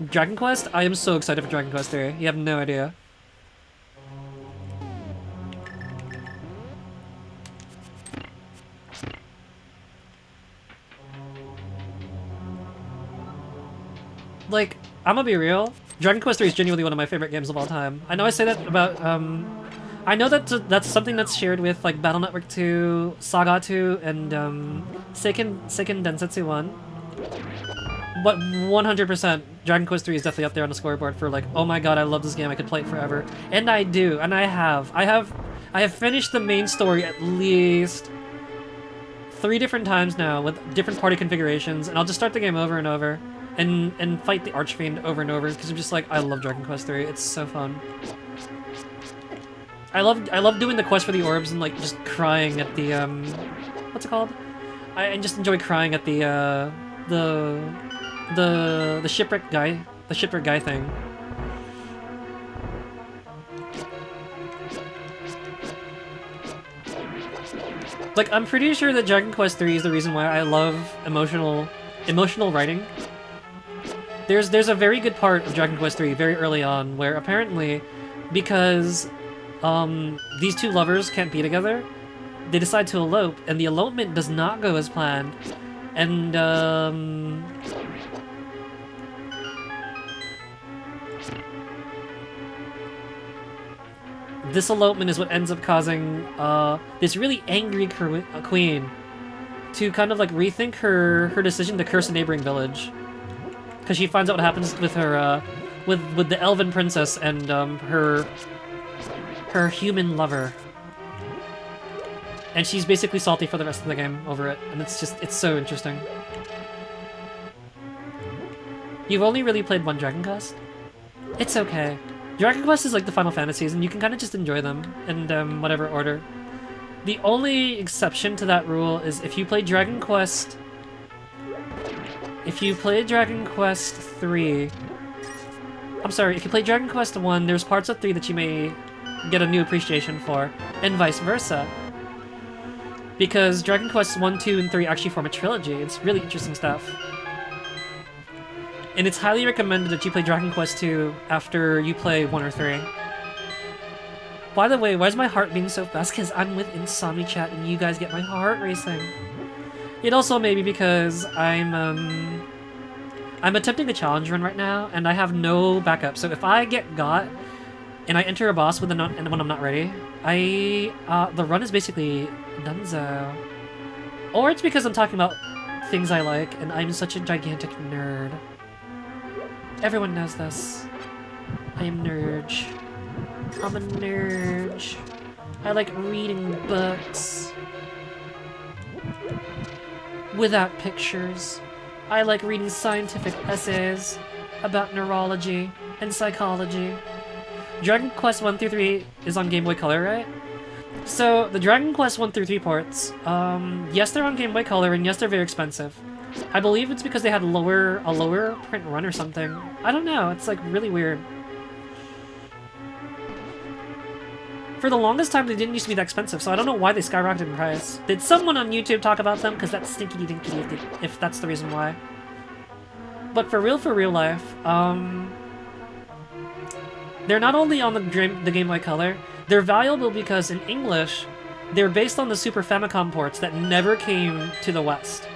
Dragon Quest? I am so excited for Dragon Quest III. You have no idea. Like, I'm gonna be real. Dragon Quest III is genuinely one of my favorite games of all time. I know I say that about, I know that that's something that's shared with, like, Battle Network 2, Saga 2, and, Seiken Densetsu 1. But 100%, Dragon Quest III is definitely up there on the scoreboard for, like, oh my god, I love this game, I could play it forever. And I do, and I have finished the main story at least 3 different times now with different party configurations, and I'll just start the game over and over. And fight the Archfiend over and over because I'm just like, I love Dragon Quest III. It's so fun. I love doing the quest for the orbs and like just crying at the what's it called? I just enjoy crying at the shipwreck guy thing. Like, I'm pretty sure that Dragon Quest III is the reason why I love emotional writing. There's a very good part of Dragon Quest III very early on where apparently, because these two lovers can't be together, they decide to elope, and the elopement does not go as planned. And this elopement is what ends up causing this really angry queen to kind of like rethink her decision to curse a neighboring village, because she finds out what happens with her with the elven princess and her human lover, and she's basically salty for the rest of the game over it, and it's so interesting. You've only really played one Dragon Quest? It's okay. Dragon Quest is like the Final Fantasies, and you can kind of just enjoy them in whatever order. The only exception to that rule is if you play Dragon Quest... If you play Dragon Quest 3... I'm sorry, if you play Dragon Quest 1, there's parts of 3 that you may get a new appreciation for, and vice versa. Because Dragon Quest 1, 2, and 3 actually form a trilogy. It's really interesting stuff. And it's highly recommended that you play Dragon Quest 2 after you play 1 or 3. By the way, why is my heart beating so fast? Because I'm with Insomni-Chat and you guys get my heart racing. It also may be because I'm attempting a challenge run right now, and I have no backup. So if I get got, and I enter a boss when I'm not ready, the run is basically donezo. Or it's because I'm talking about things I like, and I'm such a gigantic nerd. Everyone knows this. I am nerd. I'm a nerd. I like reading books without pictures. I like reading scientific essays about neurology and psychology. Dragon Quest 1 through 3 is on Game Boy Color, right? So, the Dragon Quest 1 through 3 ports, yes, they're on Game Boy Color, and yes, they're very expensive. I believe it's because they had a lower print run or something. I don't know, it's like really weird. For the longest time, they didn't used to be that expensive, so I don't know why they skyrocketed in price. Did someone on YouTube talk about them? Because that's stinky dinky if that's the reason why. But for real life, they're not only on the Game Boy Color, they're valuable because in English, they're based on the Super Famicom ports that never came to the West.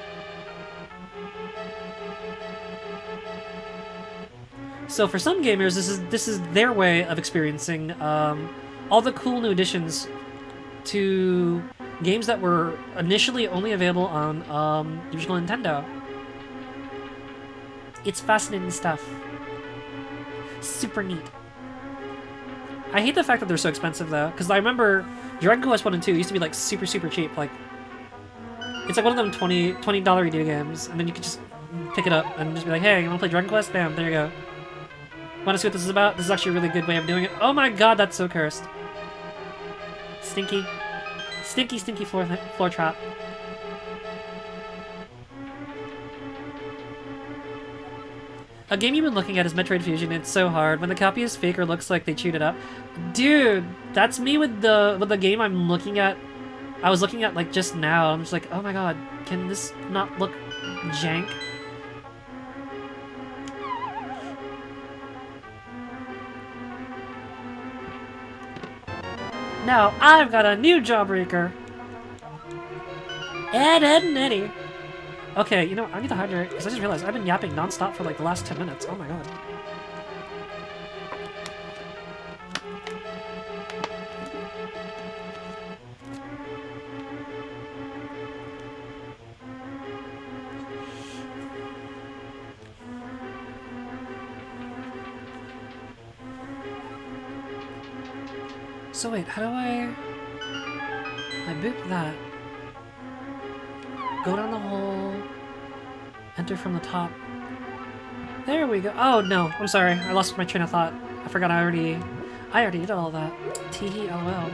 So for some gamers, this is their way of experiencing all the cool new additions to games that were initially only available on the original Nintendo. It's fascinating stuff. Super neat. I hate the fact that they're so expensive though, because I remember Dragon Quest 1 and 2 used to be like super cheap. Like, it's like one of them $20 video games, and then you could just pick it up and just be like, hey, you want to play Dragon Quest? Bam, there you go. Want to see what this is about? This is actually a really good way of doing it. Oh my god, that's so cursed. Stinky. Stinky floor trap. A game you've been looking at is Metroid Fusion. It's so hard. When the copy is fake or looks like they chewed it up. Dude, that's me with the game I'm looking at. I was looking at like just now. I'm just like, oh my god, can this not look jank? Now I've got a new jawbreaker. Ed, and Eddie. Okay, you know, I need to hydrate, because I just realized I've been yapping non-stop for like the last 10 minutes. Oh my god. So wait, how do I boop that. Go down the hole. Enter from the top. There we go. Oh no, I'm sorry. I lost my train of thought. I forgot I already did all that. Teehee lol.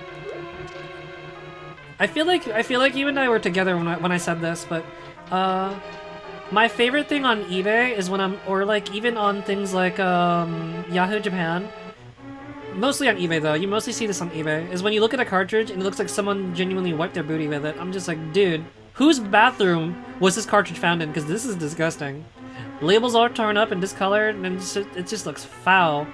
I feel like you and I were together when I said this, but my favorite thing on eBay is when I'm, or like even on things like Yahoo Japan, Mostly on eBay though, you mostly see this on eBay, is when you look at a cartridge and it looks like someone genuinely wiped their booty with it. I'm just like, dude, whose bathroom was this cartridge found in? Because this is disgusting. Labels are torn up and discolored, and it just looks foul.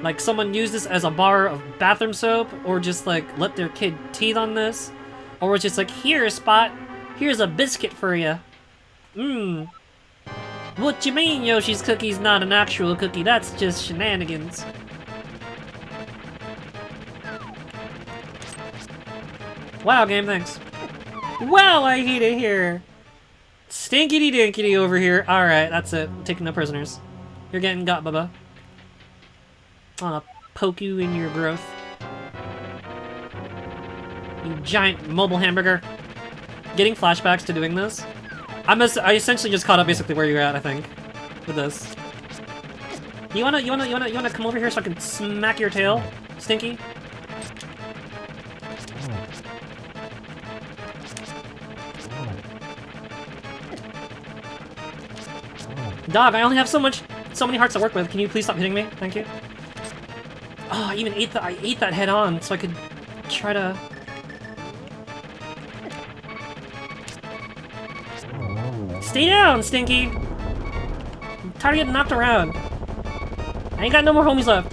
Like someone used this as a bar of bathroom soap, or just like let their kid teeth on this, or was just like, here, Spot, here's a biscuit for you. Mmm. What you mean Yoshi's cookie's not an actual cookie? That's just shenanigans. Wow, game, thanks. Wow, I hate it here. Stinkity dinkity over here. Alright, that's it. I'm taking no prisoners. You're getting got, Bubba. I wanna poke you in your growth. You giant mobile hamburger. Getting flashbacks to doing this. I essentially just caught up basically where you're at, I think, with this. You wanna come over here so I can smack your tail, Stinky? Dog, I only have so many hearts to work with. Can you please stop hitting me? Thank you. Oh, I even ate that head on so I could try to. Stay down, Stinky! I'm tired of getting knocked around. I ain't got no more homies left.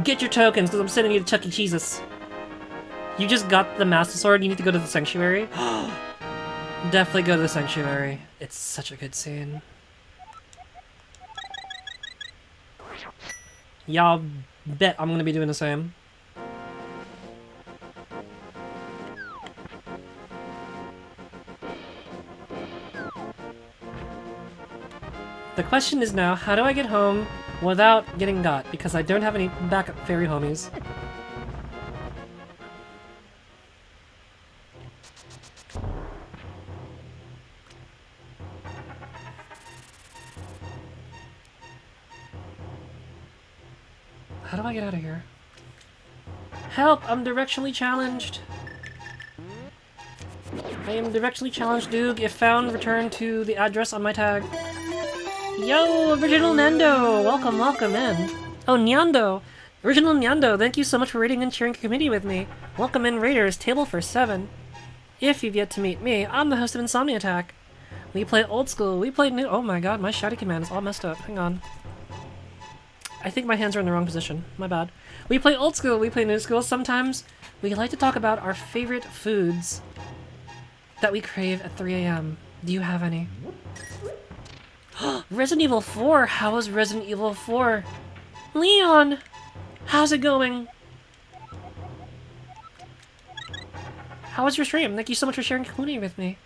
Get your tokens, because I'm sending you to Chuck E. Cheese's. You just got the Master Sword, you need to go to the Sanctuary. Definitely go to the Sanctuary. It's such a good scene. Y'all bet I'm gonna be doing the same. The question is now, how do I get home without getting got? Because I don't have any backup fairy homies. How do I get out of here? Help! I'm directionally challenged! I am directionally challenged, Doog. If found, return to the address on my tag. Yo, Original Nando! Welcome, welcome in. Oh, Nyando! Original Nyando, thank you so much for raiding and cheering community with me. Welcome in, Raiders, table for 7. If you've yet to meet me, I'm the host of Insomni-Attack. We play old school, we play new- oh my god, my shouty command is all messed up. Hang on. I think my hands are in the wrong position. My bad. We play old school, we play new school. Sometimes we like to talk about our favorite foods that we crave at 3 AM. Do you have any? Resident Evil 4! How is Resident Evil 4? Leon! How's it going? How was your stream? Thank you so much for sharing community with me.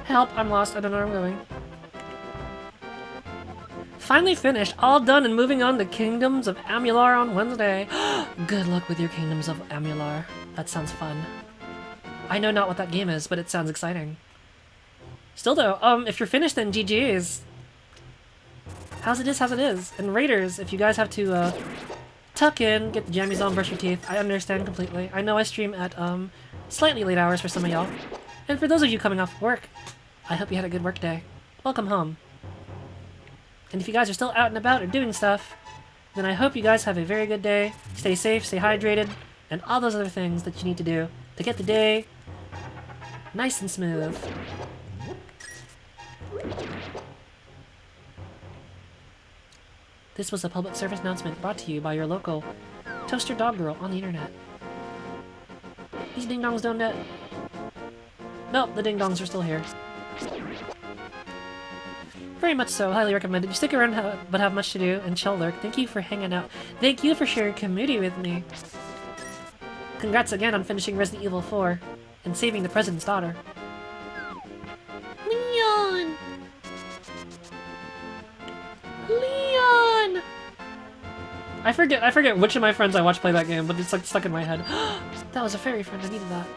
Help, I'm lost, I don't know where I'm going. Finally finished, all done and moving on to Kingdoms of Amular on Wednesday. Good luck with your Kingdoms of Amular. That sounds fun. I know not what that game is, but it sounds exciting. Still though, if you're finished then GG's. How's it is. And Raiders, if you guys have to, tuck in, get the jammies on, brush your teeth, I understand completely. I know I stream at, slightly late hours for some of y'all. And for those of you coming off work, I hope you had a good work day. Welcome home. And if you guys are still out and about or doing stuff, then I hope you guys have a very good day. Stay safe, stay hydrated, and all those other things that you need to do to get the day nice and smooth. This was a public service announcement brought to you by your local toaster dog girl on the internet. These ding-dongs don't net. Nope, the ding-dongs are still here. Very much so, highly recommended. You stick around but have much to do, and chill lurk. Thank you for hanging out. Thank you for sharing community with me. Congrats again on finishing Resident Evil 4 and saving the President's daughter. Leon! Leon! I forget which of my friends I watched play that game, but it's like stuck in my head. That was a fairy friend, I needed that.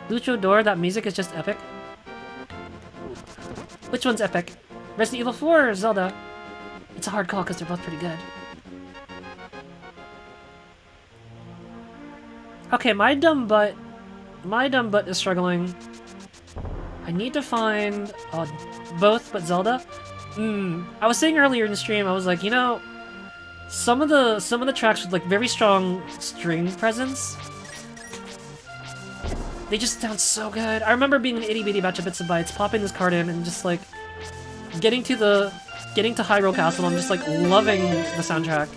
Luchador, that music is just epic. Which one's epic? Resident Evil 4 or Zelda? It's a hard call because they're both pretty good. Okay, my dumb butt is struggling. I need to find both, but Zelda. I was saying earlier in the stream, I was like, you know, some of the tracks with like very strong string presence, they just sound so good. I remember being an itty bitty batch of bits and bytes, popping this card in, and just like getting to Hyrule Castle. I'm just like loving the soundtrack.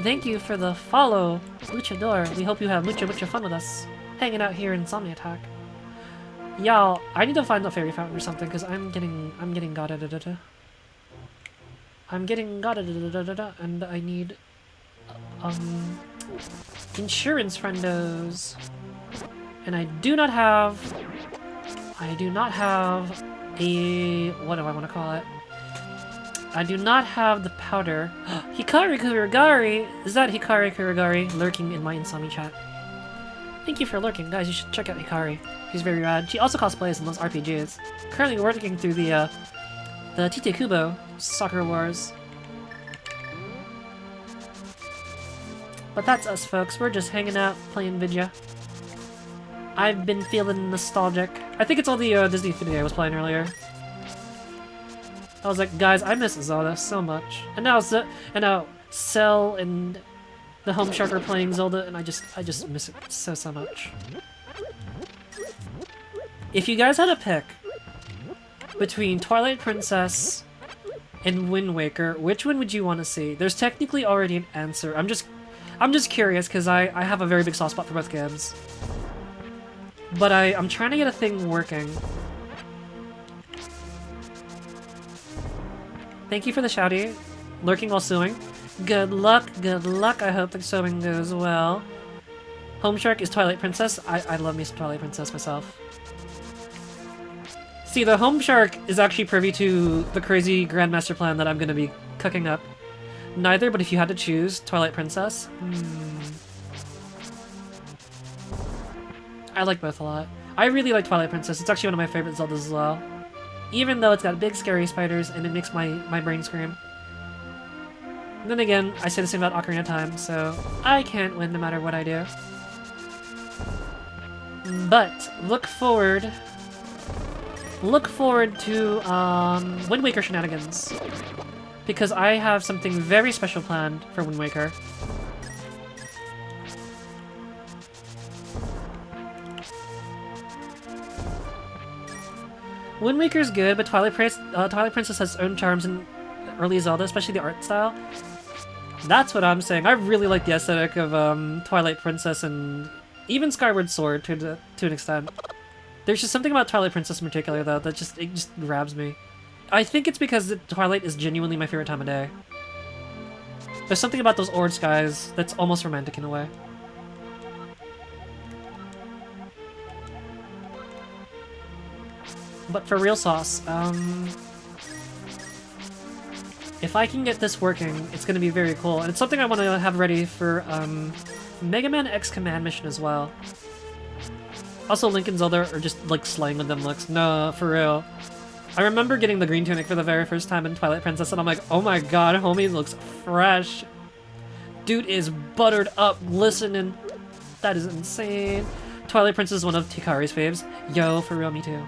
Thank you for the follow, Luchador. We hope you have mucha fun with us, hanging out here in Insomni-Attack. Y'all, I need to find the fairy fountain or something because I'm getting gotta. I'm getting gotta, and I need insurance friendos. And I do not have a, what do I want to call it? I do not have the powder. Hikari Kurigari! Is that Hikari Kurigari lurking in my Insomni chat? Thank you for lurking, guys. You should check out Hikari. She's very rad. She also cosplays in those RPGs. Currently working through the Tite Kubo Soccer Wars. But that's us, folks. We're just hanging out, playing Vidya. I've been feeling nostalgic. I think it's all the Disney Infinity I was playing earlier. I was like, guys, I miss Zelda so much. And now Cell and the Home Shark are playing Zelda, and I just miss it so much. If you guys had to pick between Twilight Princess and Wind Waker, which one would you want to see? There's technically already an answer. I'm just curious because I have a very big soft spot for both games. But I'm trying to get a thing working. Thank you for the shouty. Lurking while suing. Good luck, I hope the sewing goes well. Home Shark is Twilight Princess. I love me some Twilight Princess myself. See, the Home Shark is actually privy to the crazy Grandmaster plan that I'm gonna be cooking up. Neither, but if you had to choose, Twilight Princess. I like both a lot. I really like Twilight Princess. It's actually one of my favorite Zeldas as well. Even though it's got big scary spiders and it makes my brain scream. And then again, I say the same about Ocarina of Time, so I can't win no matter what I do. But look forward to Wind Waker shenanigans. Because I have something very special planned for Wind Waker. Wind Waker's good, but Twilight Princess has its own charms in early Zelda, especially the art style. That's what I'm saying. I really like the aesthetic of Twilight Princess and even Skyward Sword to an extent. There's just something about Twilight Princess in particular, though, that just grabs me. I think it's because Twilight is genuinely my favorite time of day. There's something about those orange skies that's almost romantic in a way. But for real sauce, if I can get this working, it's gonna be very cool. And it's something I want to have ready for Mega Man X Command mission as well. Also, Link and Zelda are just like slaying with them looks. No, for real. I remember getting the green tunic for the very first time in Twilight Princess, and I'm like, oh my god, homie looks fresh. Dude is buttered up, listening. That is insane. Twilight Princess is one of Hikari's faves. Yo, for real, me too.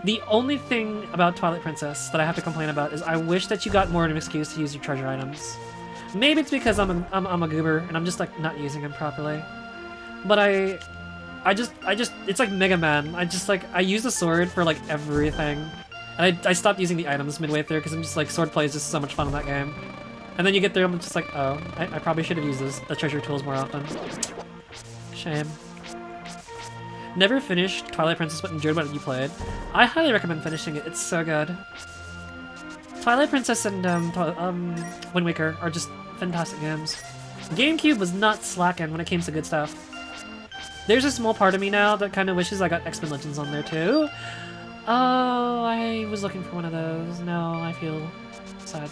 The only thing about Twilight Princess that I have to complain about is I wish that you got more of an excuse to use your treasure items. Maybe it's because I'm a goober and I'm just like not using them properly. But I just it's like Mega Man. I use the sword for like everything. And I stopped using the items midway through because I'm just like sword play is just so much fun in that game. And then you get there, I'm just like, oh, I probably should have used the treasure tools more often. Shame. Never finished Twilight Princess, but enjoyed what you played. I highly recommend finishing it. It's so good. Twilight Princess and Wind Waker are just fantastic games. GameCube was not slacking when it came to good stuff. There's a small part of me now that kind of wishes I got X-Men Legends on there too. Oh, I was looking for one of those. No, I feel sad.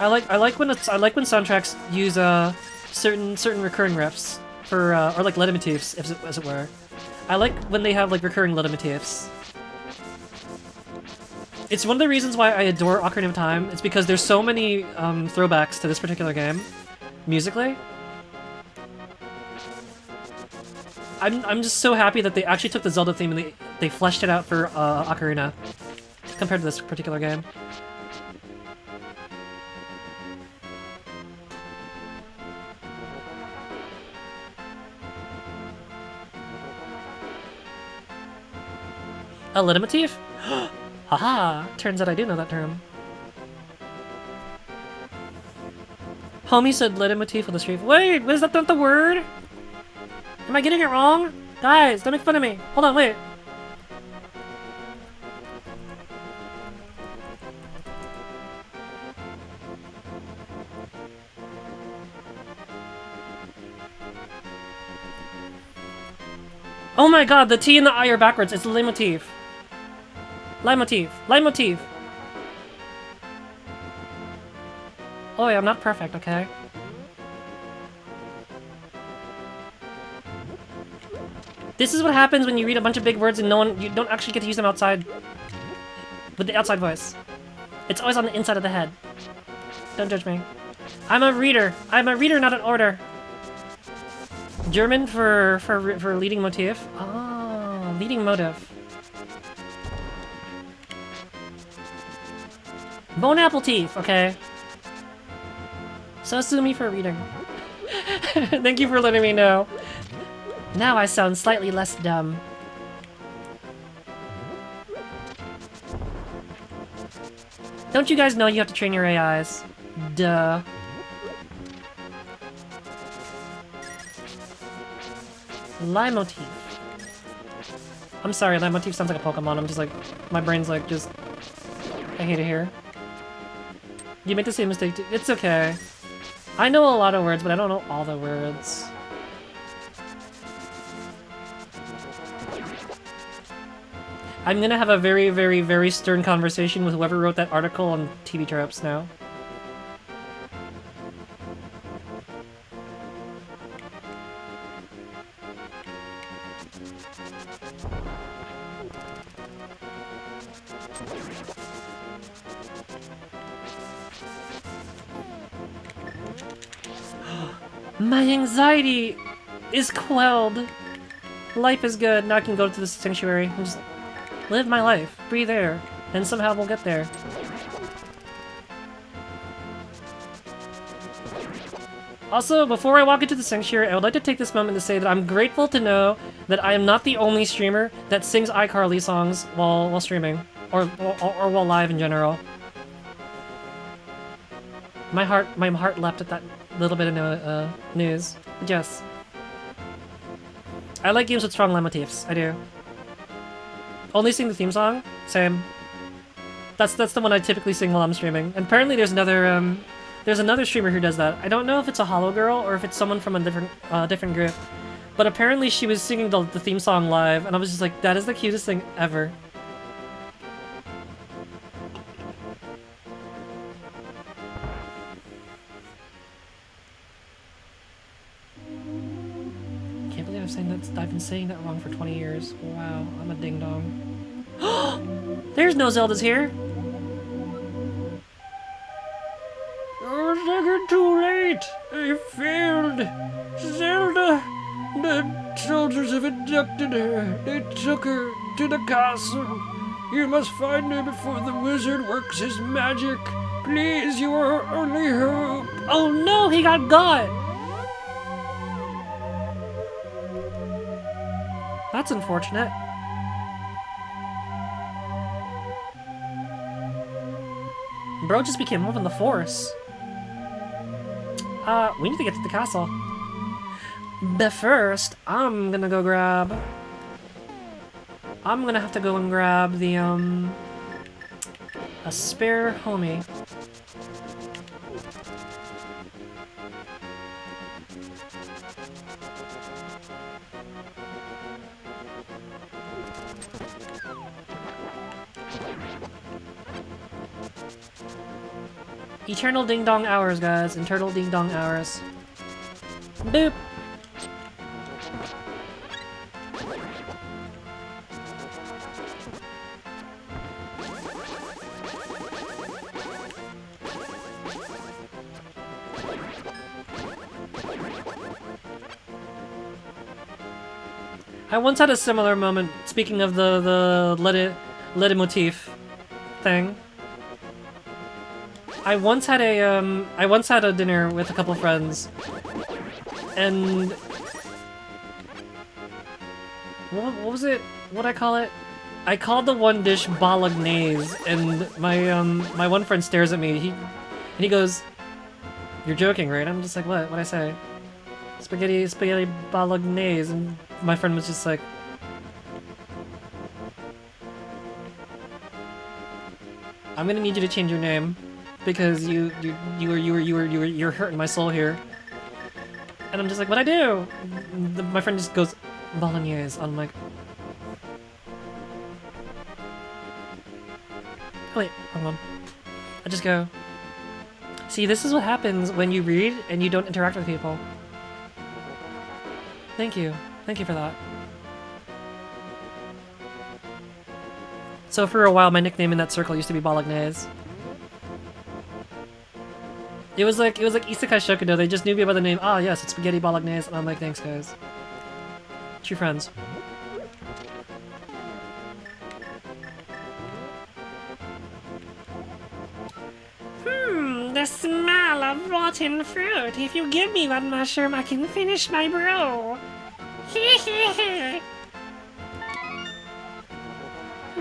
I like when soundtracks use certain recurring riffs for or like leitmotifs, as it were. I like when they have like recurring leitmotifs. It's one of the reasons why I adore Ocarina of Time. It's because there's so many throwbacks to this particular game, musically. I'm just so happy that they actually took the Zelda theme and they fleshed it out for Ocarina, compared to this particular game. A leitmotif? Haha! Turns out I do know that term. Homie said leitmotif on the street. Wait, is that not the word? Am I getting it wrong? Guys, don't make fun of me. Hold on, wait. Oh my god, the T and the I are backwards. It's leitmotif. Leitmotif. Leitmotif. Oh yeah, I'm not perfect, okay? This is what happens when you read a bunch of big words and you don't actually get to use them outside with the outside voice. It's always on the inside of the head. Don't judge me. I'm a reader. I'm a reader, not an order. German for leading motif. Ah, leading motive. Bone apple teeth, okay. So sue me for reading. Thank you for letting me know. Now I sound slightly less dumb. Don't you guys know you have to train your AIs? Duh. Leitmotif. I'm sorry, Leitmotif sounds like a Pokemon. I'm just like, my brain's like just, I hate it here. You made the same mistake too. It's okay. I know a lot of words, but I don't know all the words. I'm gonna have a very, very, very stern conversation with whoever wrote that article on TV tropes now. My anxiety is quelled. Life is good. Now I can go to the sanctuary and just live my life. Breathe air. And somehow we'll get there. Also, before I walk into the sanctuary, I would like to take this moment to say that I'm grateful to know that I am not the only streamer that sings iCarly songs while streaming. Or while live in general. My heart leapt at that little bit of news. Yes. I like games with strong leitmotifs. I do. Only sing the theme song? Same. That's the one I typically sing while I'm streaming. And apparently there's another streamer who does that. I don't know if it's a Hollow Girl or if it's someone from a different group. But apparently she was singing the theme song live, and I was just like, that is the cutest thing ever. I've been saying that wrong for 20 years. Wow, I'm a ding-dong. There's no Zeldas here! You're a second too late! I failed! Zelda! The soldiers have abducted her. They took her to the castle. You must find her before the wizard works his magic. Please, you are our only hope. Oh no, he got. That's unfortunate. Bro just became one in the force. We need to get to the castle. But first, I'm gonna have to go and grab the, a spare homie. Eternal ding dong hours, guys. Eternal ding dong hours. Boop. I once had a similar moment, speaking of the let it motif thing. I once had a dinner with a couple friends, and what was it? What'd I call it? I called the one dish bolognese, and my one friend stares at me. He goes, "You're joking, right?" I'm just like, "What? What'd I say?" Spaghetti bolognese, and my friend was just like, "I'm gonna need you to change your name, because you're hurting my soul here." And I'm just like, "What'd I do?" My friend just goes, "Bolognese." I'm like, oh, wait, hold on. I just go, "See, this is what happens when you read and you don't interact with people." Thank you. Thank you for that. So for a while, my nickname in that circle used to be Bolognese. It was like Isekai Shokudo. They just knew me by the name. Ah, yes, it's Spaghetti Bolognese. And I'm like, thanks, guys. True friends. The smell of rotten fruit. If you give me that mushroom, I can finish my brew.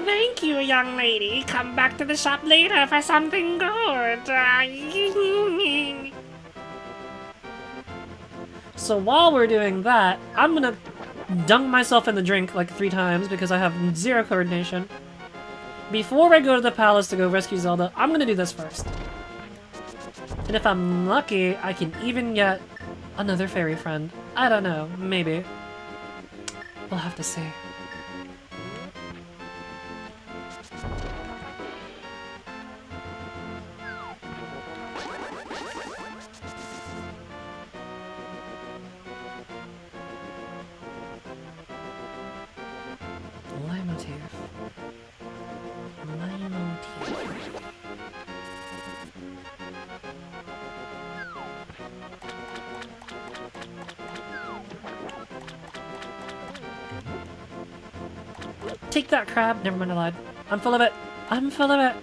Thank you, young lady. Come back to the shop later for something good. So while we're doing that, I'm gonna dunk myself in the drink like 3 times because I have 0 coordination. Before I go to the palace to go rescue Zelda, I'm gonna do this first. And if I'm lucky, I can even get another fairy friend. I don't know, maybe. We'll have to see. Take that, crab! Never mind, I lied. I'm full of it! I'm full of it!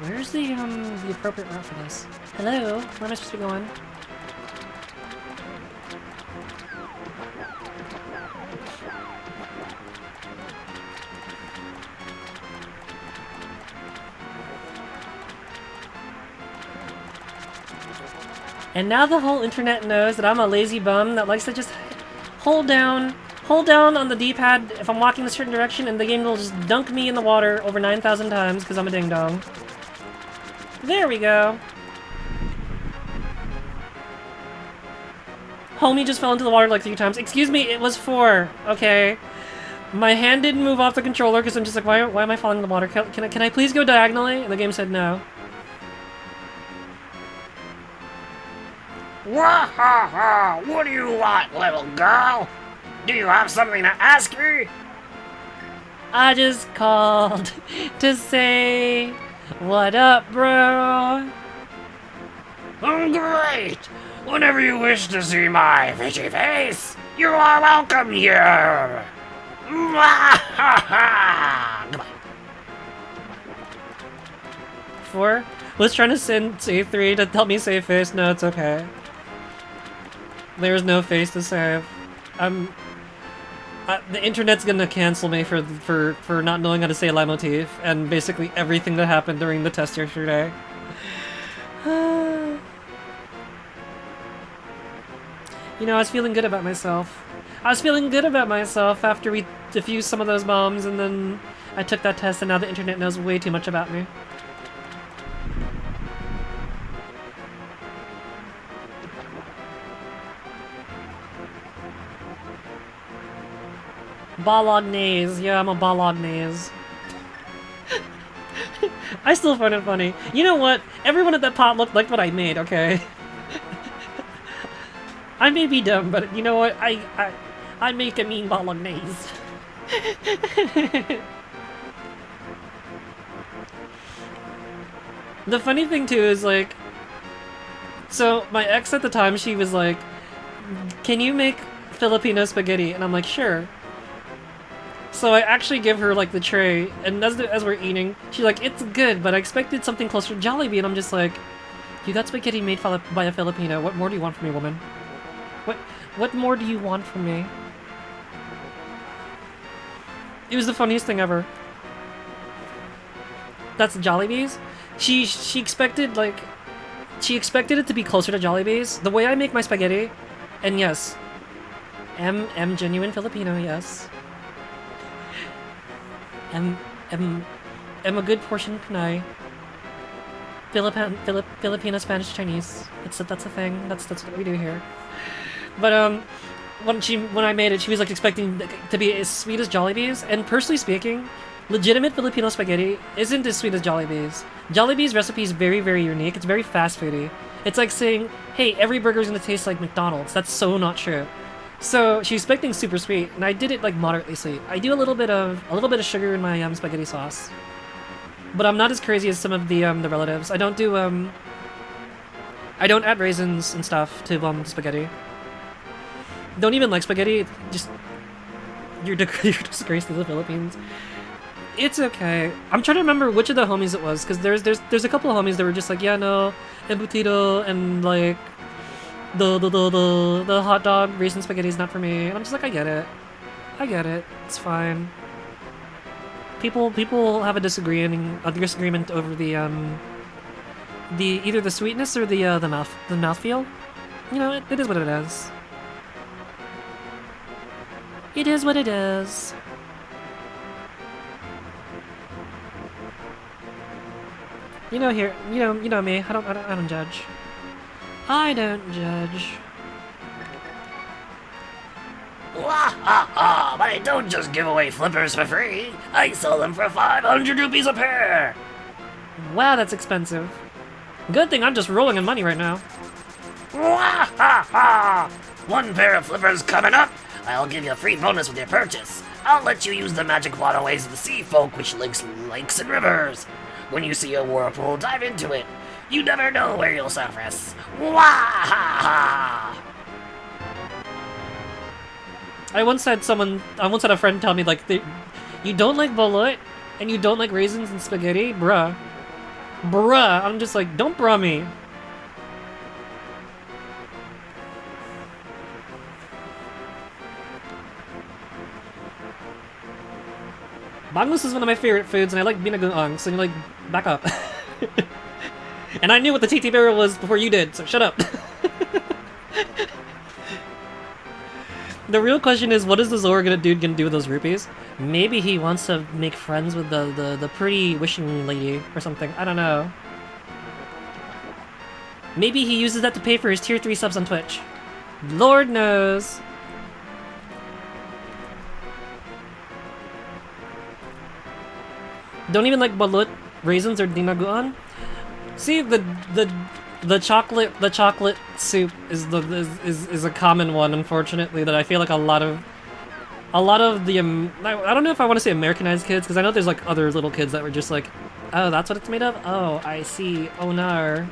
Where's the appropriate route for this? Hello? Where am I supposed to be going? And now the whole internet knows that I'm a lazy bum that likes to just hold down on the D-pad if I'm walking a certain direction, and the game will just dunk me in the water over 9,000 times because I'm a ding-dong. There we go. Homie just fell into the water like 3 times. Excuse me, it was 4. Okay. My hand didn't move off the controller because I'm just like, why am I falling in the water? Can I please go diagonally? And the game said no. Wahaha! What do you want, little girl? Do you have something to ask me? I just called to say, what up, bro? Great! Whenever you wish to see my fishy face, you are welcome here! Goodbye. 4 was trying to save 3 to help me save face. No, it's okay. There's no face to save. The internet's gonna cancel me for not knowing how to say leitmotif and basically everything that happened during the test yesterday. You know, I was feeling good about myself. I was feeling good about myself after we defused some of those bombs, and then I took that test, and now the internet knows way too much about me. Bolognese. Yeah, I'm a bolognese. I still find it funny. You know what? Everyone at that pot looked like what I made, okay? I may be dumb, but you know what? I make a mean bolognese. The funny thing too is like, so my ex at the time, she was like, "Can you make Filipino spaghetti?" And I'm like, "Sure." So I actually give her like the tray, and as we're eating, she's like, "It's good, but I expected something closer to Jollibee." And I'm just like, "You got spaghetti made by a Filipino. What more do you want from me, woman? What more do you want from me?" It was the funniest thing ever. That's Jollibee's. She expected it to be closer to Jollibee's. The way I make my spaghetti, and yes, am genuine Filipino, yes. Am a good portion Pinay. Filipino, Spanish, Chinese. That's a thing. That's what we do here. But when I made it, she was like expecting to be as sweet as Jollibee's, and personally speaking, legitimate Filipino spaghetti isn't as sweet as Jollibee's. Jollibee's recipe is very, very unique. It's very fast foody. It's like saying, "Hey, every burger's gonna taste like McDonald's." That's so not true. So she's expecting super sweet, and I did it like moderately sweet. I do a little bit of sugar in my spaghetti sauce, but I'm not as crazy as some of the relatives. I don't add raisins and stuff to spaghetti. Don't even like spaghetti. Just you're disgrace to the Philippines. It's okay. I'm trying to remember which of the homies it was, because there's a couple of homies that were just like, "Yeah, no, embutido and like the hot dog raisin spaghetti is not for me." And I'm just like, I get it. It's fine. People have a disagreement over the either the sweetness or the mouthfeel. You know, it is what it is. It is what it is. You know me. I don't judge. I don't judge. Wah ha ha! But I don't just give away flippers for free. I sell them for 500 rupees a pair. Wow, that's expensive. Good thing I'm just rolling in money right now. Wah ha ha! One pair of flippers coming up. I'll give you a free bonus with your purchase. I'll let you use the magic waterways of the sea folk, which links lakes and rivers. When you see a whirlpool, dive into it. You never know where you'll surface. Wah ha ha! I once had a friend tell me, like, you don't like balut and you don't like raisins and spaghetti? Bruh. I'm just like, don't bruh me. Bangus is one of my favorite foods, and I like binagoong, so you like, back up. And I knew what the titi barrel was before you did, so shut up. The real question is, what is the Zora gonna do with those rupees? Maybe he wants to make friends with the pretty wishing lady or something. I don't know. Maybe he uses that to pay for his tier 3 subs on Twitch. Lord knows. Don't even like balut, raisins, or dinaguan. See, the chocolate soup is a common one, unfortunately, that I feel like a lot of the I don't know if I want to say Americanized kids, because I know there's like other little kids that were just like, "Oh, that's what it's made of? Oh, I see. Oh no."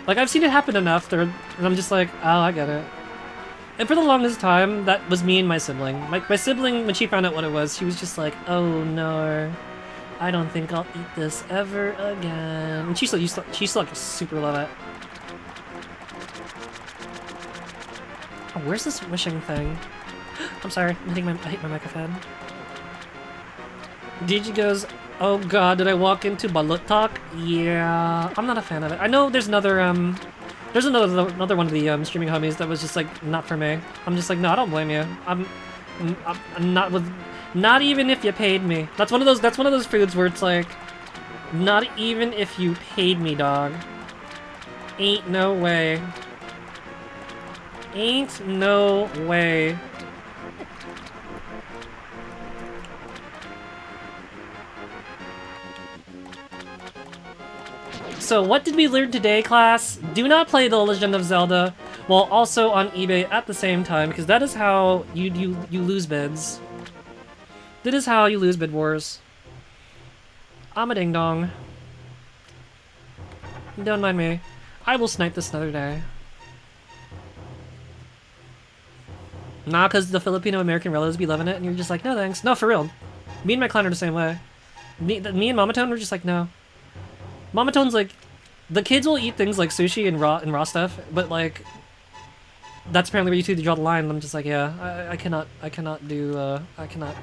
Like, I've seen it happen enough, and I'm just like, "Oh, I get it." And for the longest time, that was me and my sibling. My sibling, when she found out what it was, she was just like, "Oh no, I don't think I'll eat this ever again." And she still like super love it. Oh, where's this wishing thing? I'm sorry, I hit my microphone. DJ goes, "Oh god, did I walk into balut talk?" Yeah, I'm not a fan of it. I know there's another There's another one of the streaming homies that was just like not for me. I'm just like, no, I don't blame you. I'm not with, not even if you paid me. That's one of those foods where it's like, not even if you paid me, dog. Ain't no way. Ain't no way. So what did we learn today, class? Do not play The Legend of Zelda while also on eBay at the same time, because that is how you lose bids. That is how you lose bid wars. I'm a ding dong. Don't mind me. I will snipe this another day. Nah, because the Filipino-American relatives be loving it, and you're just like, no thanks. No, for real. Me and my clan are the same way. Me and Mama Tone were just like, no. Mama Tone's like, the kids will eat things like sushi and raw stuff, but like, that's apparently where you two draw the line. And I'm just like, yeah, I cannot do, I cannot.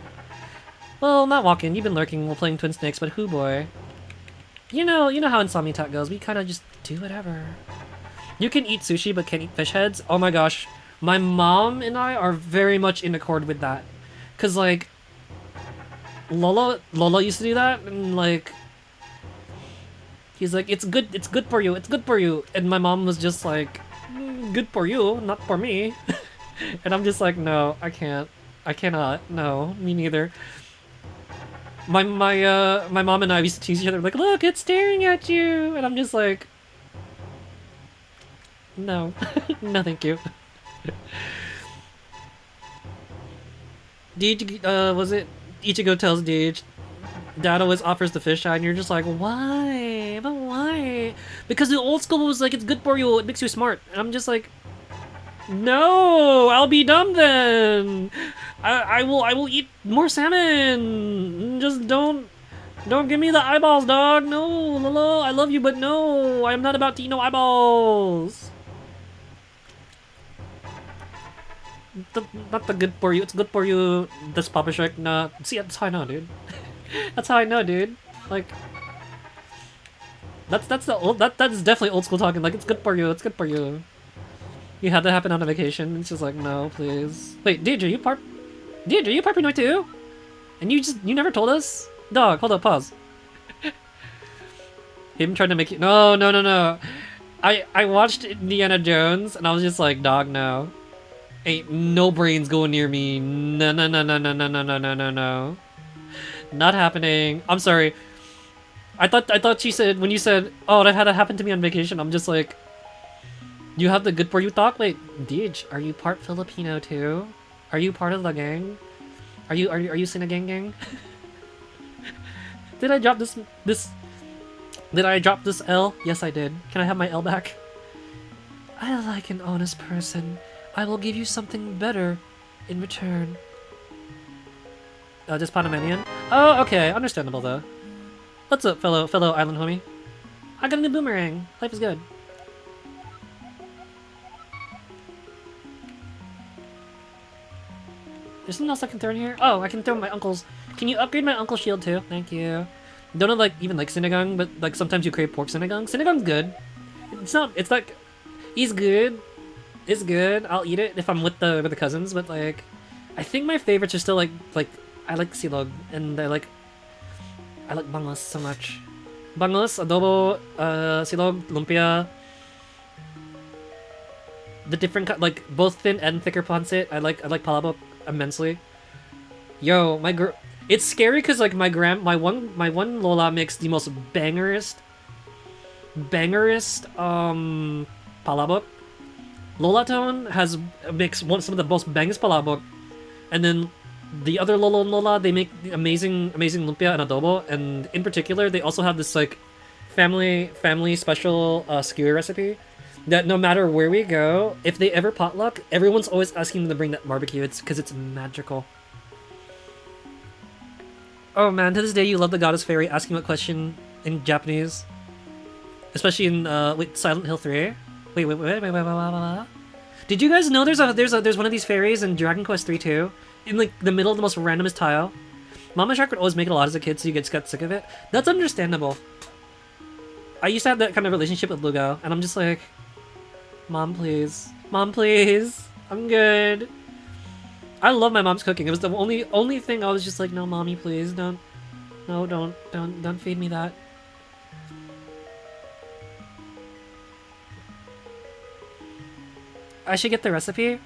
Well, not walking. You've been lurking while playing Twin Snakes, but hoo boy. You know how Insomni-Attack goes. We kind of just do whatever. You can eat sushi, but can't eat fish heads. Oh my gosh, my mom and I are very much in accord with that, cause like, Lolo used to do that, and like. He's like, it's good for you, it's good for you. And my mom was just like, good for you, not for me. And I'm just like, no, I cannot, no, me neither. My mom and I used to tease each other, like, look, it's staring at you. And I'm just like, no, no thank you. Was it Ichigo tells Deej, Dad always offers the fish eye, and you're just like, why? But why? Because the old school was like, it's good for you, it makes you smart. And I'm just like, no, I'll be dumb then. I will eat more salmon. Just don't give me the eyeballs, dog. No, Lolo, I love you, but no, I'm not about to eat no eyeballs. Not the good for you. It's good for you. This Papa Shrek. Nah, see, that's how I know, dude. That's how I know, dude. Like, that's definitely old school talking. Like, it's good for you. It's good for you. You had that happen on a vacation. It's just like, no, please. Wait, Deidre, you Parpinoy too? And you never told us? Dog, hold up, pause. Him trying to make you. No. I watched Indiana Jones and I was just like, dog, no. Ain't no brains going near me. No. Not happening. I'm sorry. I thought she said, when you said, oh, that had to happen to me on vacation, I'm just like, you have the good for you talk? Wait, Deej, are you part Filipino too? Are you part of the gang? Are you Sinagang? Did I drop this? Did I drop this L? Yes, I did. Can I have my L back? I like an honest person. I will give you something better in return. Just Panamanian? Oh, okay, understandable though. What's up, fellow island homie? I got a new boomerang. Life is good. There's something else I can throw in here? Oh, I can throw my uncle's. Can you upgrade my uncle's shield too? Thank you. Don't like even like sinigang, but like sometimes you crave pork sinigang. Sinigang's good. It's like, he's good. It's good. I'll eat it if I'm with the cousins, but like, I think my favorites are still like I like silog and I like bangos so much. Bangos, adobo, silog, lumpia. The different like both thin and thicker pancit. I like palabok immensely. Yo, it's scary because like my one Lola makes the most bangerist palabok. Lola Tone makes some of the most bangest palabok, and then the other Lolo and Lola, they make the amazing lumpia and adobo, and in particular they also have this like family special skewer recipe that no matter where we go, if they ever potluck, everyone's always asking them to bring that barbecue. It's because it's magical. Oh man, to this day you love the Goddess Fairy asking what question in Japanese, especially in Silent Hill 3. Wait. Did you guys know there's one of these fairies in Dragon Quest 3 too? In like the middle of the most randomest tile. Mama Shark would always make it a lot as a kid, so you just got sick of it. That's understandable. I used to have that kind of relationship with Lugo, and I'm just like, Mom, please. Mom, please. I'm good. I love my mom's cooking. It was the only thing I was just like, no, mommy, please, don't. No, don't feed me that. I should get the recipe.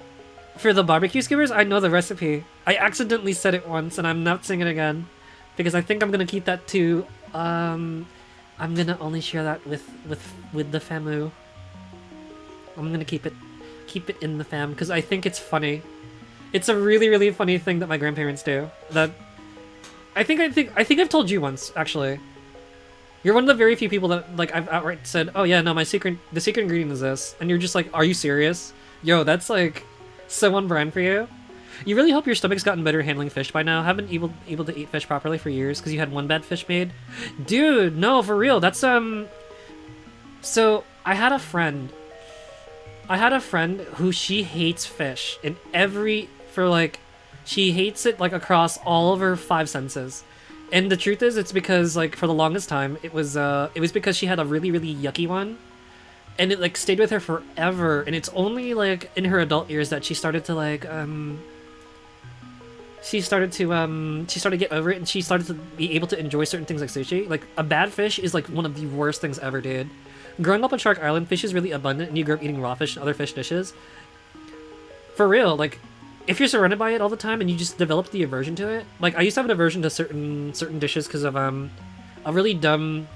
For the barbecue skewers, I know the recipe. I accidentally said it once, and I'm not saying it again. Because I think I'm gonna keep that too. I'm gonna only share that with the famu. I'm gonna keep it in the fam, because I think it's funny. It's a really funny thing that my grandparents do. That I think I've told you once, actually. You're one of the very few people that like I've outright said, "Oh yeah, no, the secret ingredient is this," and you're just like, "Are you serious?" Yo, that's like so on brand for you. You really hope your stomach's gotten better handling fish by now. Haven't able to eat fish properly for years because you had one bad fish made. Dude, no, for real. That's So I had a friend who she hates fish in she hates it like across all of her 5 senses. And the truth is, it's because like for the longest time it was because she had a really yucky one, and it like stayed with her forever. And it's only like in her adult years that she started to like she started to get over it, and she started to be able to enjoy certain things like sushi. Like a bad fish is like one of the worst things ever, dude. Growing up on Shark Island, fish is really abundant, and you grow up eating raw fish and other fish dishes. For real, like if you're surrounded by it all the time and you just develop the aversion to it. Like I used to have an aversion to certain dishes because of a really dumb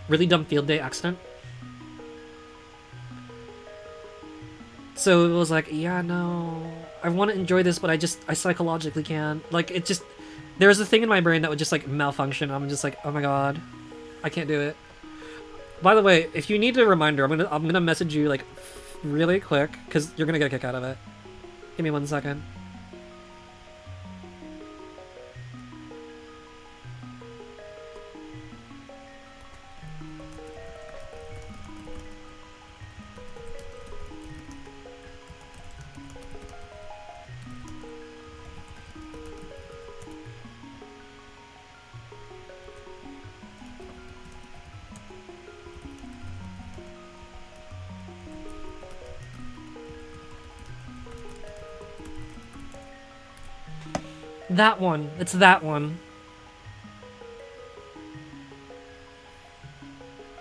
field day accident. So it was like, yeah, no, I want to enjoy this, but I psychologically can't. Like it just, there was a thing in my brain that would just like malfunction. I'm just like, oh my god, I can't do it. By the way, if you need a reminder, I'm gonna message you like really quick because you're gonna get a kick out of it. Give me 1 second. That one. It's that one.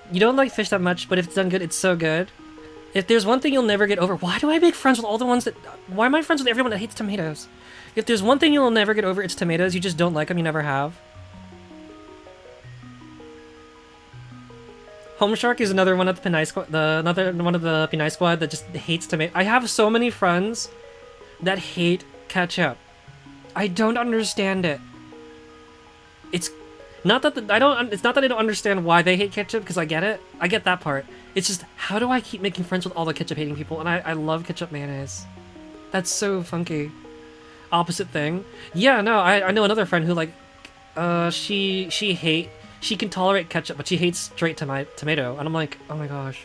You don't like fish that much, but if it's done good, it's so good. If there's one thing you'll never get over... Why do I make friends with all the ones that... Why am I friends with everyone that hates tomatoes? If there's one thing you'll never get over, it's tomatoes. You just don't like them. You never have. Home Shark is another one of the Pinay Squad... Another one of the Pinay Squad that just hates tomato. I have so many friends that hate ketchup. I don't understand it. It's not that it's not that I don't understand why they hate ketchup, because I get it. I get that part. It's just, how do I keep making friends with all the ketchup hating people? And I love ketchup mayonnaise. That's so funky. Opposite thing. Yeah, no, I know another friend who like she can tolerate ketchup, but she hates straight tomato. And I'm like, oh my gosh.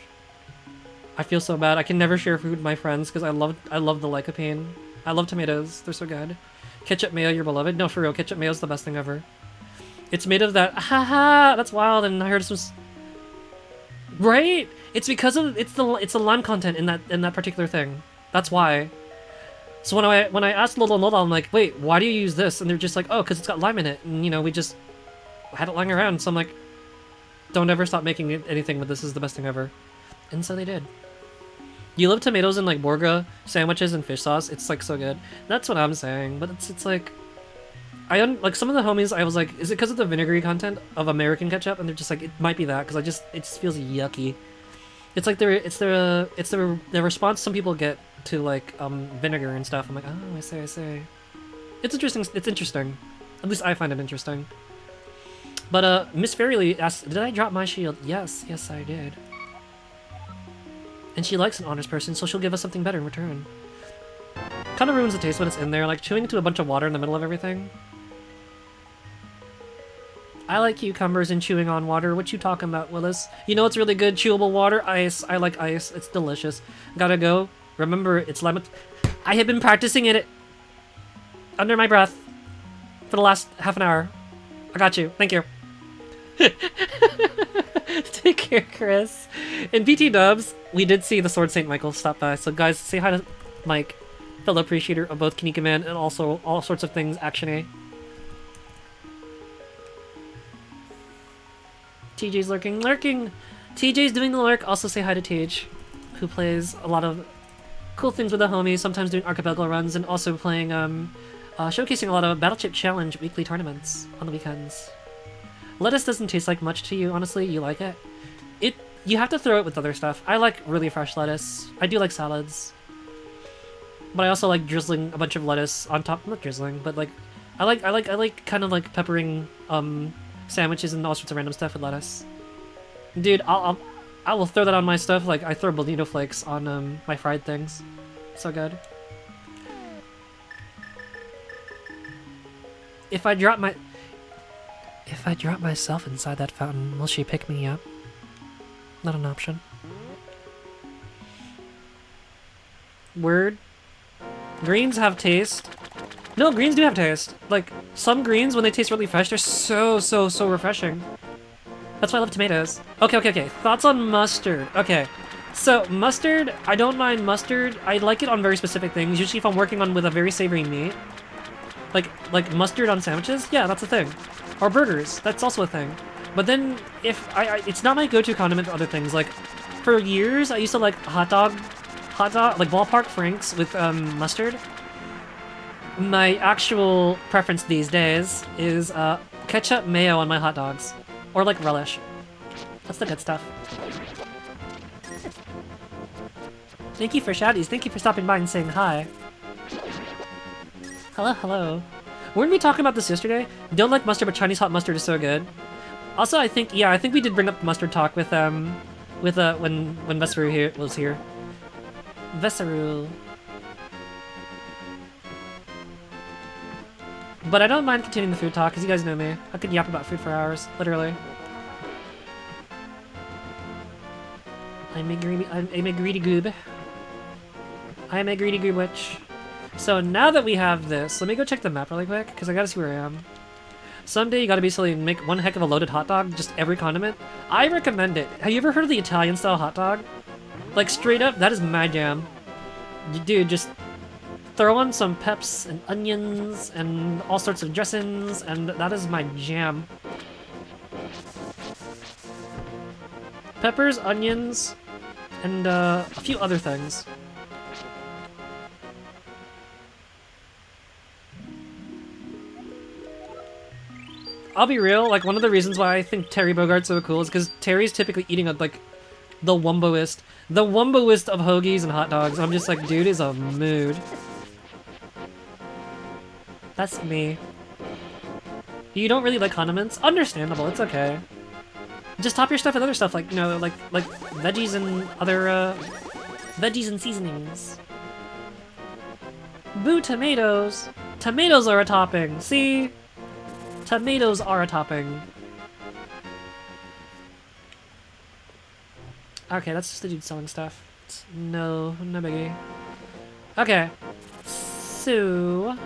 I feel so bad. I can never share food with my friends because I love the lycopene. I love tomatoes. They're so good. Ketchup mayo, your beloved? No, for real, ketchup mayo is the best thing ever. It's made of that, haha, that's wild, and I heard some... Right? It's because of, it's the lime content in that particular thing. That's why. So when I asked Lola, I'm like, wait, why do you use this? And they're just like, oh, because it's got lime in it, and you know, we just had it lying around, so I'm like, don't ever stop making anything with this, is the best thing ever. And so they did. You love tomatoes in like Borga sandwiches and fish sauce. It's like so good. That's what I'm saying. But it's like, like some of the homies. I was like, is it because of the vinegary content of American ketchup? And they're just like, it might be that because it just feels yucky. It's like the response some people get to like vinegar and stuff. I'm like, oh, I see. It's interesting. It's interesting. At least I find it interesting. But Miss Fairyly asked, did I drop my shield? Yes, I did. And she likes an honest person, so she'll give us something better in return. Kind of ruins the taste when it's in there, like chewing into a bunch of water in the middle of everything. I like cucumbers and chewing on water. What you talking about, Willis? You know what's really good? Chewable water? Ice. I like ice. It's delicious. Gotta go. Remember, it's lemon. I have been practicing it under my breath for the last half an hour. I got you. Thank you. Take care, Chris. In BT Dubs, we did see the Sword Saint Michael stop by, so guys, say hi to Mike, fellow appreciator of both Kinika Man and also all sorts of things Action-A. TJ's lurking! TJ's doing the lurk, also say hi to TJ, who plays a lot of cool things with the homies, sometimes doing archipelago runs, and also playing, showcasing a lot of Battle Chip Challenge weekly tournaments on the weekends. Lettuce doesn't taste like much to you, honestly. You like it? You have to throw it with other stuff. I like really fresh lettuce. I do like salads. But I also like drizzling a bunch of lettuce on top. Not drizzling, but like I like kind of like peppering sandwiches and all sorts of random stuff with lettuce. Dude, I will throw that on my stuff like I throw bonito flakes on my fried things. So good. If I drop myself inside that fountain, will she pick me up? Not an option. Word. Greens have taste. No, greens do have taste. Like, some greens, when they taste really fresh, they're so refreshing. That's why I love tomatoes. Okay. Thoughts on mustard. Okay. So, mustard, I don't mind mustard. I like it on very specific things. Usually if I'm working on with a very savory meat. Like mustard on sandwiches? Yeah, that's a thing. Or burgers. That's also a thing. But then, if it's not my go-to condiment for other things. Like, for years, I used to like hot dog, like ballpark franks with mustard. My actual preference these days is ketchup mayo on my hot dogs. Or like relish. That's the good stuff. Thank you for shouties. Thank you for stopping by and saying hi. Hello. Weren't we talking about this yesterday? Don't like mustard, but Chinese hot mustard is so good. Also, I think we did bring up mustard talk with when Vesaru was here. Vesaru. But I don't mind continuing the food talk, because you guys know me. I could yap about food for hours, literally. I'm a greedy goob. I'm a greedy goob witch. So now that we have this, let me go check the map really quick, because I gotta see where I am. Someday you gotta basically make one heck of a loaded hot dog, just every condiment. I recommend it. Have you ever heard of the Italian style hot dog? Like straight up, that is my jam. Dude, just throw on some peps and onions and all sorts of dressings, and that is my jam. Peppers, onions, and a few other things. I'll be real, like, one of the reasons why I think Terry Bogart's so cool is because Terry's typically eating, like, the wumboest of hoagies and hot dogs. I'm just like, dude is a mood. That's me. You don't really like condiments? Understandable, it's okay. Just top your stuff with other stuff, like, you know, like veggies and other, veggies and seasonings. Boo tomatoes! Tomatoes are a topping, see? Tomatoes are a topping. Okay, that's just the dude selling stuff. No biggie. Okay. So...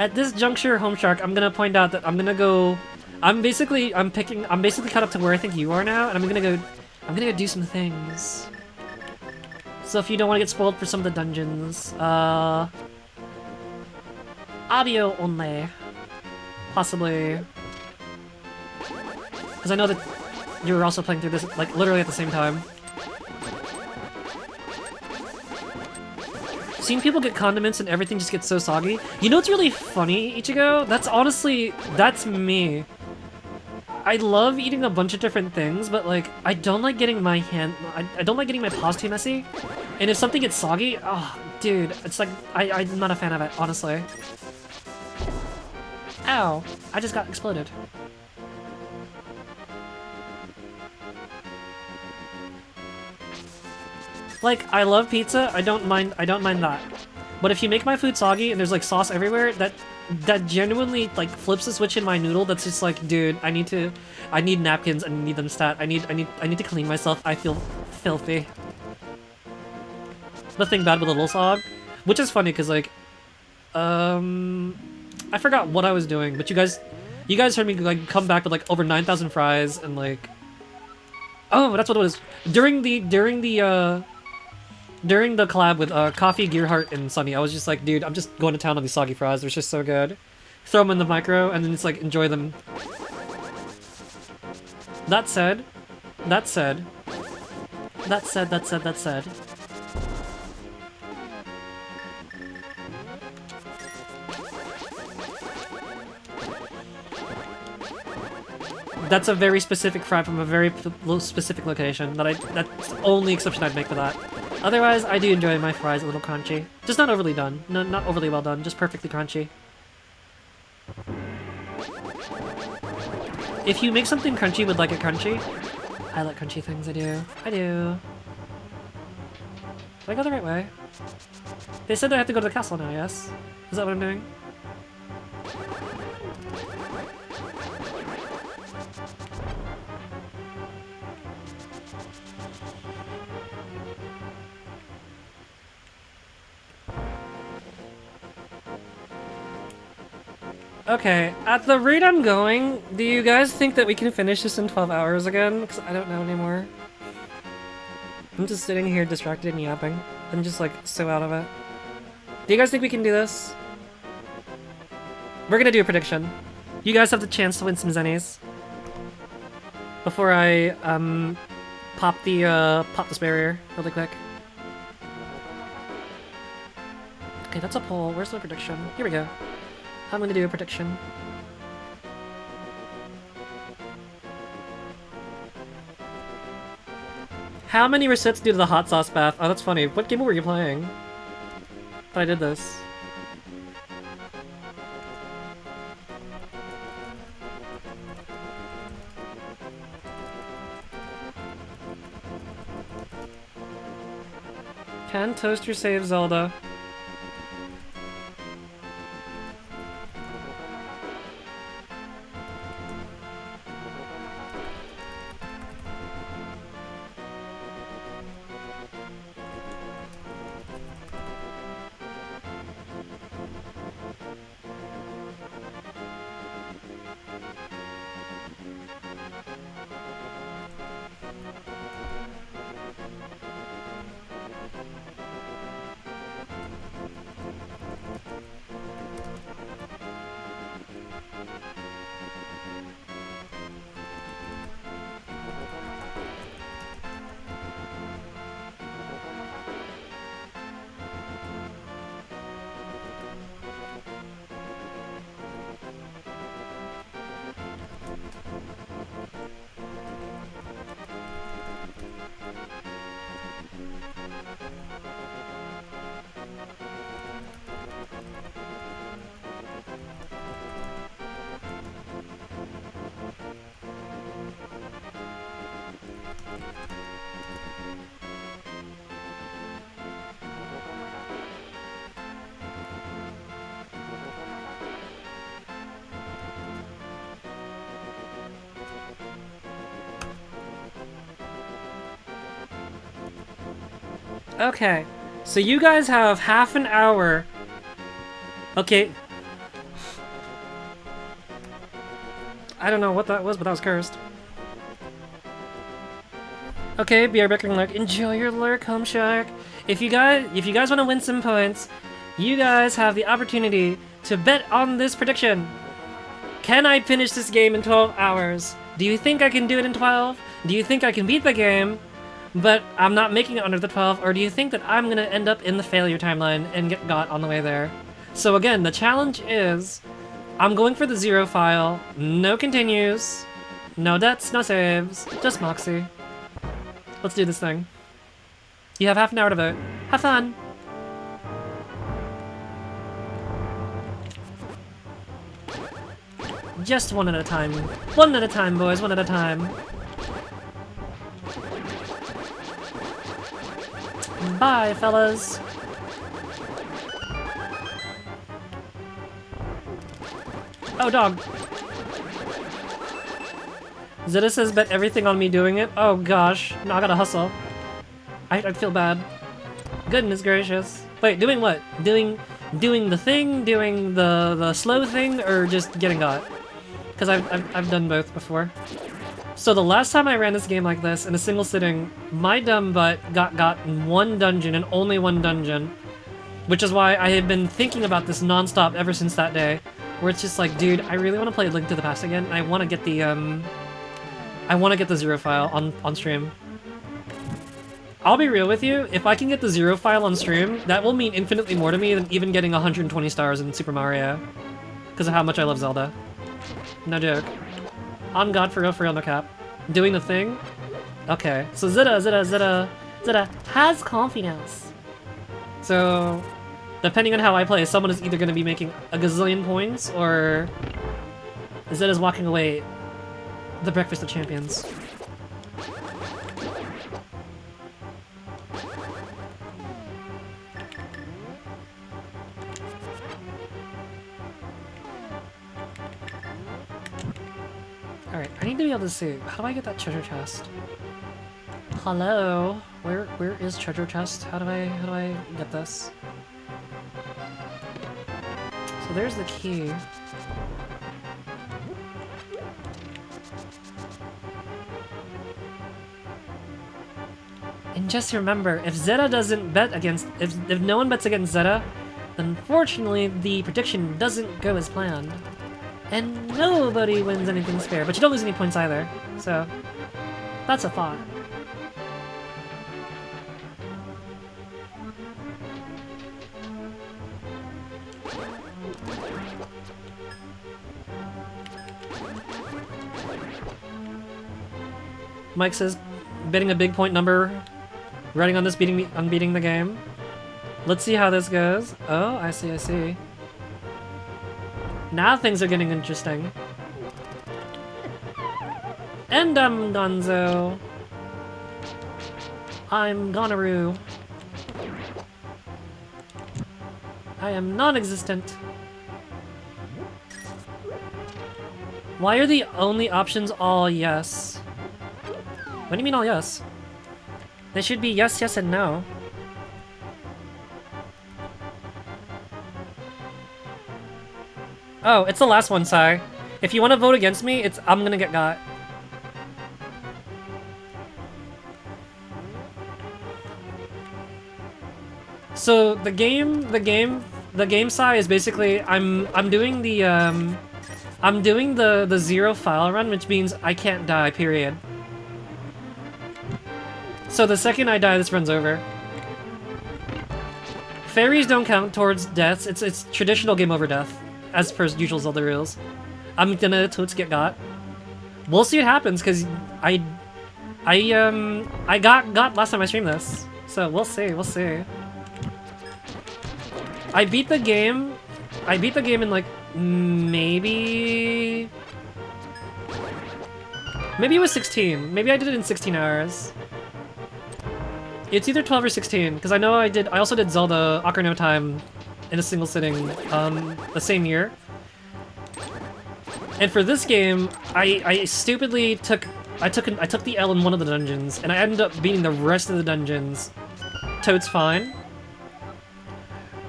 at this juncture, Home Shark, I'm gonna point out that I'm basically caught up to where I think you are now, and I'm gonna go do some things. So if you don't want to get spoiled for some of the dungeons, audio only. Possibly. Because I know that you're also playing through this, like, literally at the same time. Seeing people get condiments and everything just gets so soggy. You know what's really funny, Ichigo? That's me. I love eating a bunch of different things, but, like, I don't like getting my I don't like getting my paws too messy. And if something gets soggy, oh, dude, it's like, I'm not a fan of it, honestly. Ow, I just got exploded. Like, I love pizza, I don't mind that. But if you make my food soggy and there's like sauce everywhere, that genuinely like flips the switch in my noodle. That's just like, dude, I need napkins, I need them stat, I need to clean myself, I feel filthy. Nothing bad with a little sog. Which is funny, because like, I forgot what I was doing, but you guys heard me like come back with like over 9,000 fries and like, oh, that's what it was. During the collab with Coffee, Gearheart, and Sunny, I was just like, dude, I'm just going to town on these soggy fries. They're just so good. Throw them in the micro and then just like enjoy them. That said. That's a very specific fry from a very specific location. That's the only exception I'd make for that. Otherwise, I do enjoy my fries a little crunchy. Just not overly done. No, not overly well done. Just perfectly crunchy. If you make something crunchy with like it crunchy, I like crunchy things. I do. Did I go the right way? They said I have to go to the castle now. Yes. Is that what I'm doing? Okay, at the rate I'm going, do you guys think that we can finish this in 12 hours again? Because I don't know anymore. I'm just sitting here distracted and yapping. I'm just like so out of it. Do you guys think we can do this? We're gonna do a prediction. You guys have the chance to win some zennies. Before I pop this barrier really quick. Okay, that's a poll. Where's the prediction? Here we go. I'm gonna do a prediction. How many resets due to the hot sauce bath? Oh, that's funny. What game were you playing? But I did this. Can Toaster save Zelda? Okay, so you guys have half an hour. Okay. I don't know what that was, but that was cursed. Okay, BR and Lurk, enjoy your lurk, Home Shark. If you guys want to win some points, you guys have the opportunity to bet on this prediction. Can I finish this game in 12 hours? Do you think I can do it in 12? Do you think I can beat the game, but I'm not making it under the 12? Or do you think that I'm gonna end up in the failure timeline and get got on the way there? So again, the challenge is, I'm going for the 0 file, no continues, no deaths, no saves, just Moxie. Let's do this thing. You have half an hour to vote. Have fun! Just one at a time. One at a time, boys, one at a time. Bye, fellas. Oh, dog. Zeta says bet everything on me doing it. Oh gosh, no, I gotta hustle. I feel bad. Goodness gracious. Wait, doing what? Doing doing the thing, doing the slow thing, or just getting got. Because I've done both before. So the last time I ran this game like this in a single sitting, my dumb butt got in one dungeon and only one dungeon, which is why I have been thinking about this nonstop ever since that day, where it's just like, dude, I really want to play Link to the Past again. And I want to get the zero file on stream. I'll be real with you, if I can get the zero file on stream, that will mean infinitely more to me than even getting 120 stars in Super Mario, because of how much I love Zelda. No joke. On God, for real, no cap. Doing the thing? Okay, so Zeta has confidence. So, depending on how I play, someone is either going to be making a gazillion points, or Zeta's walking away the breakfast of champions. Alright, I need to be able to see. How do I get that treasure chest? Hello? Where is treasure chest? How do I get this? So there's the key. And just remember, if Zeta doesn't bet against... If no one bets against Zeta, unfortunately the prediction doesn't go as planned. And nobody wins anything fair, but you don't lose any points either, so that's a thought. Mike says, betting a big point number, running on this beating the game. Let's see how this goes. Oh, I see. Now things are getting interesting. And I'm Gonzo. I'm Gonoroo. I am non-existent. Why are the only options all yes? What do you mean all yes? They should be yes, yes, and no. Oh, it's the last one, Sai. If you want to vote against me, I'm gonna get got. So the game, Sai, is basically I'm doing the zero file run, which means I can't die, period. So the second I die, this run's over. Fairies don't count towards deaths. It's traditional game over death, as per usual Zelda rules. I'm gonna toots get got. We'll see what happens, cause I got last time I streamed this, so we'll see. I beat the game in like maybe it was 16. Maybe I did it in 16 hours. It's either 12 or 16, because I know I also did Zelda Ocarina of Time in a single sitting the same year. And for this game, I stupidly took the L in one of the dungeons, and I ended up beating the rest of the dungeons. Toad's fine.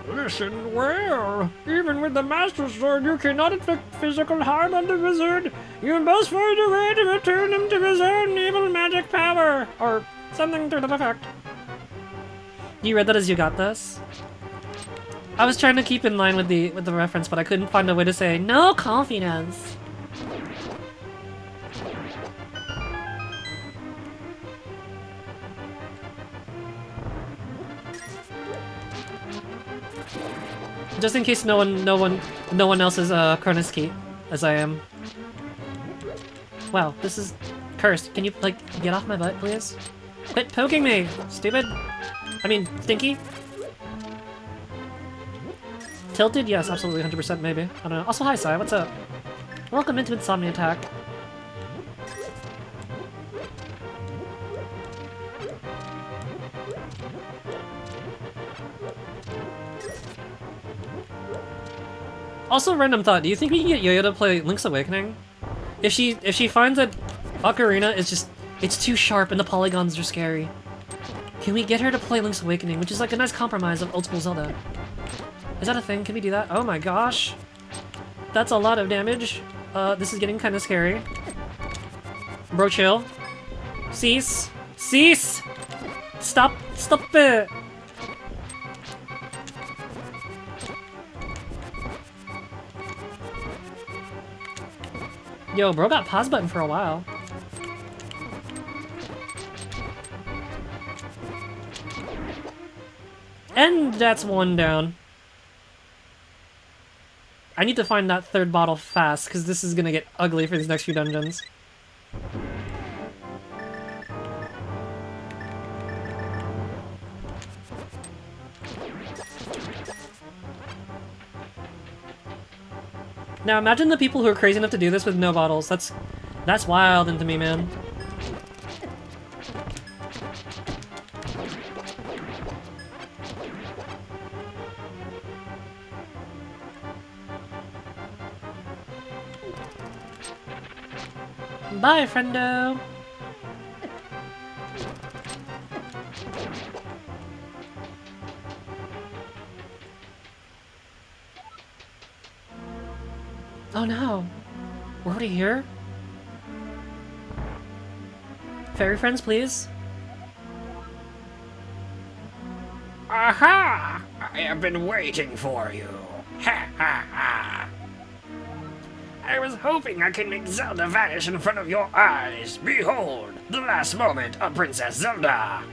Listen well. Even with the Master Sword, you cannot inflict physical harm on the wizard. You must find a way to return him to his own evil magic power, or something to that effect. You read that as you got this? I was trying to keep in line with the reference, but I couldn't find a way to say no confidence. Just in case no one else is Cronus Key, as I am. Wow, this is cursed. Can you like get off my butt, please? Quit poking me, stupid. I mean, stinky. Tilted? Yes, absolutely, 100% maybe. I don't know. Also, hi, Sai, what's up? Welcome into Insomni-Attack. Also, random thought, do you think we can get Yo-Yo to play Link's Awakening? If she finds that Ocarina is just, it's too sharp and the polygons are scary, can we get her to play Link's Awakening, which is like a nice compromise of old school Zelda? Is that a thing? Can we do that? Oh my gosh. That's a lot of damage. This is getting kind of scary. Bro, chill. Cease. Cease! Stop. Stop it! Yo, bro got pause button for a while. And that's one down. I need to find that third bottle fast, because this is gonna get ugly for these next few dungeons. Now imagine the people who are crazy enough to do this with no bottles. That's wild into me, man. Bye, friendo! Oh no! We're already here? Fairy friends, please? Aha! I have been waiting for you. Ha ha ha! I was hoping I could make Zelda vanish in front of your eyes. Behold, the last moment of Princess Zelda.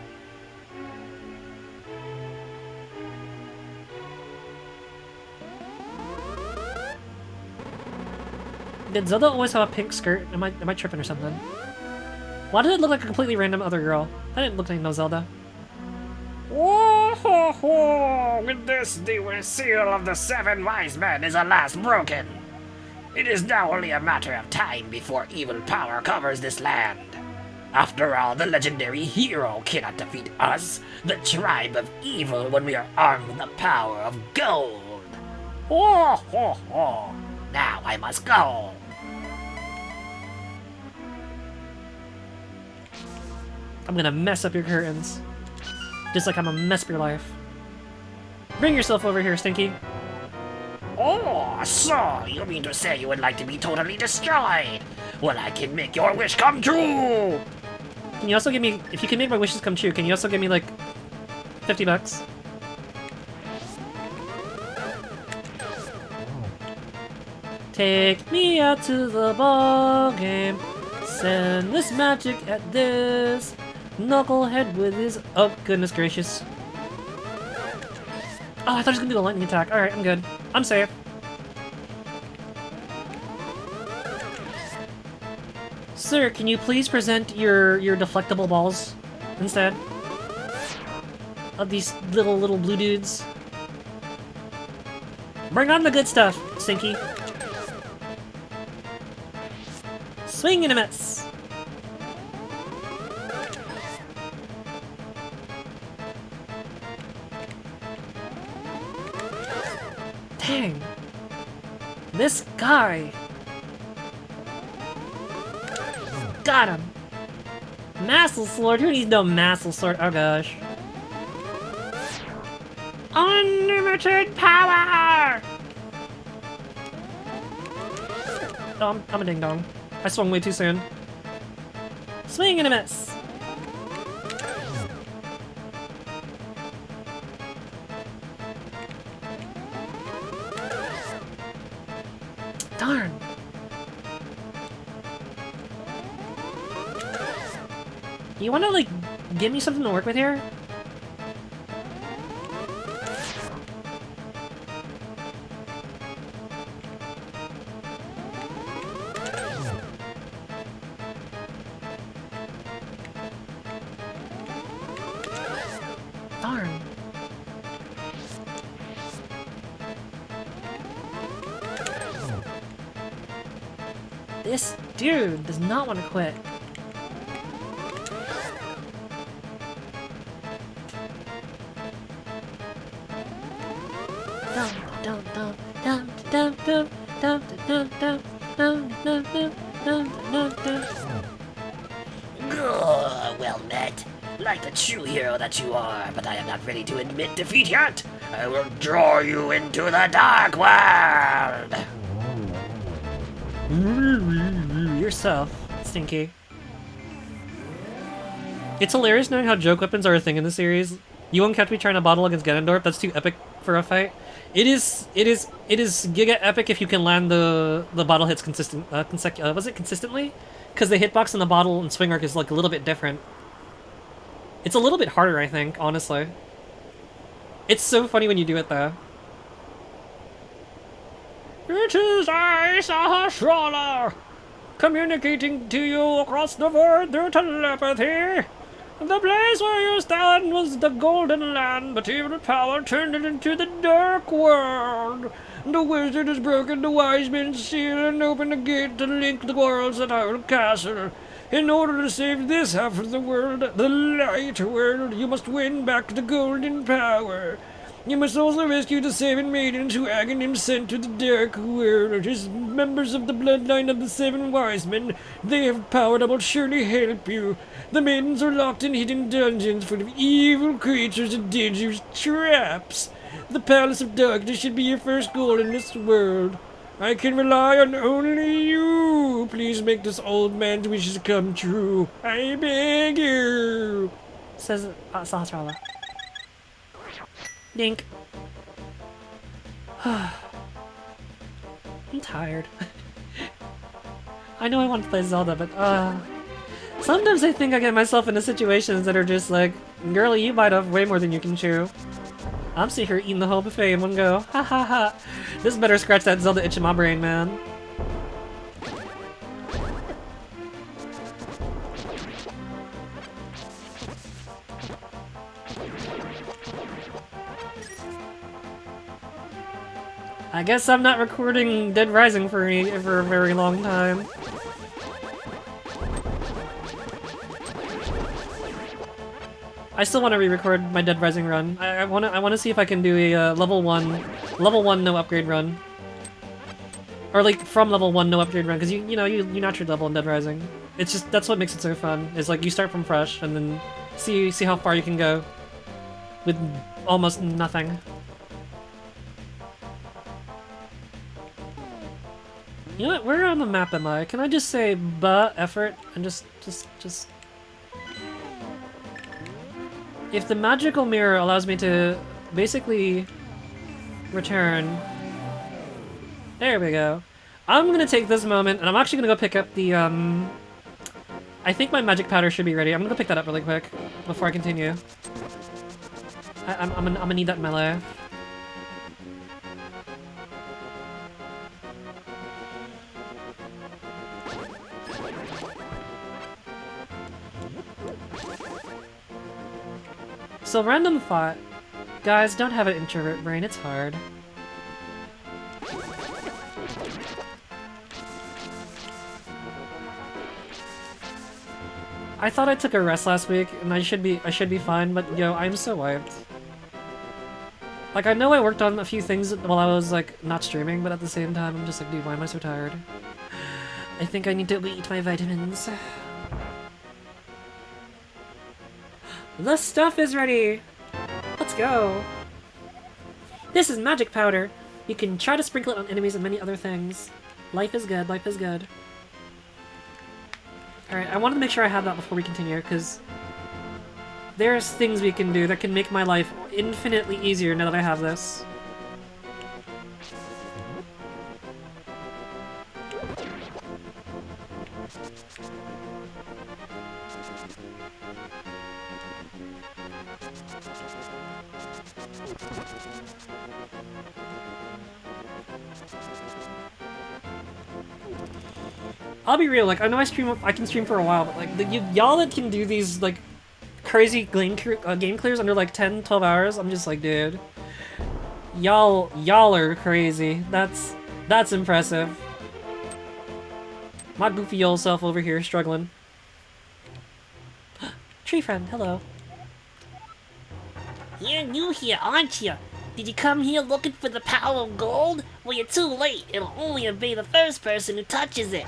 Did Zelda always have a pink skirt? Am I tripping or something? Why did it look like a completely random other girl? That didn't look like no Zelda. Whoa, ho, ho. With this, the seal of the 7 wise men is at last broken. It is now only a matter of time before evil power covers this land. After all, the legendary hero cannot defeat us, the tribe of evil, when we are armed with the power of gold. Ho, ho, ho. Now I must go. I'm gonna mess up your curtains. Just like I'm gonna mess up your life. Bring yourself over here, Stinky. Oh, so you mean to say you would like to be totally destroyed? Well, I can make your wish come true! Can you also give me, if you can make my wishes come true, can you also give me like 50 bucks? Take me out to the ball game. Send this magic at this knucklehead with his. Oh, goodness gracious. Oh, I thought he was gonna do the lightning attack. Alright, I'm good. I'm safe. Sir, can you please present your deflectable balls instead of these little blue dudes? Bring on the good stuff, Stinky. Swing and a miss. Dang. This guy. Got him. Massel Sword? Who needs no Massel Sword? Oh gosh. Unlimited power! Oh, I'm a ding dong. I swung way too soon. Swing and a miss. Darn. You wanna, like, give me something to work with here? Darn. This dude does not want to quit. Well met. Like the true hero that you are, but I am not ready to admit defeat yet. I will draw you into the dark world. Yourself, Stinky. It's hilarious knowing how joke weapons are a thing in the series. You won't catch me trying to bottle against Ganondorf. That's too epic for a fight. It is giga epic if you can land the bottle hits consistently? Because the hitbox in the bottle and swing arc is like a little bit different. It's a little bit harder, I think, honestly. It's so funny when you do it though. It is I, Sahasrara, communicating to you across the void through telepathy. The place where you stand was the Golden Land, but evil power turned it into the Dark World. The wizard has broken the wise man's seal and opened a gate to link the worlds at our castle. In order to save this half of the world, the light world, you must win back the golden power. You must also rescue the 7 maidens who Aghanim sent to the Dark World. As members of the bloodline of the 7 wise men, they have power that will surely help you. The maidens are locked in hidden dungeons full of evil creatures and dangerous traps. The Palace of Darkness should be your first goal in this world. I can rely on only you. Please make this old man's wishes come true. I beg you. Says Sahasrara. Dink. I'm tired. I know I want to play Zelda, but sometimes I think I get myself into situations that are just like, girlie, you bite off way more than you can chew. I'm sitting here eating the whole buffet in one go. Ha ha ha. This better scratch that Zelda itch in my brain, man. I guess I'm not recording Dead Rising for a very long time. I still want to re-record my Dead Rising run. I want to see if I can do a level one no upgrade run, or like from level 1 no upgrade run, because you know you notch your level in Dead Rising. It's just that's what makes it so fun. Is like you start from fresh and then see how far you can go with almost nothing. You know what? Where on the map am I? Can I just say "buh" effort and just. If the magical mirror allows me to basically return. There we go. I'm gonna take this moment and I'm actually gonna go pick up the I think my magic powder should be ready. I'm gonna go pick that up really quick before I continue. I'm gonna need that in my life. So random thought. Guys, don't have an introvert brain, it's hard. I thought I took a rest last week and I should be fine, but yo, I'm so wiped. Like I know I worked on a few things while I was like not streaming, but at the same time I'm just like, dude, why am I so tired? I think I need to eat my vitamins. The stuff is ready! Let's go! This is magic powder! You can try to sprinkle it on enemies and many other things. Life is good, life is good. Alright, I wanted to make sure I have that before we continue, because there's things we can do that can make my life infinitely easier now that I have this. I'll be real, like, I know I can stream for a while, but, like, y'all that can do these, like, crazy game clears under, like, 10, 12 hours, I'm just like, dude. Y'all are crazy. That's impressive. My goofy old self over here struggling. Tree friend, hello. You're new here, aren't you? Did you come here looking for the power of gold? Well, you're too late. It'll only obey the first person who touches it.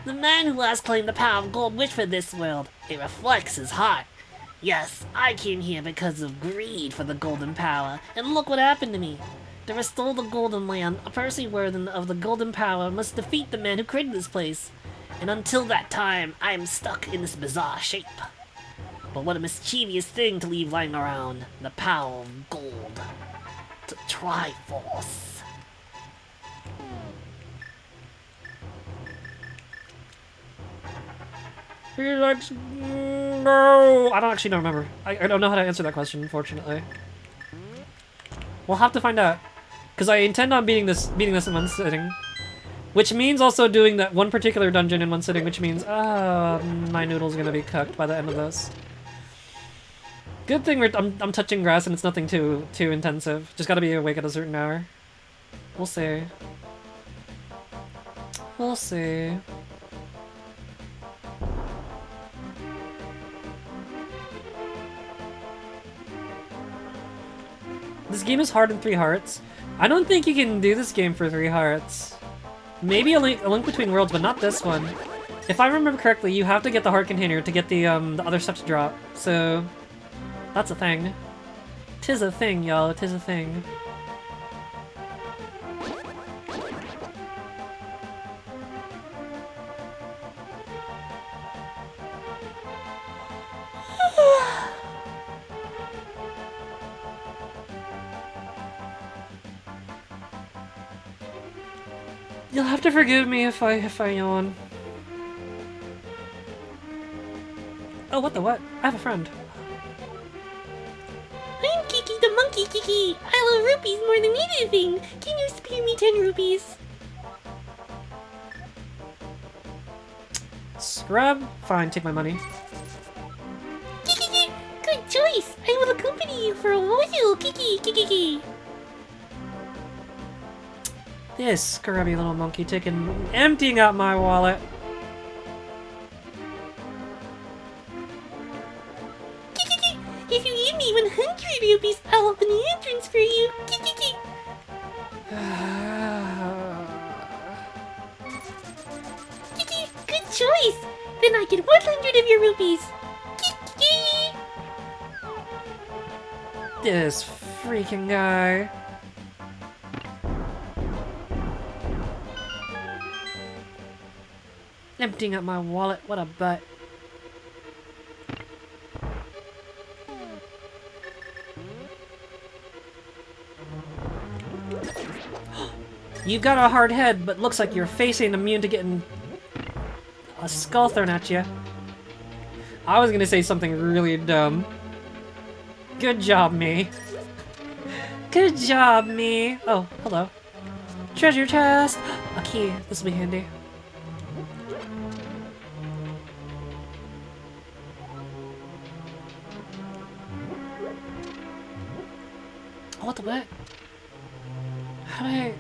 The man who last claimed the power of gold wished for this world. It reflects his heart. Yes, I came here because of greed for the golden power, and look what happened to me. To restore the golden land, a person worthy of the golden power must defeat the man who created this place. And until that time, I am stuck in this bizarre shape. But what a mischievous thing to leave lying around. The power of gold. The Triforce. He likes... No! I don't actually remember. I don't know how to answer that question, unfortunately. We'll have to find out. Because I intend on beating this in one sitting. Which means also doing that one particular dungeon in one sitting, which means, my noodle's gonna be cooked by the end of this. Good thing I'm touching grass and it's nothing too intensive. Just gotta be awake at a certain hour. We'll see. We'll see. This game is hard in 3 hearts. I don't think you can do this game for 3 hearts. Maybe a link between worlds, but not this one. If I remember correctly, you have to get the heart container to get the other stuff to drop. So that's a thing. 'Tis a thing, y'all. 'Tis a thing. You'll have to forgive me if I yawn. Oh, what the what? I have a friend. I'm Kiki the monkey Kiki. I love rupees more than anything. Can you spare me 10 rupees? Scrub? Fine, take my money. Kiki, good choice. I will accompany you for a while, Kiki. This scrubby little monkey emptying out my wallet. Kiki, if you give me 100 rupees, I'll open the entrance for you. Kiki. Kiki, good choice. Then I get 100 of your rupees. Kiki. This freaking guy. Emptying out my wallet, what a butt. You've got a hard head, but looks like your face ain't immune to getting a skull thrown at you. I was gonna say something really dumb. Good job, me. Good job, me. Oh, hello. Treasure chest! A key, this will be handy. What the what? How do I...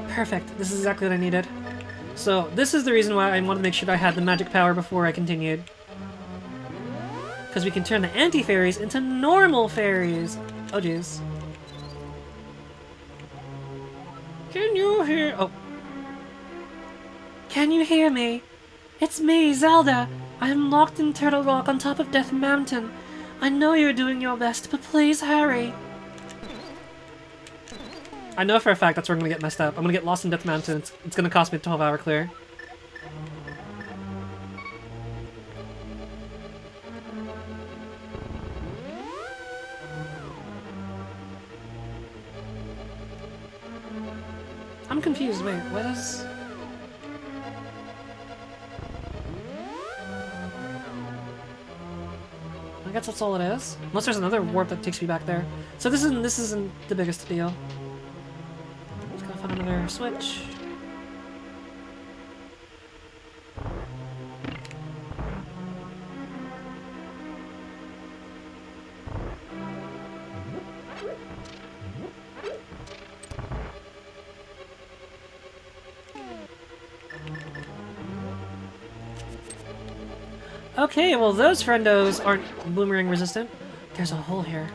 Perfect. This is exactly what I needed. So, this is the reason why I wanted to make sure that I had the magic power before I continued. Because we can turn the anti-fairies into normal fairies! Oh jeez. Can you hear- oh. Can you hear me? It's me, Zelda! I am locked in Turtle Rock on top of Death Mountain. I know you're doing your best, but please hurry. I know for a fact that's where I'm gonna get messed up. I'm gonna get lost in Death Mountain. It's gonna cost me a 12-hour clear. I'm confused. Wait, what is... I guess that's all it is. Unless there's another warp that takes me back there. So this isn't the biggest deal. Just gotta find another switch. Okay, well those friendos aren't boomerang resistant. There's a hole here.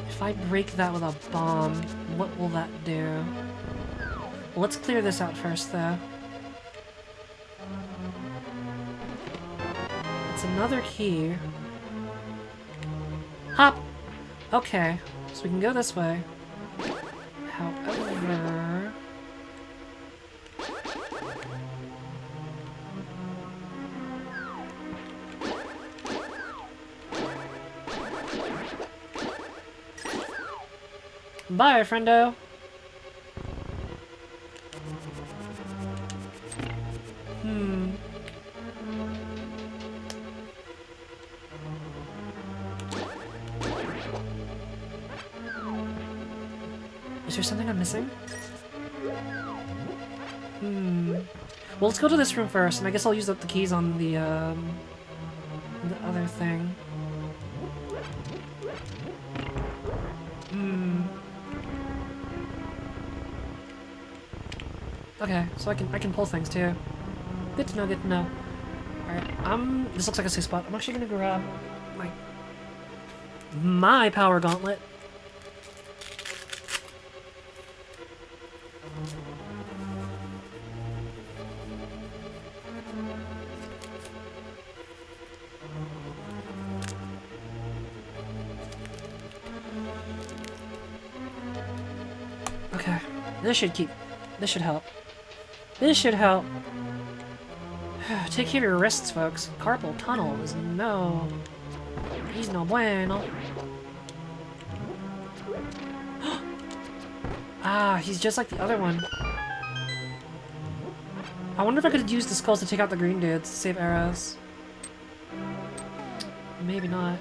If I break that with a bomb, what will that do? Well, let's clear this out first, though. It's another key. Hop! Okay, so we can go this way. However... Bye, friendo! Is there something I'm missing? Well, let's go to this room first, and I guess I'll use up the keys on the other thing. Okay, so I can pull things too. Good to know, good to know. Alright, this looks like a safe spot. I'm actually gonna grab my power gauntlet. Okay, this should help. This should help. Take care of your wrists, folks. Carpal tunnel is he's no bueno. Ah, he's just like the other one. I wonder if I could use the skulls to take out the green dudes to save arrows. Maybe not.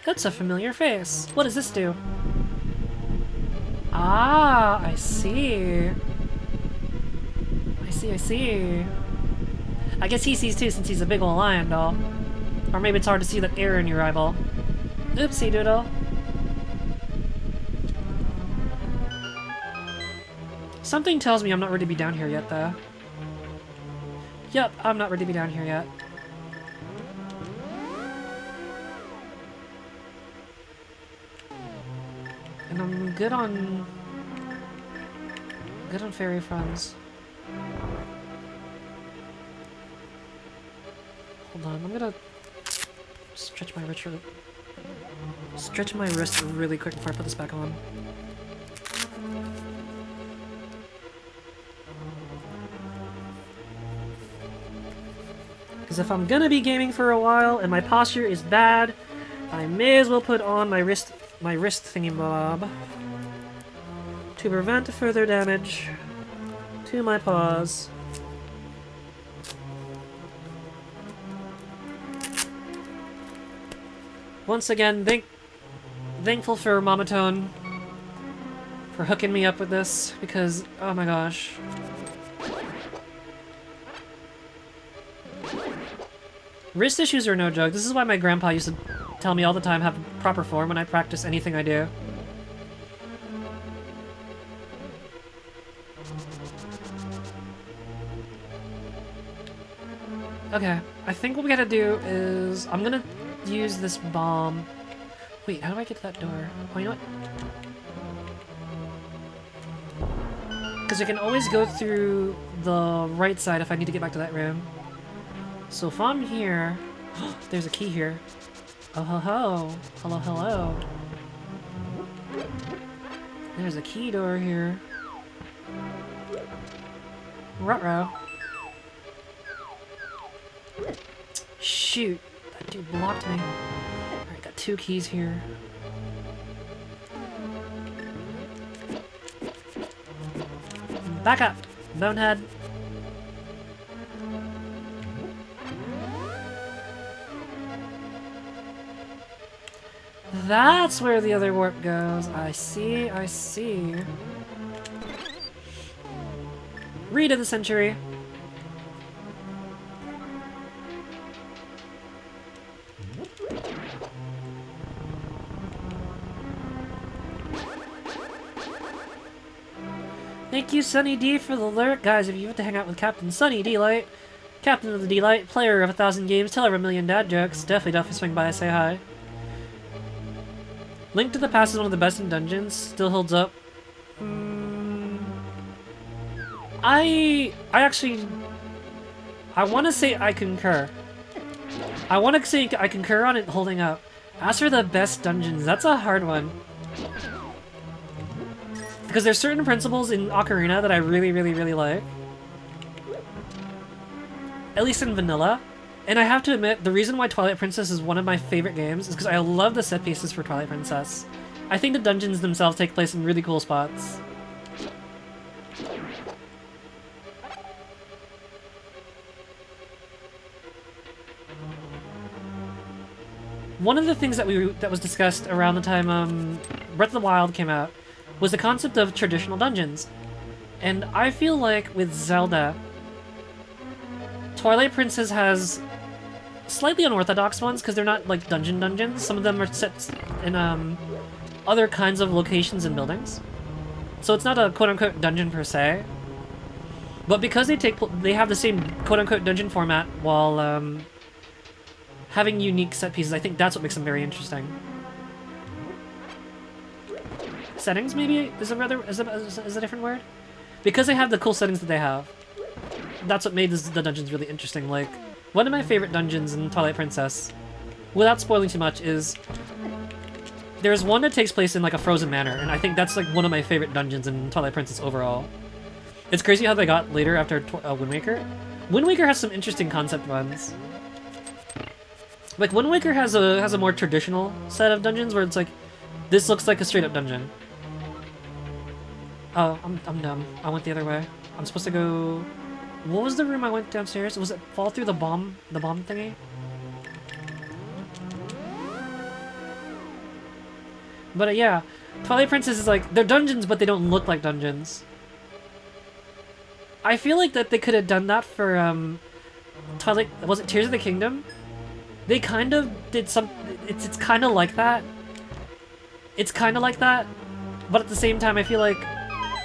That's a familiar face. What does this do? Ah, I see. I see. I guess he sees too since he's a big ol' lion doll. Or maybe it's hard to see that error in your eyeball. Oopsie doodle. Something tells me I'm not ready to be down here yet, though. Yep, I'm not ready to be down here yet. And I'm good on fairy friends. Hold on, I'm gonna stretch my wrist really quick before I put this back on. Because if I'm gonna be gaming for a while and my posture is bad, I may as well put on my wrist thingy-bob to prevent further damage to my paws. Once again, thankful for Mamatone for hooking me up with this, because, oh my gosh. Wrist issues are no joke. This is why my grandpa used to tell me all the time have proper form when I practice anything I do. Okay, I think what we gotta do is... I'm gonna use this bomb. Wait, how do I get to that door? Oh, you know what? Because I can always go through the right side if I need to get back to that room. So if I'm here... There's a key here. Oh ho ho! Hello, hello. There's a key door here. Ruh-roh. Shoot! That dude blocked me. Alright, got 2 keys here. Back up! Bonehead! That's where the other warp goes. I see, I see. Read of the century. Thank you, Sunny D, for the alert. Guys, if you want to hang out with Captain Sunny D-Light, Captain of the D-Light, player of 1,000 games, teller of 1,000,000 dad jokes, definitely swing by and say hi. Link to the Past is one of the best in dungeons. Still holds up. I want to say I concur. I want to say I concur on it holding up. As for the best dungeons, that's a hard one. Because there's certain principles in Ocarina that I really, really, really like. At least in vanilla. And I have to admit, the reason why Twilight Princess is one of my favorite games is because I love the set pieces for Twilight Princess. I think the dungeons themselves take place in really cool spots. One of the things that was discussed around the time Breath of the Wild came out was the concept of traditional dungeons. And I feel like with Zelda, Twilight Princess has slightly unorthodox ones because they're not like dungeons. Some of them are set in other kinds of locations and buildings. So it's not a quote-unquote dungeon per se. But because they have the same quote-unquote dungeon format while having unique set pieces, I think that's what makes them very interesting. Settings, maybe, is a different word? Because they have the cool settings that they have, that's what made the dungeons really interesting. Like, one of my favorite dungeons in Twilight Princess, without spoiling too much, is there's one that takes place in like a frozen manor, and I think that's like one of my favorite dungeons in Twilight Princess overall. It's crazy how they got later after Wind Waker. Wind Waker has some interesting concept runs. Like, Wind Waker has a more traditional set of dungeons where it's like, this looks like a straight-up dungeon. Oh, I'm dumb. I went the other way. I'm supposed to go... What was the room I went downstairs? Was it fall through the bomb thingy? But yeah, Twilight Princess is like, they're dungeons, but they don't look like dungeons. I feel like that they could have done that for, Twilight... Was it Tears of the Kingdom? They kind of did some... It's kind of like that. It's kind of like that. But at the same time, I feel like...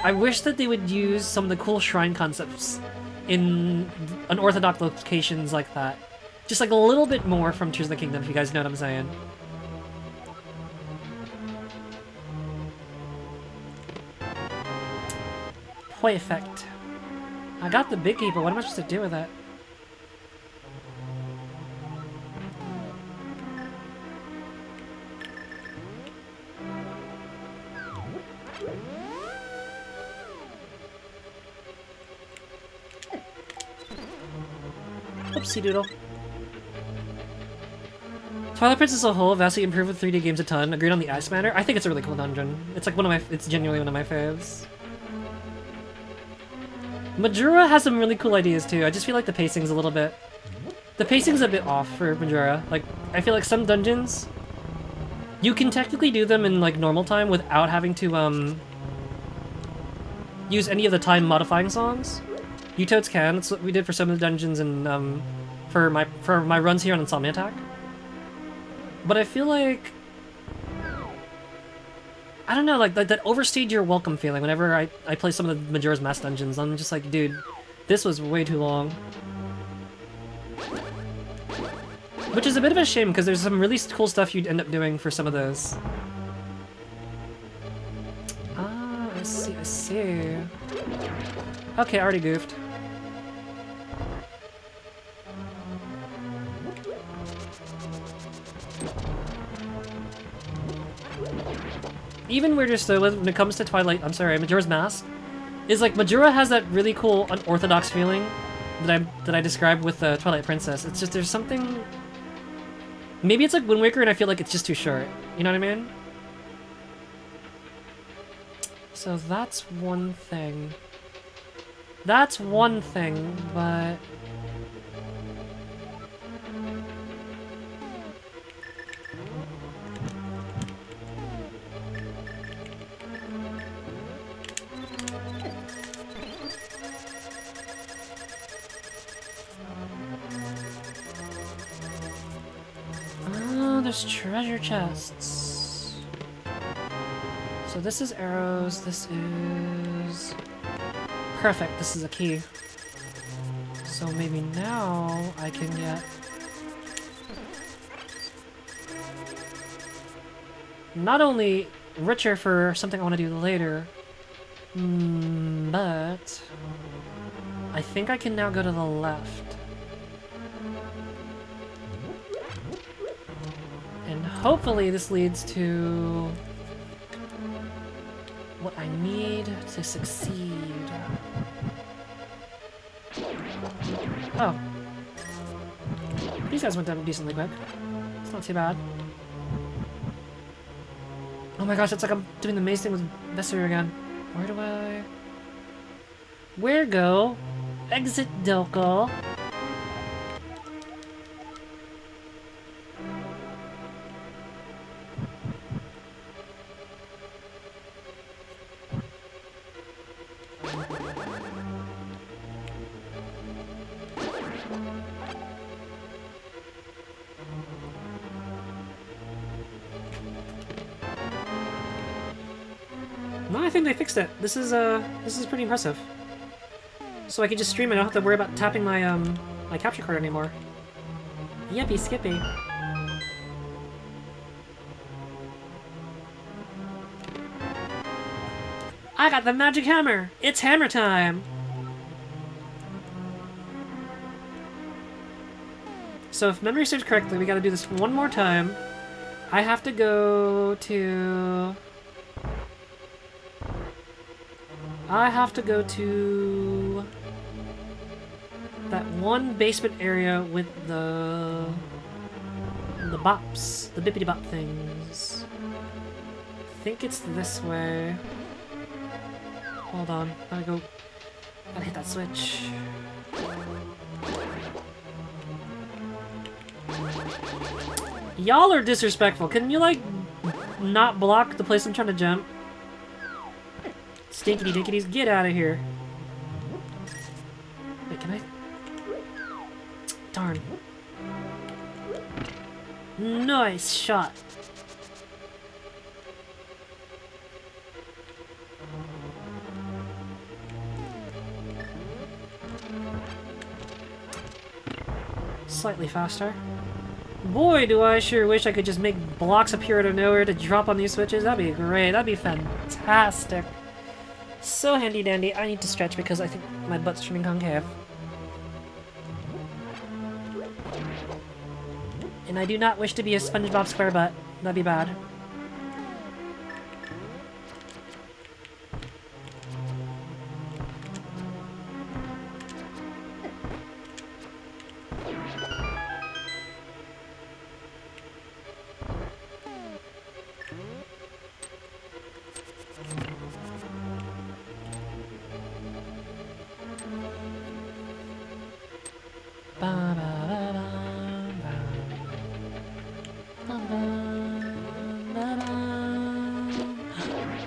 I wish that they would use some of the cool shrine concepts in unorthodox locations like that. Just like a little bit more from Tears of the Kingdom, if you guys know what I'm saying. Perfect. I got the biggie, but what am I supposed to do with it? Oopsie doodle. Twilight Princess as a whole vastly improved with 3D games a ton. Agreed on the Ice Manor. I think it's a really cool dungeon. It's like it's genuinely one of my faves. Majora has some really cool ideas too. I just feel like the pacing's a little bit... The pacing's a bit off for Majora. Like, I feel like some dungeons, you can technically do them in like normal time without having to use any of the time modifying songs. You totes can. That's what we did for some of the dungeons and for my runs here on Insomni-Attack. But I feel like, I don't know, like that overstayed your welcome feeling whenever I play some of the Majora's Mask dungeons. I'm just like, dude, this was way too long. Which is a bit of a shame because there's some really cool stuff you'd end up doing for some of those. Ah, I see. Okay, I already goofed. Even weirder still, when it comes to Majora's Mask, is like Majora has that really cool unorthodox feeling that I described with Twilight Princess. It's just there's something. Maybe it's like Wind Waker, and I feel like it's just too short. You know what I mean? So that's one thing. That's one thing, but... Oh, there's treasure chests. So this is arrows, this is... Perfect, this is a key. So maybe now I can get... not only richer for something I want to do later, but I think I can now go to the left. And hopefully this leads to what I need to succeed. Oh. These guys went down decently quick. It's not too bad. Oh my gosh, it's like I'm doing the maze thing with Vesser again. Where do I... where go? Exit Dokal. No, I think they fixed it. This is pretty impressive. So I can just stream it. I don't have to worry about tapping my my capture card anymore. Yippee skippy. I got the magic hammer! It's hammer time! So if memory serves correctly, we gotta do this one more time. I have to go to... that one basement area with the bops, the bippity bop things. I think it's this way. Hold on, gotta hit that switch. Y'all are disrespectful. Can you like not block the place I'm trying to jump? Stinkity dinkities, get out of here. Wait, can I? Darn. Nice shot. Slightly faster. Boy, do I sure wish I could just make blocks appear out of nowhere to drop on these switches. That'd be great. That'd be fantastic. So handy dandy. I need to stretch because I think my butt's turning concave. And I do not wish to be a SpongeBob SquareButt. That'd be bad.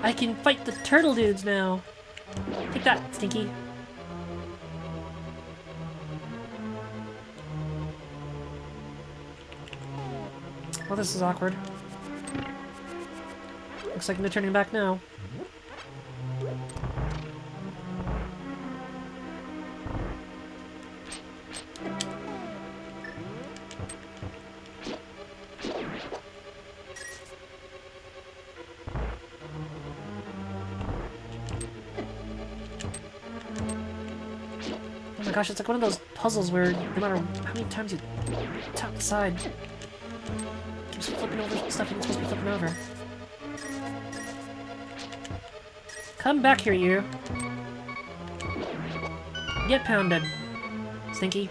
I can fight the turtle dudes now. Take that, Stinky. Well, this is awkward. Looks like no turning back now. Oh my gosh, it's like one of those puzzles where no matter how many times you tap the side, it keeps flipping over stuff you're supposed to be flipping over. Come back here, you. Get pounded, Stinky.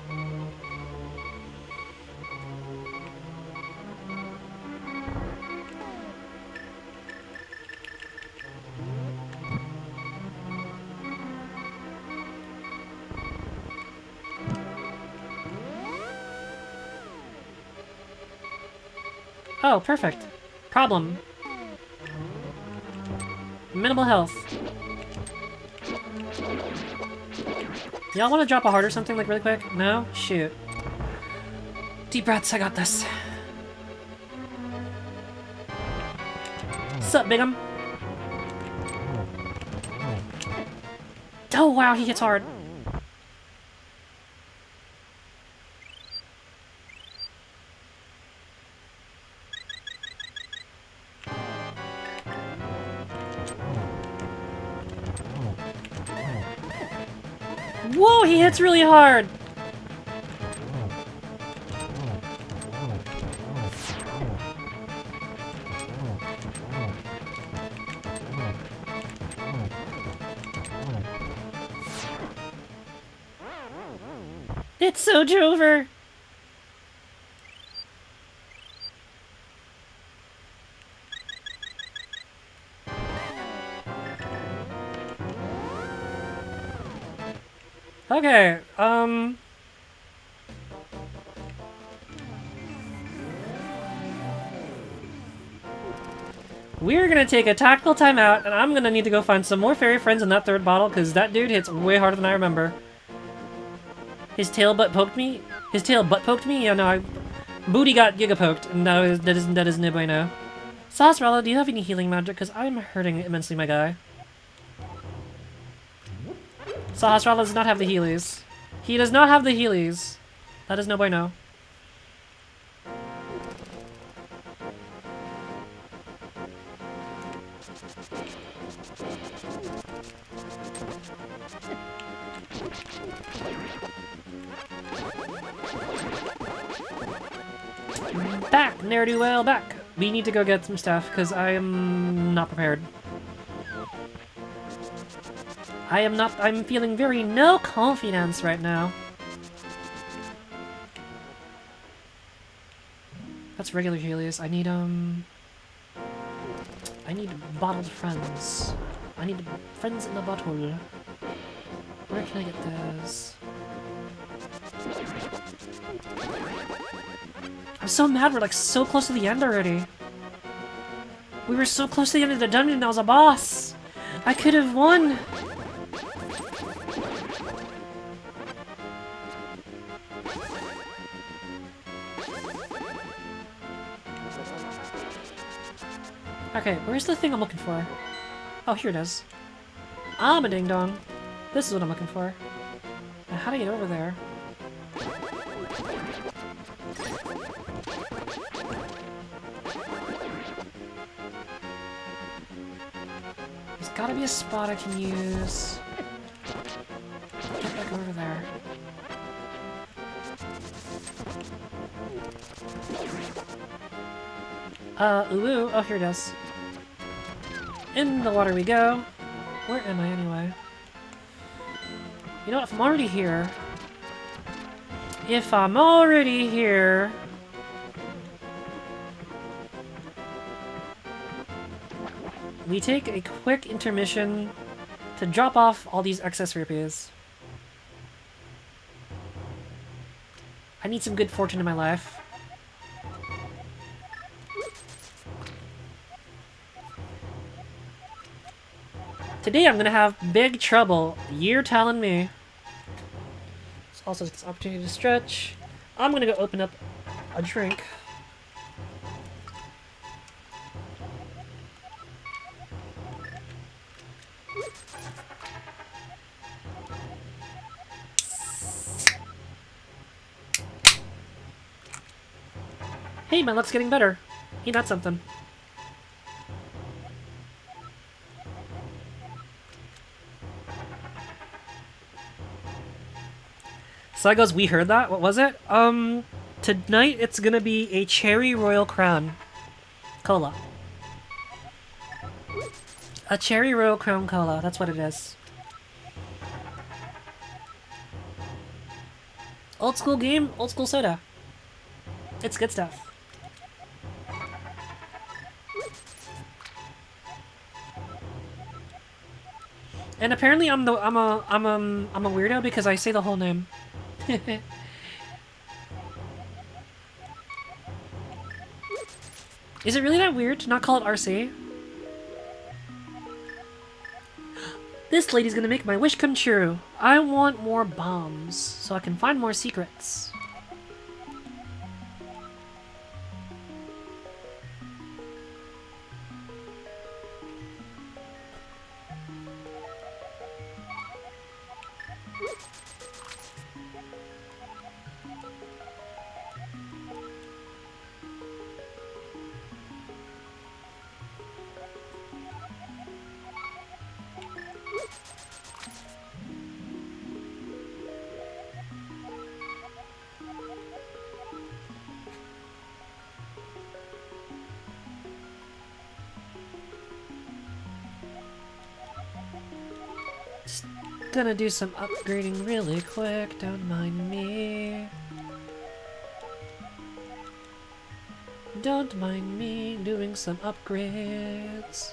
Oh, perfect. Problem. Minimal health. Y'all want to drop a heart or something, like, really quick? No? Shoot. Deep breaths, I got this. Sup, Big'em? Oh wow, he hits hard. Whoa, he hits really hard! It's so Jover! Okay, we're gonna take a tactical timeout, and I'm gonna need to go find some more fairy friends in that third bottle, because that dude hits way harder than I remember. His tail butt poked me? His tail butt poked me? Yeah, no, Booty got giga poked, and that is no bueno. Sasrala, do you have any healing magic? Because I'm hurting immensely, my guy. Sahasrara does not have the Heelys. He does not have the Heelys. That is no bueno. Back! Ne'er-do-well, back! We need to go get some stuff, because I am not prepared. I'm feeling very no confidence right now. That's regular Helios. I need bottled friends. I need friends in a bottle. Where can I get those? I'm so mad we're like so close to the end already. We were so close to the end of the dungeon, that was a boss! I could have won! Okay, where's the thing I'm looking for? Oh, here it is. I'm a ding-dong. This is what I'm looking for. And how do I get over there? There's gotta be a spot I can use. Get back over there. Ooh, oh, here it is. In the water we go. Where am I anyway? You know what, if I'm already here... If I'm already here... We take a quick intermission to drop off all these excess rupees. I need some good fortune in my life. Today I'm gonna have big trouble. You're telling me. It's also this opportunity to stretch. I'm gonna go open up a drink. Hey, my luck's getting better. Ain't that something? Saigo's, we heard that? What was it? Tonight it's gonna be a Cherry Royal Crown Cola. A Cherry Royal Crown Cola, that's what it is. Old school game, old school soda. It's good stuff. And apparently I'm a weirdo because I say the whole name. Is it really that weird to not call it RC? This lady's gonna make my wish come true. I want more bombs, so I can find more secrets. Gonna do some upgrading really quick, don't mind me. Don't mind me doing some upgrades.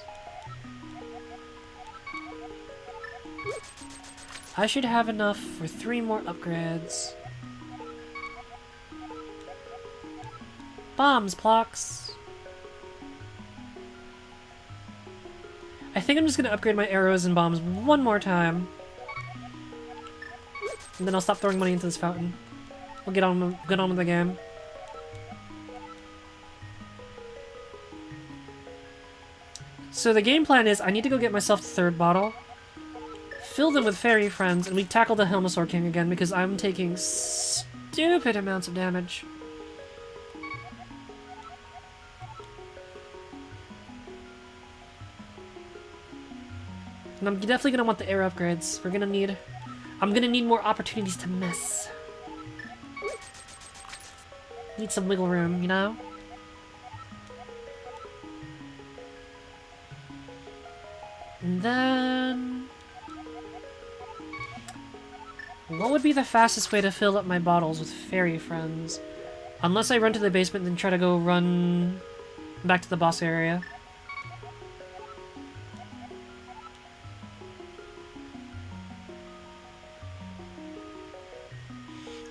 I should have enough for 3 more upgrades. Bombs, Plox! I think I'm just gonna upgrade my arrows and bombs one more time. And then I'll stop throwing money into this fountain. We'll get on with the game. So the game plan is I need to go get myself the 3rd bottle, fill them with fairy friends, and we tackle the Helmosaur King again because I'm taking stupid amounts of damage. And I'm definitely gonna want the air upgrades. I'm gonna need more opportunities to mess. Need some wiggle room, you know? And then... what would be the fastest way to fill up my bottles with fairy friends? Unless I run to the basement and then try to go run back to the boss area.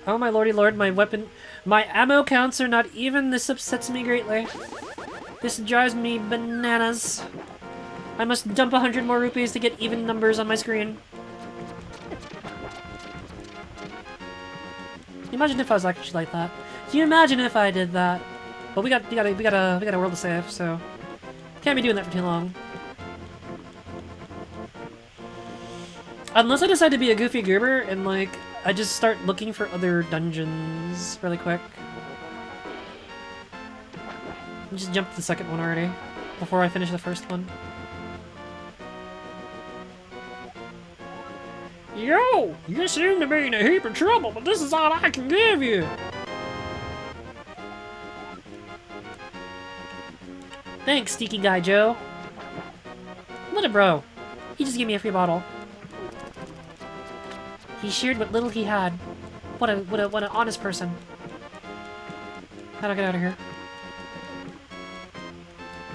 Oh my lordy lord, my ammo counts are not even. This upsets me greatly. This drives me bananas. I must dump 100 more rupees to get even numbers on my screen. Imagine if I was actually like that. Can you imagine if I did that? But we got a world to save, so can't be doing that for too long. Unless I decide to be a goofy goober and like I just start looking for other dungeons really quick. Just jump to the 2nd one already before I finish the 1st one. Yo, you seem to be in a heap of trouble, but this is all I can give you. Thanks, Sneaky Guy Joe. What a bro. He just gave me a free bottle. He shared what little he had. What an honest person. How do I get out of here?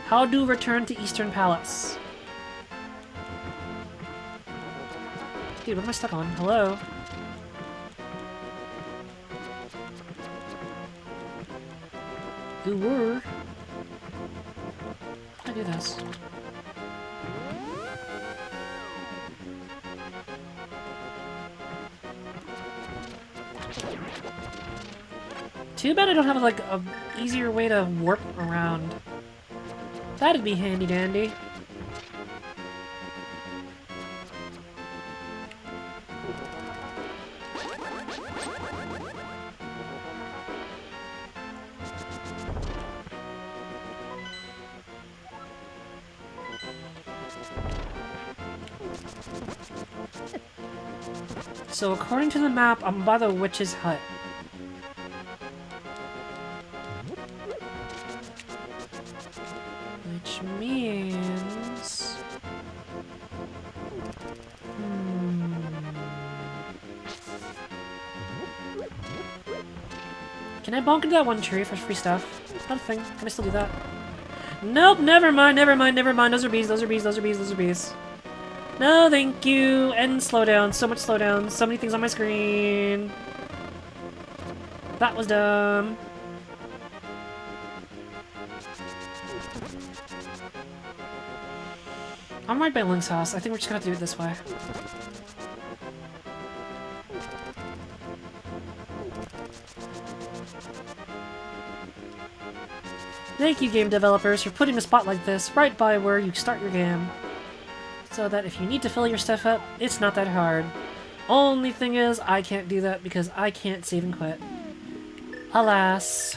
How do return to Eastern Palace? Dude, what am I stuck on? Hello? Ooh. How do I do this? Too bad I don't have like a easier way to warp around. That'd be handy dandy. So according to the map, I'm by the witch's hut. Which means... Can I bonk into that one tree for free stuff? Not a thing. Can I still do that? Nope, never mind, never mind, never mind. Those are bees, those are bees, those are bees, those are bees. No, thank you. And slowdown. So much slowdown. So many things on my screen. That was dumb. I'm right by Link's house. I think we're just gonna have to do it this way. Thank you, game developers, for putting a spot like this right by where you start your game. So that if you need to fill your stuff up, it's not that hard. Only thing is, I can't do that because I can't save and quit. Alas.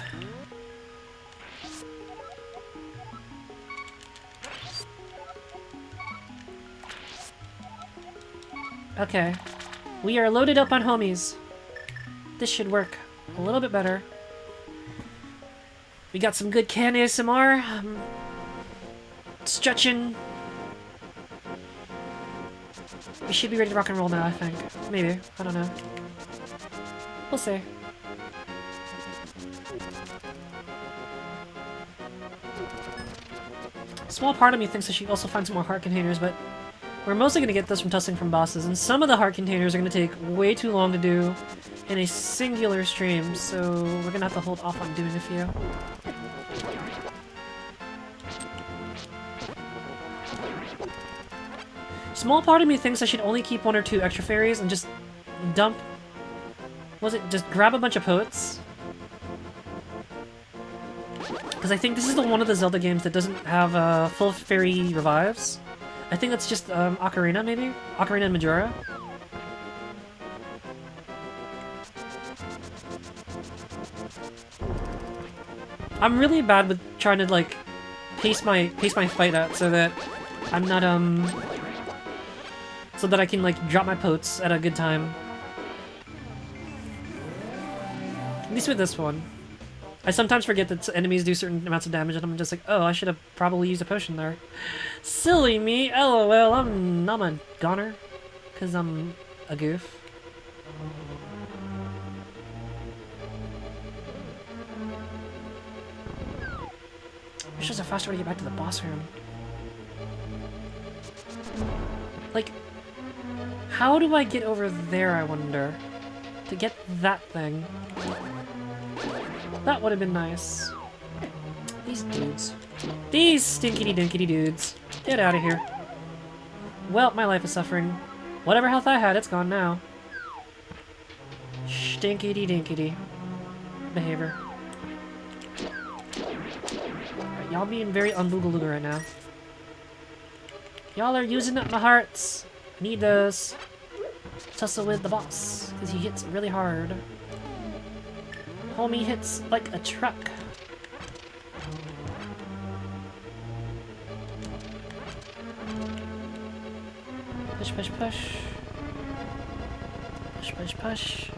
Okay. We are loaded up on homies. This should work a little bit better. We got some good can ASMR. We should be ready to rock and roll now, I think. Maybe. I don't know. We'll see. A small part of me thinks I should also find some more heart containers, but we're mostly going to get this from tussling from bosses, and some of the heart containers are going to take way too long to do in a singular stream, so we're going to have to hold off on doing a few. Small part of me thinks I should only keep 1 or 2 extra fairies and just dump... Was it just grab a bunch of poets? Because I think this is the one of the Zelda games that doesn't have full fairy revives. I think that's just Ocarina, maybe? Ocarina and Majora? I'm really bad with trying to, like, pace my fight out so that I'm not, so that I can, like, drop my potes at a good time. At least with this one. I sometimes forget that enemies do certain amounts of damage and I'm just like, oh, I should have probably used a potion there. Silly me, lol, I'm a goner. Because I'm a goof. Wish there's a faster way to get back to the boss room. Like, how do I get over there, I wonder? To get that thing. That would have been nice. These dudes. These stinkity-dinkity dudes. Get out of here. Well, my life is suffering. Whatever health I had, it's gone now. Stinkity-dinkity. Behavior. Right, y'all being very unboogalooga right now. Y'all are using up my hearts. I need those. Tussle with the boss, because he hits really hard. Homie hits like a truck. Push, push, push. Push, push, push.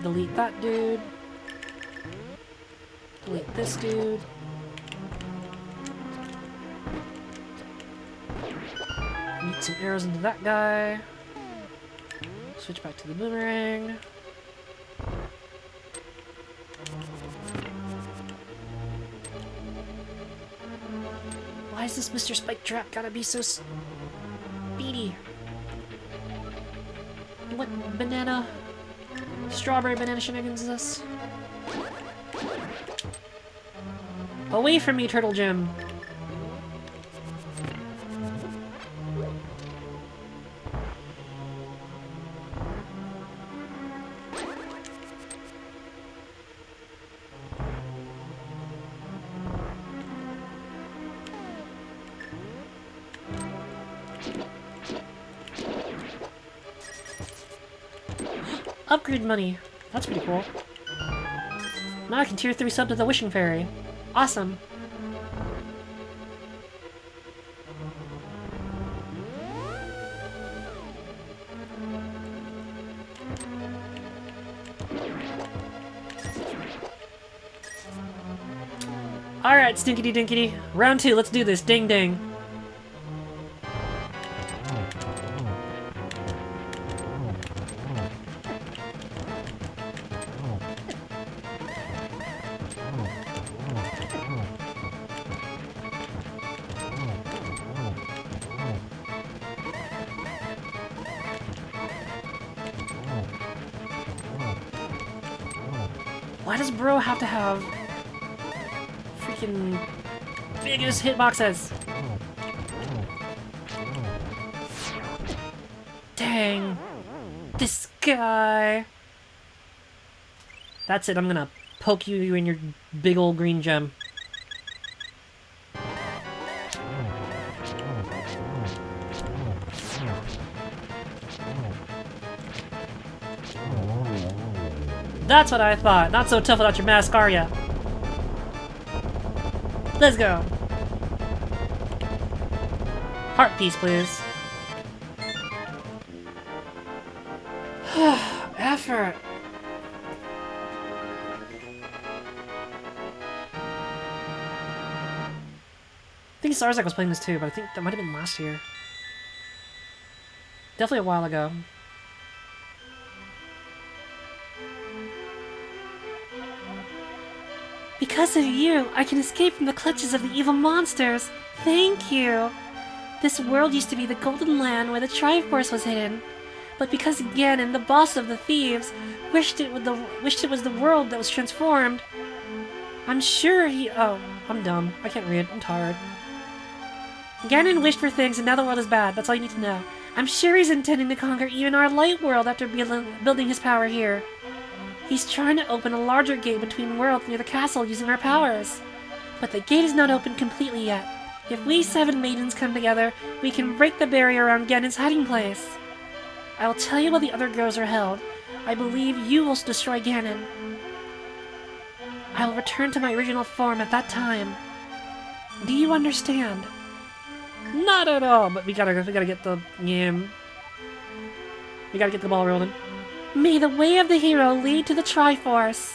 Delete that dude. Delete this dude. Eat some arrows into that guy. Switch back to the boomerang. Why is this Mr. Spike Trap gotta be so speedy? What banana? Strawberry banana shenanigans is this? Away from me, Turtle Jim! Upgrade money. That's pretty cool. Now I can tier 3 sub to the Wishing Fairy. Awesome. Alright, stinkity dinkity. Round 2, let's do this. Ding ding. Why does Bro have to have freaking biggest hitboxes? Dang. This guy. That's it, I'm gonna poke you in your big old green gem. That's what I thought. Not so tough without your mask, are ya? Let's go. Heart piece, please. Effort. Sarzak was playing this too, but I think that might have been last year. Definitely a while ago. Because of you, I can escape from the clutches of the evil monsters. Thank you. This world used to be the Golden Land where the Triforce was hidden. But because Ganon, the boss of the thieves, wished it was the world that was transformed, I'm sure he... Oh, I'm dumb. I can't read. I'm tired. Ganon wished for things and now the world is bad. That's all you need to know. I'm sure he's intending to conquer even our light world after building his power here. He's trying to open a larger gate between worlds near the castle using our powers. But the gate is not open completely yet. If we 7 maidens come together, we can break the barrier around Ganon's hiding place. I will tell you while the other girls are held. I believe you will destroy Ganon. I will return to my original form at that time. Do you understand? Not at all, but we gotta get the... Yeah. We gotta get the ball rolling. May the way of the hero lead to the Triforce.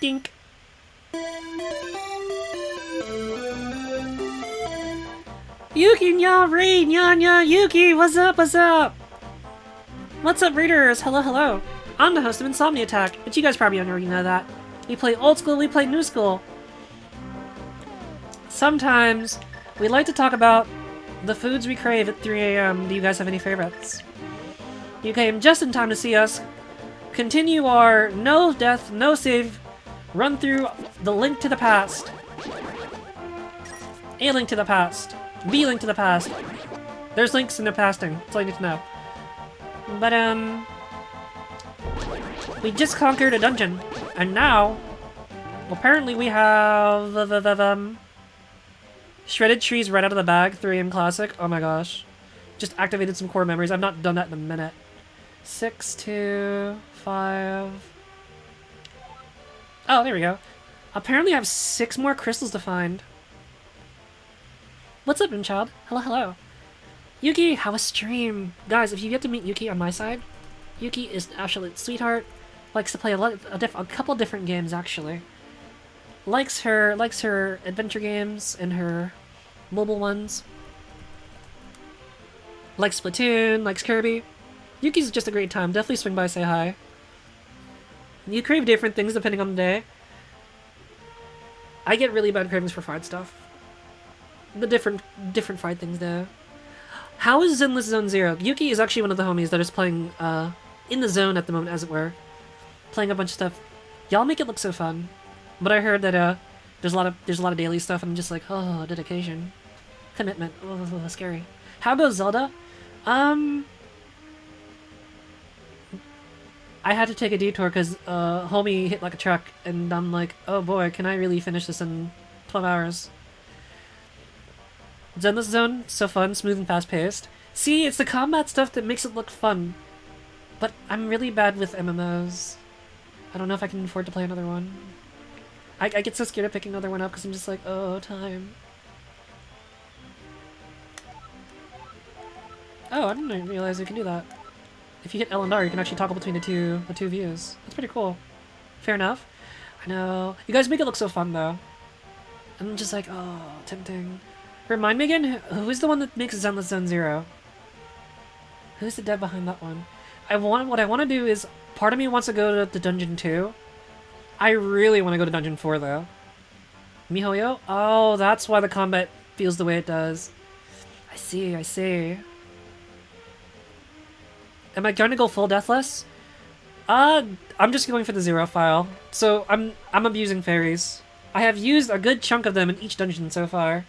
Dink. Yuki, nya, raid, nya, Yuki, what's up, what's up? What's up, readers? Hello, hello. I'm the host of Insomni-Attack, but you guys probably already know that. We play old school, we play new school. Sometimes, we like to talk about the foods we crave at 3 AM. Do you guys have any favorites? You came just in time to see us continue our no death, no save run through the Link to the Past. A Link to the Past. B Link to the Past. There's links in the pasting. That's all you need to know. But, we just conquered a dungeon. And now, apparently we have, shredded trees right out of the bag, 3 AM Classic. Oh my gosh. Just activated some core memories. I've not done that in a minute. 6, 2, 5... Oh, there we go. Apparently I have 6 more crystals to find. What's up, Moonchild? Hello, hello. Yuki, how was stream? Guys, if you get to meet Yuki on my side, Yuki is an absolute sweetheart. Likes to play a couple different games, actually. Likes her adventure games and her mobile ones. Likes Splatoon, likes Kirby. Yuki's just a great time. Definitely swing by, say hi. You crave different things depending on the day. I get really bad cravings for fried stuff. The different fried things though. How is Zenless Zone Zero? Yuki is actually one of the homies that is playing in the zone at the moment, as it were. Playing a bunch of stuff. Y'all make it look so fun. But I heard that there's a lot of daily stuff and I'm just like, oh, dedication. Commitment. Oh, scary. How goes Zelda? I had to take a detour because homie hit like a truck, and I'm like, oh boy, can I really finish this in 12 hours? Zenless Zone, so fun, smooth and fast-paced. See, it's the combat stuff that makes it look fun. But I'm really bad with MMOs. I don't know if I can afford to play another one. I get so scared of picking another one up because I'm just like, oh, time. Oh, I didn't realize you can do that. If you hit L and R, you can actually toggle between the two views. That's pretty cool. Fair enough. I know. You guys make it look so fun, though. I'm just like, oh, tempting. Remind me again, who is the one that makes Zenless Zone Zero? Who's the dev behind that one? What I want to do is, part of me wants to go to Dungeon 2. I really want to go to Dungeon 4, though. MiHoYo? Oh, that's why the combat feels the way it does. I see, I see. Am I going to go full Deathless? I'm just going for the 0 file. So I'm abusing fairies. I have used a good chunk of them in each dungeon so far.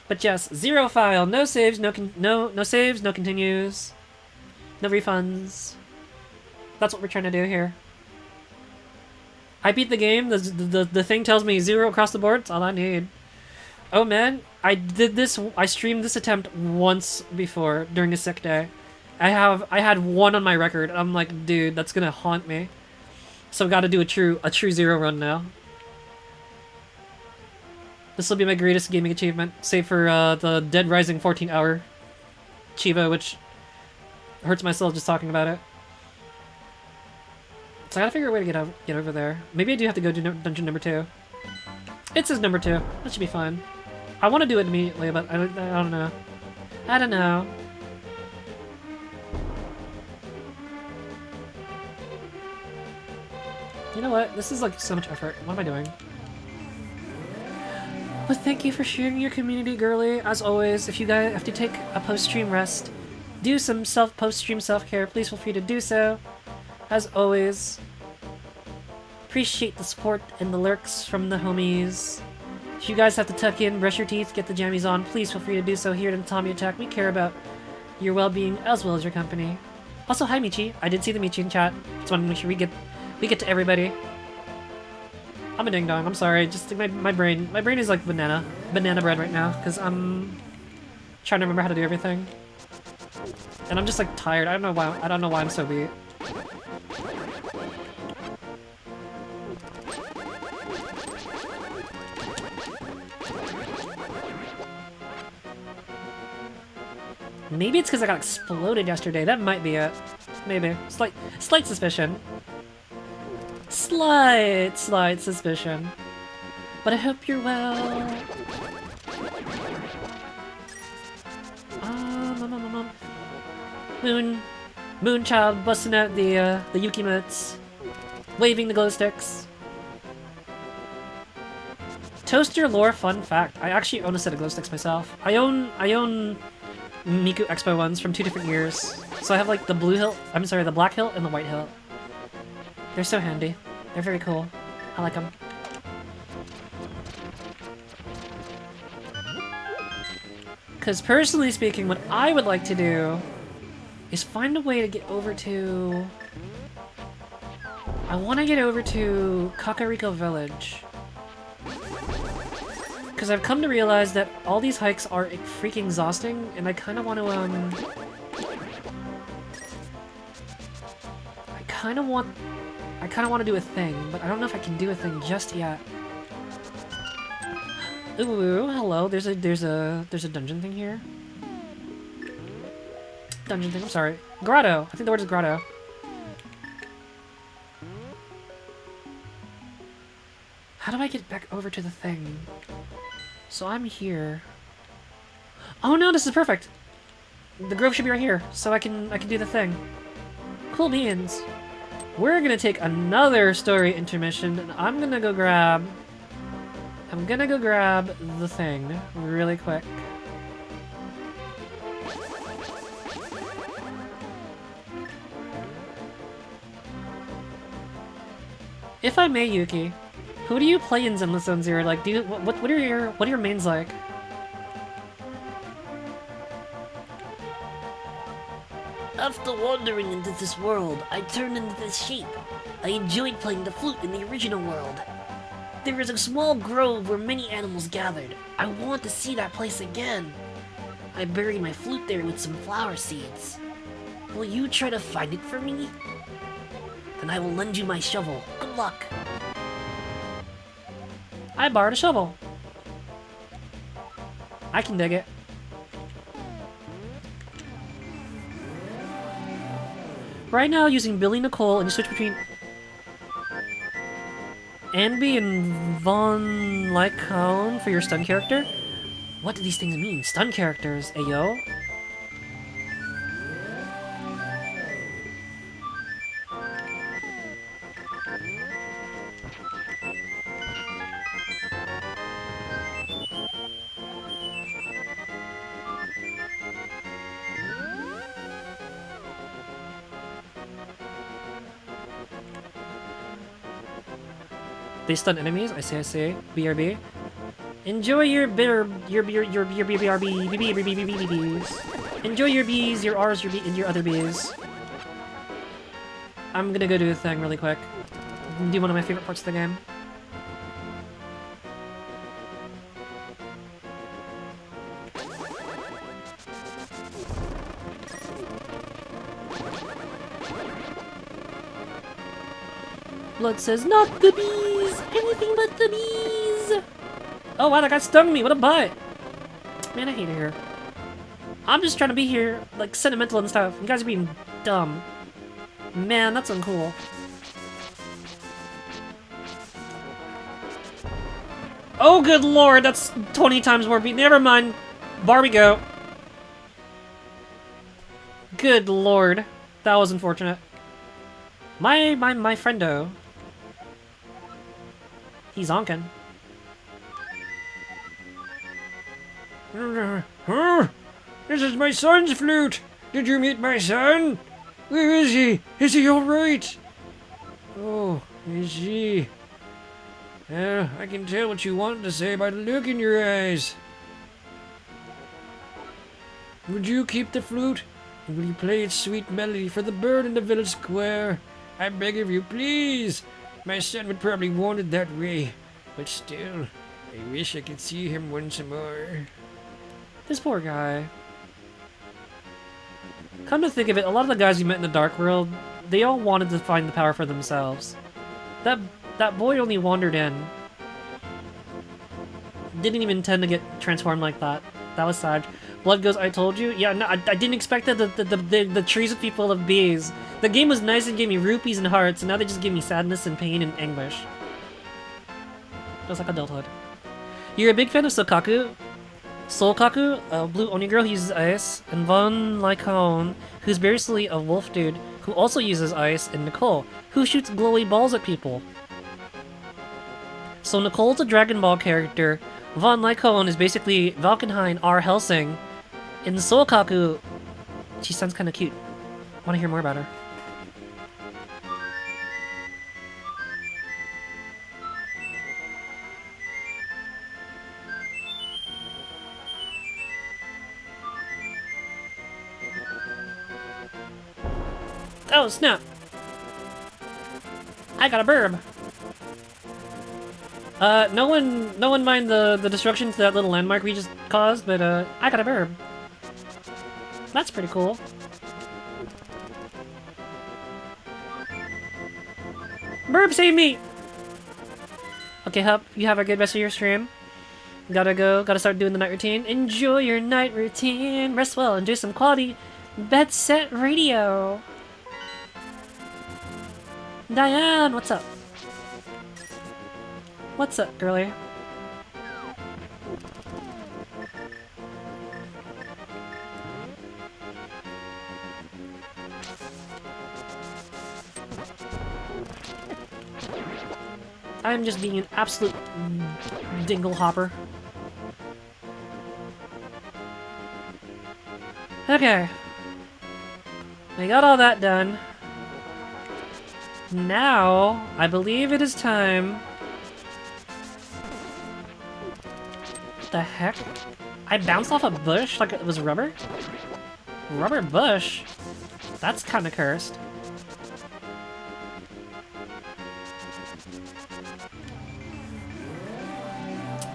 But yes, 0 file, no saves, no saves, no continues, no refunds. That's what we're trying to do here. I beat the game. The thing tells me 0 across the board. That's all I need. Oh man, I streamed this attempt once before during a sick day. I had 1 on my record. I'm like, dude, that's gonna haunt me. So I've got to do a true 0 run now. This will be my greatest gaming achievement, save for the Dead Rising 14-hour Chiva, which hurts my soul just talking about it. So I gotta figure a way to get over there. Maybe I do have to go to dungeon number 2. It says number 2. That should be fine. I want to do it immediately, but I don't know. I don't know. You know what? This is like so much effort. What am I doing? But thank you for sharing your community, girly. As always, if you guys have to take a post-stream rest, do some post-stream self-care, please feel free to do so. As always, appreciate the support and the lurks from the homies. If you guys have to tuck in, brush your teeth, get the jammies on, please feel free to do so here at Insomni-Attack. We care about your well-being as well as your company. Also, hi Michi. I did see the Michi in chat. Just wanted to make sure we get to everybody. I'm a ding-dong, I'm sorry. Just like my brain is like banana bread right now, because I'm trying to remember how to do everything. And I'm just like tired. I don't know why I'm so beat. Maybe it's because I got exploded yesterday. That might be it. Maybe. Slight suspicion. Slight suspicion. But I hope you're well. Moonchild busting out the Yukimotes, waving the glow sticks. Toaster lore fun fact: I actually own a set of glow sticks myself. I own Miku Expo ones from 2 different years. So I have like the blue hilt, I'm sorry, the black hilt and the white hilt. They're so handy. They're very cool. I like them. Because personally speaking, what I would like to do is find a way to get over to... I want to get over to Kakariko Village. Because I've come to realize that all these hikes are freaking exhausting, and I kind of want to, I kind of want to do a thing, but I don't know if I can do a thing just yet. Ooh, hello. There's a dungeon thing here. Dungeon thing. I'm sorry. Grotto. I think the word is grotto. How do I get back over to the thing? So I'm here. Oh no, this is perfect. The grove should be right here, so I can do the thing. Cool beans. We're gonna take another story intermission, and I'm gonna go grab the thing really quick. If I may, Yuki, who do you play in Zenless Zone Zero? Like, what are your mains like? After wandering into this world, I turned into this shape. I enjoyed playing the flute in the original world. There is a small grove where many animals gathered. I want to see that place again. I buried my flute there with some flower seeds. Will you try to find it for me? Then I will lend you my shovel. Good luck. I borrowed a shovel. I can dig it. Right now, using Billy Nicole, and you switch between Anby and Von Lycone for your stun character? What do these things mean? Stun characters, ayo? They stun enemies. I see. BRB. Enjoy your BRBs. Enjoy your Bs, your Rs, your B, and your other Bs. I'm gonna go do a thing really quick. Do one of my favorite parts of the game. Blood says, not the bees! Anything but the bees! Oh wow, that guy stung me! What a butt! Man, I hate it here. I'm just trying to be here, like, sentimental and stuff. You guys are being dumb. Man, that's uncool. Oh, good lord, that's 20 times more beat. Never mind. Barbie go. Good lord. That was unfortunate. My friendo. He's onkin'. This is my son's flute. Did you meet my son? Where is he? Is he all right? Oh, is he? I can tell what you wanted to say by the look in your eyes. Would you keep the flute? And will you play its sweet melody for the bird in the village square? I beg of you, please. My son would probably want it that way. But still, I wish I could see him once more. This poor guy. Come to think of it, a lot of the guys you met in the Dark World, they all wanted to find the power for themselves. That boy only wandered in. Didn't even intend to get transformed like that. That was sad. Blood goes, I told you? Yeah, no, I didn't expect that the trees would be full of bees. The game was nice and gave me rupees and hearts, and now they just give me sadness and pain and anguish. Just like adulthood. You're a big fan of Sokaku? Solkaku, a blue Oni girl who uses ice, and Von Lycone, who's basically a wolf dude who also uses ice, and Nicole, who shoots glowy balls at people. So Nicole's a Dragon Ball character, Von Lycone is basically Valkenhayn R. Helsing, and Solkaku, she sounds kinda cute. Wanna hear more about her. Oh, snap! I got a burb! No one mind the destruction to that little landmark we just caused, but, I got a burb. That's pretty cool. Burb, save me! Okay, Hup, you have a good rest of your stream. Gotta start doing the night routine. Enjoy your night routine! Rest well and do some quality bed set radio! Diane, what's up? What's up, girlie? I'm just being an absolute dingle hopper. Okay. We got all that done. Now, I believe it is time. What the heck? I bounced off a bush like it was rubber? Rubber bush? That's kinda cursed.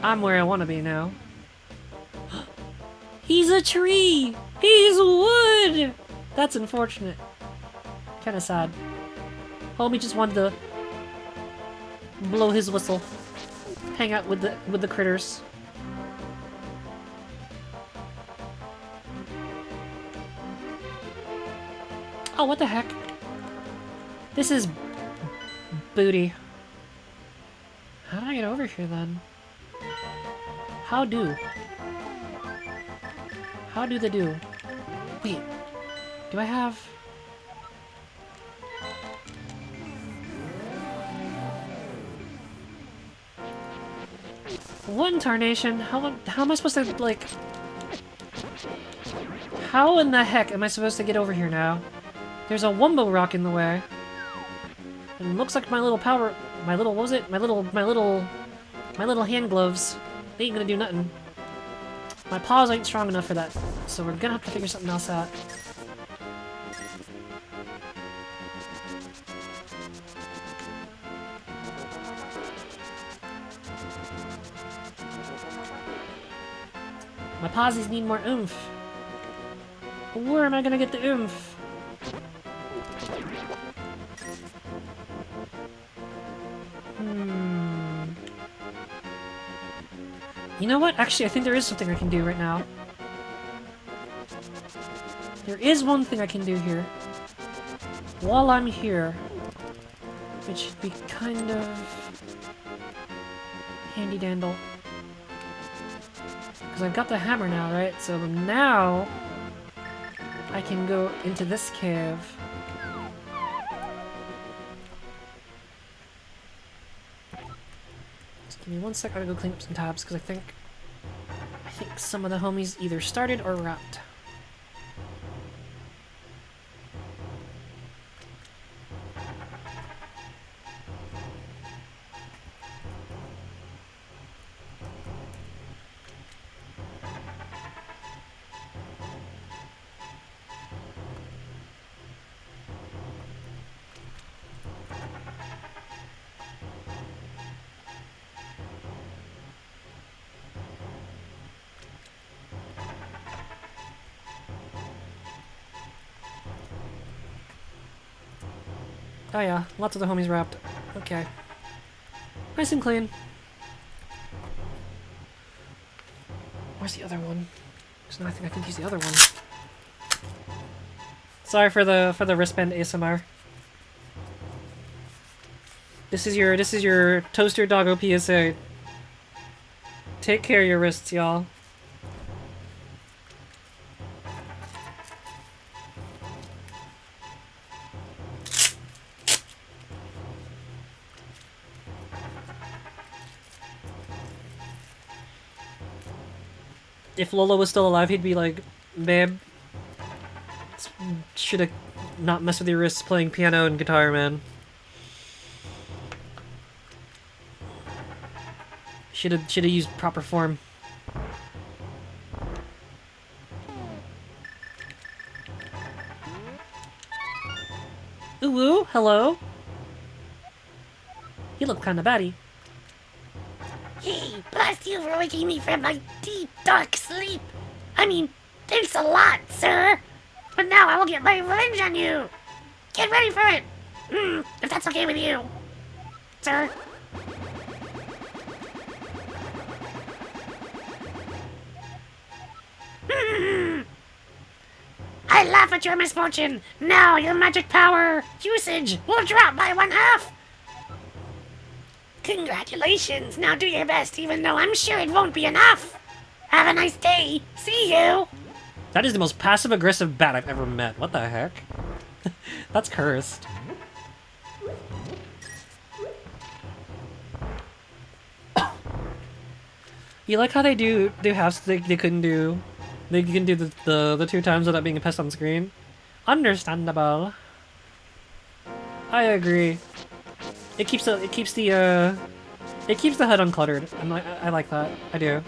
I'm where I want to be now. He's a tree! He's wood! That's unfortunate. Kinda sad. Homie just wanted to blow his whistle. Hang out with the critters. Oh, what the heck? This is booty. How do I get over here then? How do they do? Wait, do I have... What in tarnation? How am I supposed to, like... How in the heck am I supposed to get over here now? There's a Wumbo rock in the way. And it looks like my little power... My little... What was it? My little hand gloves. They ain't gonna do nothing. My paws ain't strong enough for that. So we're gonna have to figure something else out. My pawsies need more oomph. Where am I gonna get the oomph? You know what? Actually, I think there is something I can do right now. There is one thing I can do here. While I'm here. Which should be kind of... handy dandle. Because I've got the hammer now, right? So now I can go into this cave. Just give me 1 sec, I gotta go clean up some tabs because I think some of the homies either started or wrapped. Oh yeah, lots of the homies wrapped. Okay. Nice and clean. Where's the other one? Because now I think I can use the other one. Sorry for the wristband ASMR. This is your toaster doggo PSA. Take care of your wrists, y'all. If Lola was still alive, he'd be like, babe, should have not messed with your wrists playing piano and guitar, man. Should have used proper form. Ooh, hello. You look kinda batty. Hey, blast you for waking me from my deep, dark sleep. I mean, thanks a lot, sir. But now I will get my revenge on you. Get ready for it. If that's okay with you, sir. I laugh at your misfortune. Now your magic power usage will drop by 1/2. Congratulations! Now do your best, even though I'm sure it won't be enough! Have a nice day! See you! That is the most passive-aggressive bat I've ever met. What the heck? That's cursed. You like how they do halves they couldn't do? They can do the 2 times without being a pest on screen? Understandable. I agree. It keeps the HUD uncluttered. I like that. I do.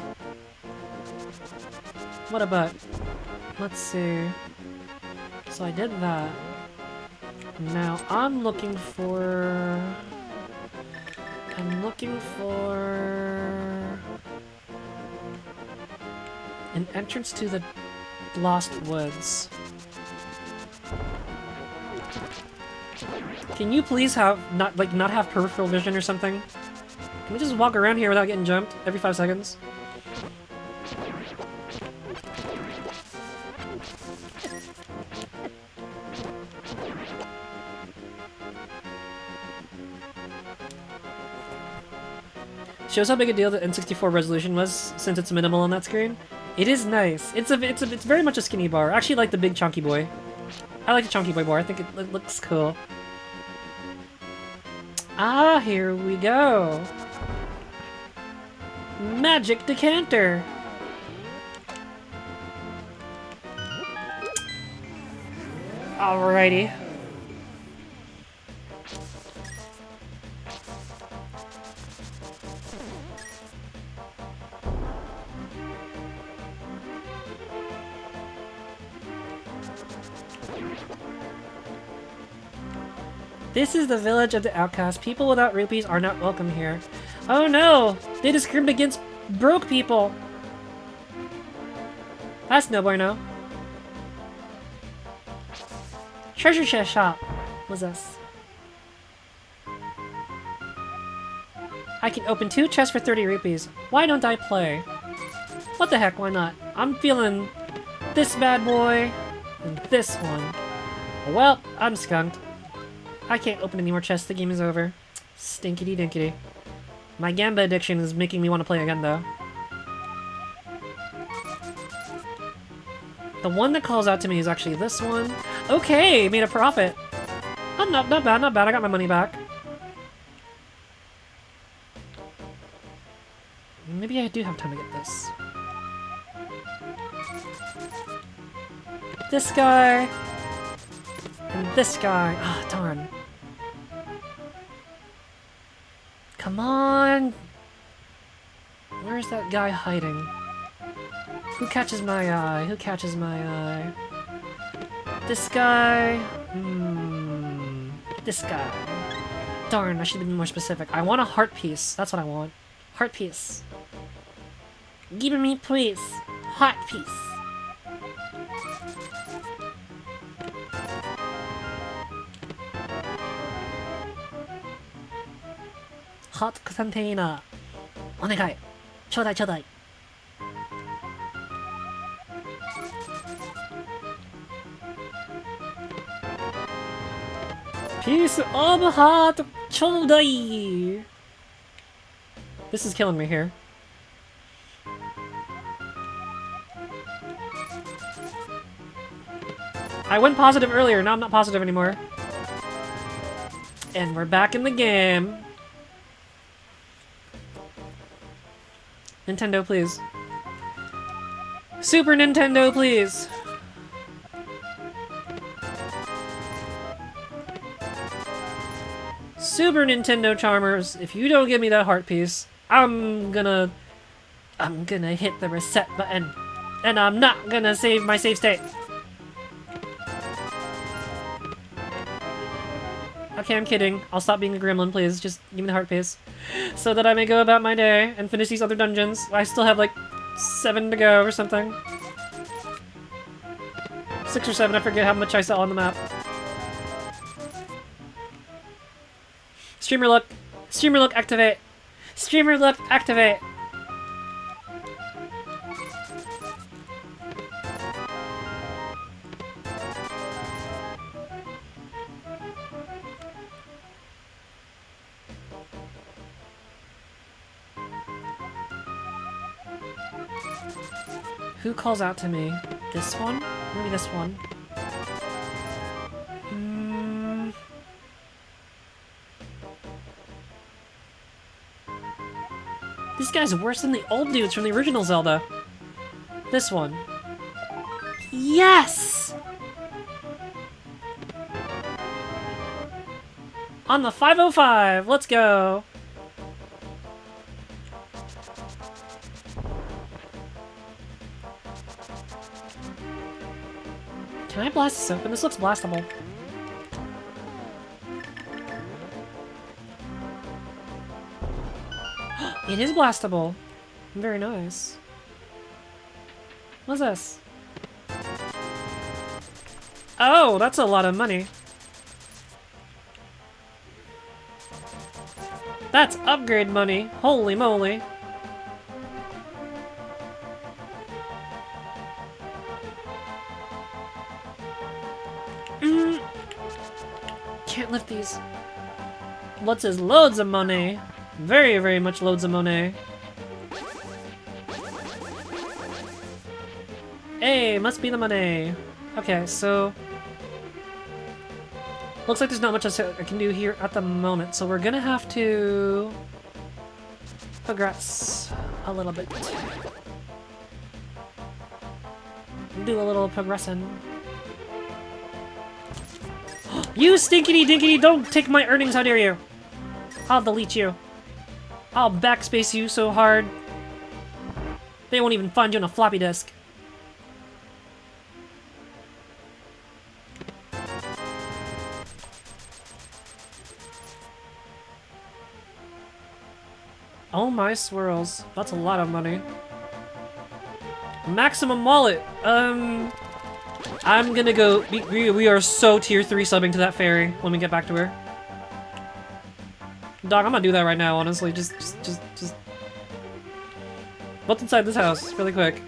What about? Let's see. So I did that. Now I'm looking for an entrance to the Lost Woods. Can you please not have peripheral vision or something? Can we just walk around here without getting jumped every 5 seconds? Shows how big a deal the N64 resolution was since it's minimal on that screen. It is nice. It's very much a skinny bar. I actually like the big chunky boy. I like the chunky boy bar. I think it looks cool. Ah, here we go. Magic decanter. Alrighty. This is the village of the outcast. People without rupees are not welcome here. Oh no! They discriminate against broke people! That's no bueno. Treasure chest shop. What's this? I can open 2 chests for 30 rupees. Why don't I play? What the heck, why not? I'm feeling this bad boy and this one. Well, I'm skunked. I can't open any more chests, the game is over. Stinkity dinkity. My Gamba addiction is making me want to play again, though. The one that calls out to me is actually this one. Okay, made a profit. Oh, not bad, not bad. I got my money back. Maybe I do have time to get this. This guy. And this guy. Ah, darn. Come on. Where's that guy hiding? Who catches my eye? Who catches my eye? This guy? This guy. Darn, I should have been more specific. I want a heart piece. That's what I want. Heart piece. Give me, please. Heart piece. Hot container. お願い。ちょうだいちょうだい。Piece of heart, ちょうだい。This is killing me here. I went positive earlier, now I'm not positive anymore. And we're back in the game. Nintendo, please. Super Nintendo, please. Super Nintendo Charmers, if you don't give me that heart piece, I'm gonna hit the reset button. And I'm not gonna save my save state. Okay, I'm kidding. I'll stop being a gremlin, please. Just give me the heart piece. So that I may go about my day and finish these other dungeons. I still have like 7 to go or something. 6 or 7, I forget how much I saw on the map. Streamer look! Streamer look activate! Streamer look activate! Who calls out to me? This one? Maybe this one. This guy's worse than the old dudes from the original Zelda. This one. Yes! On the 505! Let's go! Can I blast this open? This looks blastable. It is blastable. Very nice. What's this? Oh, that's a lot of money. That's upgrade money. Holy moly. Can't lift these. What's his loads of money? Very, very much loads of money. Hey, must be the money. Okay, so... looks like there's not much else I can do here at the moment, so we're gonna have to... progress a little bit. Do a little progressing. You stinkity dinkity, don't take my earnings, how dare you! I'll delete you. I'll backspace you so hard. They won't even find you on a floppy disk. Oh my swirls. That's a lot of money. Maximum wallet. I'm gonna go... We are so tier 3 subbing to that fairy when we get back to her. Dog, I'm gonna do that right now, honestly. Just... What's inside this house? Really quick.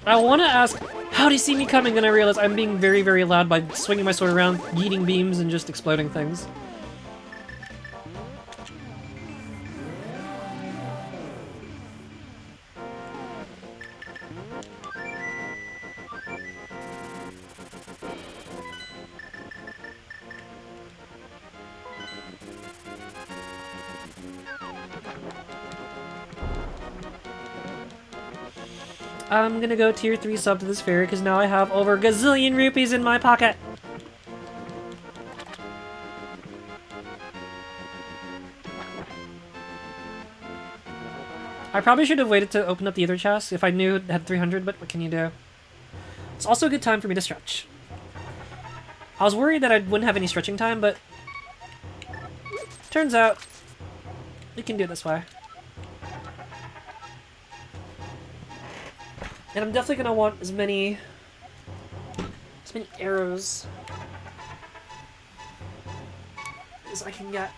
I want to ask, How do you see me coming? Then I realize I'm being very, very loud by swinging my sword around, yeeting beams, and just exploding things. I'm gonna go tier 3 sub to this fairy because now I have over a gazillion rupees in my pocket. I probably should have waited to open up the other chest if I knew it had 300, but what can you do? It's also a good time for me to stretch. I was worried that I wouldn't have any stretching time, but turns out we can do it this way. And I'm definitely gonna want as many arrows as I can get.